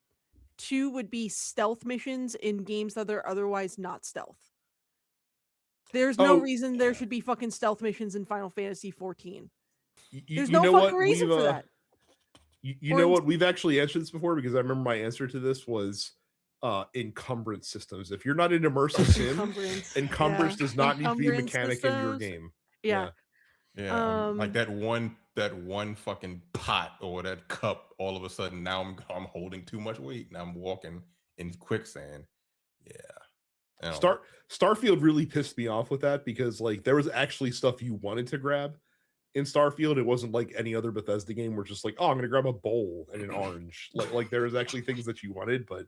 Speaker 3: 2 would be stealth missions in games that are otherwise not stealth. There's no
Speaker 1: Oh,
Speaker 3: reason there should be fucking stealth missions in Final Fantasy 14.
Speaker 1: You
Speaker 3: There's
Speaker 1: know
Speaker 3: no
Speaker 1: what?
Speaker 3: fucking reason
Speaker 1: We've,
Speaker 3: for that.
Speaker 1: You
Speaker 3: Or
Speaker 1: know
Speaker 3: in-
Speaker 1: what? We've actually answered this before, because I remember my answer to this was encumbrance systems. If you're not an immersive sim, encumbrance
Speaker 3: Yeah.
Speaker 1: does not need to be a
Speaker 3: Encumbrance
Speaker 1: mechanic in your
Speaker 3: systems.
Speaker 1: game.
Speaker 3: Yeah.
Speaker 2: Yeah, like
Speaker 3: Um,
Speaker 2: that one fucking pot or that cup. All of a sudden, now I'm holding too much weight, and I'm walking in quicksand. Yeah,
Speaker 1: Starfield really pissed me off with that, because like there was actually stuff you wanted to grab in Starfield. It wasn't like any other Bethesda game where just like, oh, I'm gonna grab a bowl and an orange. Like there was actually things that you wanted, but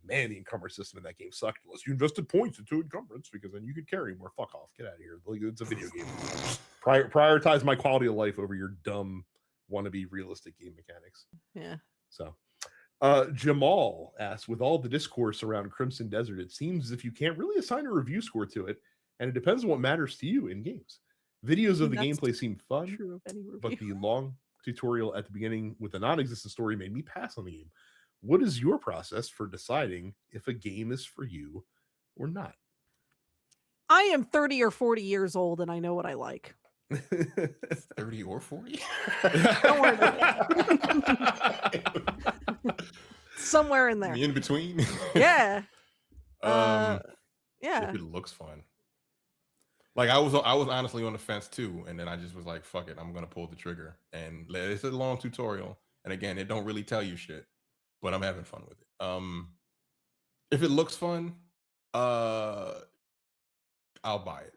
Speaker 1: man, the encumbrance system in that game sucked. Unless you invested points into encumbrance, because then you could carry more. Fuck off, get out of here. Like, it's a video game. Prioritize my quality of life over your dumb wannabe realistic game mechanics.
Speaker 3: Yeah.
Speaker 1: So Jamal asks, with all the discourse around Crimson Desert, it seems as if you can't really assign a review score to it, and it depends on what matters to you in games. Videos of the
Speaker 3: That's
Speaker 1: gameplay seem fun,
Speaker 3: True of any review.
Speaker 1: but the long tutorial at the beginning with a non-existent story made me pass on the game. What is your process for deciding if a game is for you or not?
Speaker 3: I am 30 or 40 years old and I know what I like.
Speaker 2: 30 or 40.
Speaker 3: Don't worry Somewhere in there.
Speaker 2: In between.
Speaker 3: Yeah.
Speaker 2: If
Speaker 3: Yeah.
Speaker 2: it looks fun. Like I was honestly on the fence too, and then I just was like, "Fuck it, I'm gonna pull the trigger." And it's a long tutorial, and again, it don't really tell you shit, but I'm having fun with it. If it looks fun, I'll buy it.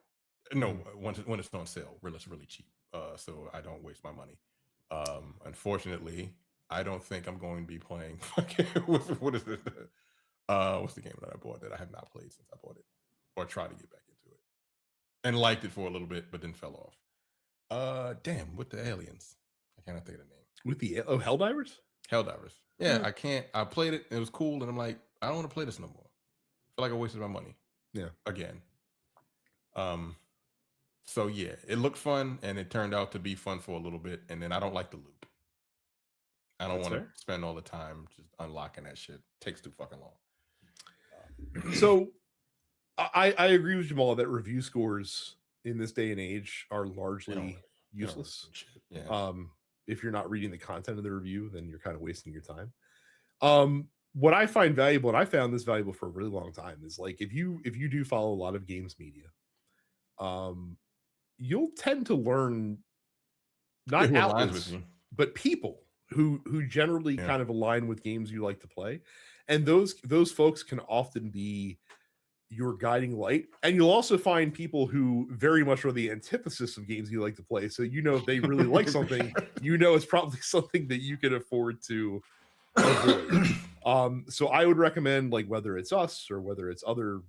Speaker 2: No, when it's on sale, it's really cheap, so I don't waste my money. Unfortunately, I don't think I'm going to be playing. What is it? What's the game that I bought that I have not played since I bought it, or try to get back into it? and liked it for a little bit, but then fell off. Damn, with the aliens, I cannot think of the name.
Speaker 1: With the Helldivers?
Speaker 2: Helldivers. Yeah, I can't. I played it. It was cool, and I'm like, I don't want to play this no more. I feel like I wasted my money.
Speaker 1: Yeah.
Speaker 2: Again. So yeah, it looked fun, and it turned out to be fun for a little bit, and then I don't like the loop. I don't want to spend all the time just unlocking that shit. It takes too fucking long.
Speaker 1: So I agree with Jamal that review scores in this day and age are largely useless.
Speaker 2: Yeah.
Speaker 1: If you're not reading the content of the review, then you're kind of wasting your time. What I find valuable, and I found this valuable for a really long time, is like if you do follow a lot of games media, you'll tend to learn not outlets, but people who generally kind of align with games you like to play, and those folks can often be your guiding light. And you'll also find people who very much are the antithesis of games you like to play. So if they really like something, it's probably something that you can afford to avoid. So I would recommend, like, whether it's us or whether it's other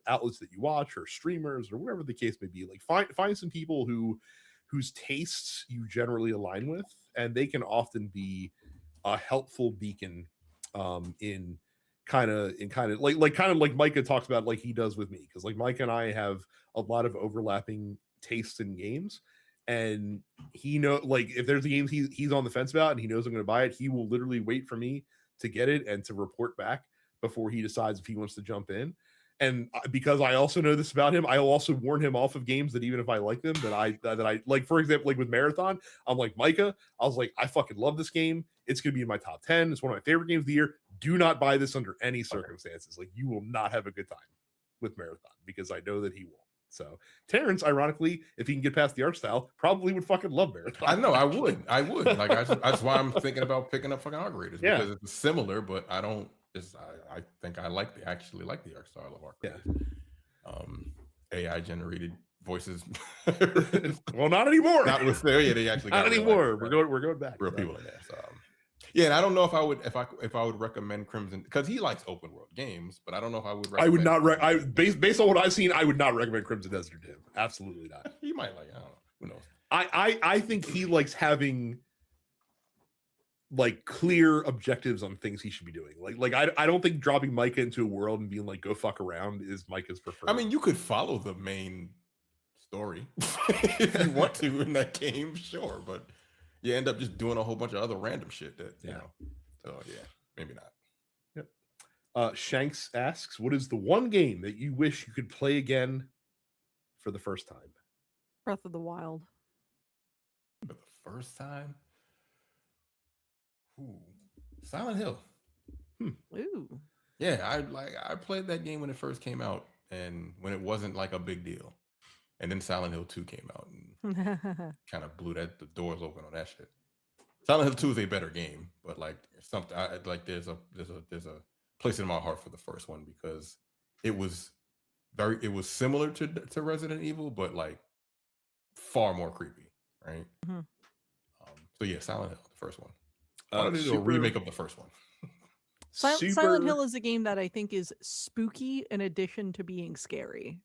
Speaker 1: outlets that you watch or streamers or whatever the case may be, like find some people whose tastes you generally align with, and they can often be a helpful beacon in kind of like Micah talks about, like he does with me, because like Micah and I have a lot of overlapping tastes in games, and he like if there's a game he's on the fence about and he knows I'm going to buy it, he will literally wait for me to get it and to report back before he decides if he wants to jump in. And because I also know this about him, I'll also warn him off of games that even if I like them, that I like, for example, like with Marathon, I'm like, Micah, I was like, I fucking love this game. It's going to be in my top 10. It's one of my favorite games of the year. Do not buy this under any circumstances. Like, you will not have a good time with Marathon, because I know that he won't. So Terrence, ironically, if he can get past the art style, probably would fucking love Marathon.
Speaker 2: I know, I would. Like, that's why I'm thinking about picking up fucking Art Raiders, because it's similar, but I don't. I think I actually like the art style of Art Raiders. AI generated voices.
Speaker 1: Well, not anymore.
Speaker 2: Not with they actually
Speaker 1: not anymore. We're going back.
Speaker 2: Real people in there. So, yeah, and I don't know if I would recommend Crimson, because he likes open world games, but I don't know if I would.
Speaker 1: I would not. Based on what I've seen, I would not recommend Crimson Desert to him. Absolutely not.
Speaker 2: He might like. I don't know. Who knows?
Speaker 1: I think he likes having like clear objectives on things he should be doing. Like I don't think dropping Micah into a world and being like, go fuck around is Micah's preferred.
Speaker 2: I mean, you could follow the main story if you want to in that game, sure, but you end up just doing a whole bunch of other random shit that you know. So yeah, maybe not.
Speaker 1: Yep. Shanks asks, what is the one game that you wish you could play again for the first time?
Speaker 3: Breath of the Wild.
Speaker 2: For the first time? Ooh, Silent Hill.
Speaker 3: Ooh.
Speaker 2: Yeah, I played that game when it first came out, and when it wasn't like a big deal. And then Silent Hill 2 came out and kind of blew the doors open on that shit. Silent Hill 2 is a better game, but like something there's a place in my heart for the first one, because it was similar to Resident Evil, but like far more creepy, right?
Speaker 3: Mm-hmm.
Speaker 2: So yeah, Silent Hill, the first one. I wanted to do a remake of the first one.
Speaker 3: Silent Hill is a game that I think is spooky in addition to being scary.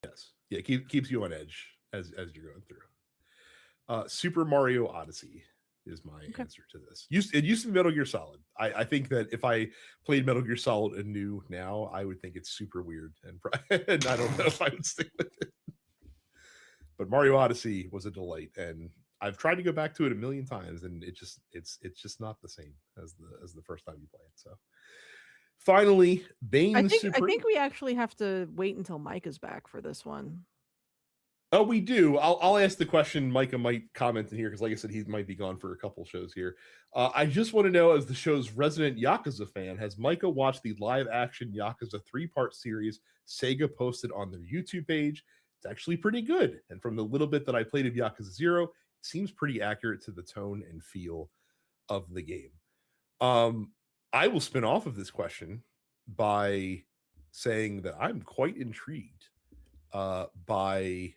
Speaker 1: Yes. Yeah, keeps you on edge as you're going through. Super Mario Odyssey is my answer to this. It used to be Metal Gear Solid. I think that if I played Metal Gear Solid anew now, I would think it's super weird, and I don't know if I would stick with it. But Mario Odyssey was a delight, and I've tried to go back to it a million times, and it's just not the same as the first time you play it. So finally, Bane.
Speaker 3: I think we actually have to wait until Micah's back for this one.
Speaker 1: Oh, we do. I'll ask the question. Micah might comment in here, because like I said, he might be gone for a couple shows here. I just want to know, as the show's resident Yakuza fan, has Micah watched the live action Yakuza 3-part series Sega posted on their YouTube page? It's actually pretty good. And from the little bit that I played of Yakuza 0, it seems pretty accurate to the tone and feel of the game. I will spin off of this question by saying that I'm quite intrigued by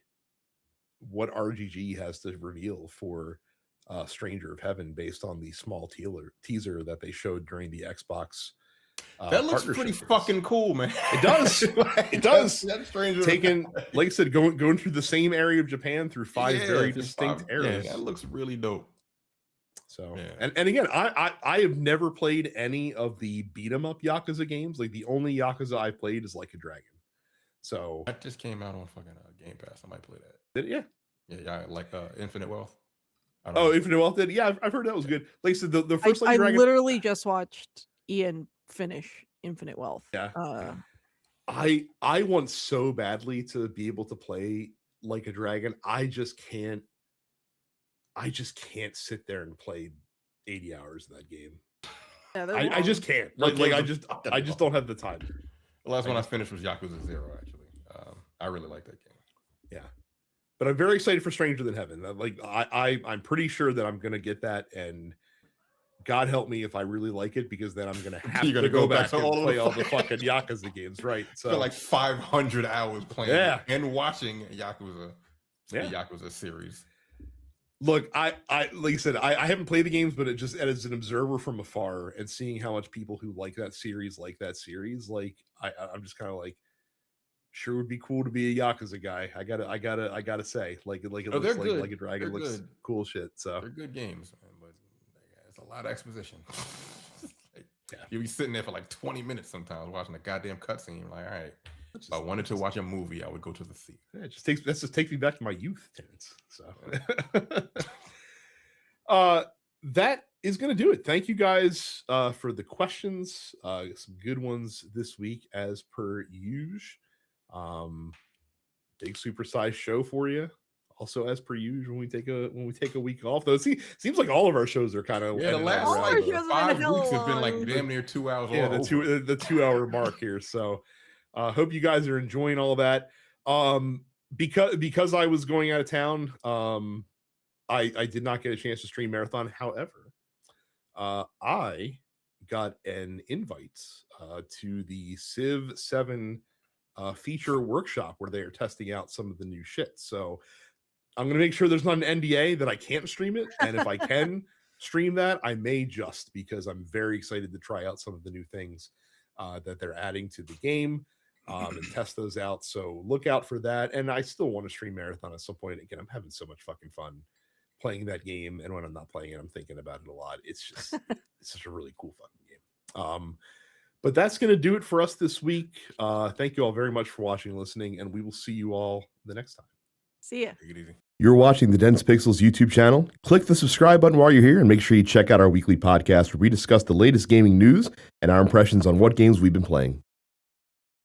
Speaker 1: what RGG has to reveal for Stranger of Heaven, based on the small teaser that they showed during the Xbox
Speaker 2: That looks pretty fucking cool, man.
Speaker 1: It does. It does.
Speaker 2: That's strange.
Speaker 1: Taking, like I said, going through the same area of Japan through 5 very distinct areas.
Speaker 2: Yeah, that looks really dope.
Speaker 1: So, and again, I have never played any of the beat 'em up Yakuza games. Like the only Yakuza I played is Like a Dragon. So
Speaker 2: that just came out on fucking Game Pass. I might play that.
Speaker 1: Did it?
Speaker 2: Yeah, like Infinite Wealth.
Speaker 1: Infinite Wealth did. Yeah, I've heard that was good. Like I said, the first
Speaker 3: Like a Dragon. I literally just watched Ian finish Infinite Wealth.
Speaker 1: Yeah. I want so badly to be able to play Like a Dragon. I just can't sit there and play 80 hours in that game. Yeah, I just can't. I just don't have the time.
Speaker 2: The last one I finished was Yakuza 0, actually. I really like that game.
Speaker 1: Yeah. But I'm very excited for Stranger Than Heaven. I'm pretty sure that I'm gonna get that, and God help me if I really like it, because then I'm gonna have to go back and play all the fucking Yakuza games, right? So
Speaker 2: like 500 hours playing and watching Yakuza, the Yakuza series.
Speaker 1: Look, I like I said, I haven't played the games, but it just as an observer from afar and seeing how much people who like that series, like I'm just kind of like, sure would be cool to be a Yakuza guy. I gotta say, like it looks like a Dragon, looks cool shit. So
Speaker 2: they're good games, man, but it's a lot of exposition. You'll be sitting there for like 20 minutes sometimes watching a goddamn cutscene. You're like, all right. If I wanted to watch a movie, I would go to the theater.
Speaker 1: Yeah, that just takes me back to my youth, Terrence. So that is going to do it. Thank you guys for the questions. Some good ones this week, as per usual. Big supersized show for you. Also, as per usual, when we take a week off, though, seems like all of our shows are kind of
Speaker 2: the last 5 weeks have been like damn near 2 hours.
Speaker 1: Yeah, the 2 hour mark here. So. Hope you guys are enjoying all that. Because I was going out of town, I did not get a chance to stream Marathon. However, I got an invite to the Civ 7 feature workshop where they are testing out some of the new shit. So I'm going to make sure there's not an NDA that I can't stream it. And if I can stream that, I may, just because I'm very excited to try out some of the new things that they're adding to the game. And test those out. So look out for that. And I still want to stream Marathon at some point. Again, I'm having so much fucking fun playing that game. And when I'm not playing it, I'm thinking about it a lot. It's just, it's such a really cool fucking game. But that's going to do it for us this week. Thank you all very much for watching and listening. And we will see you all the next time.
Speaker 3: See ya.
Speaker 2: Take it easy.
Speaker 1: You're watching the Dense Pixels YouTube channel. Click the subscribe button while you're here, and make sure you check out our weekly podcast where we discuss the latest gaming news and our impressions on what games we've been playing.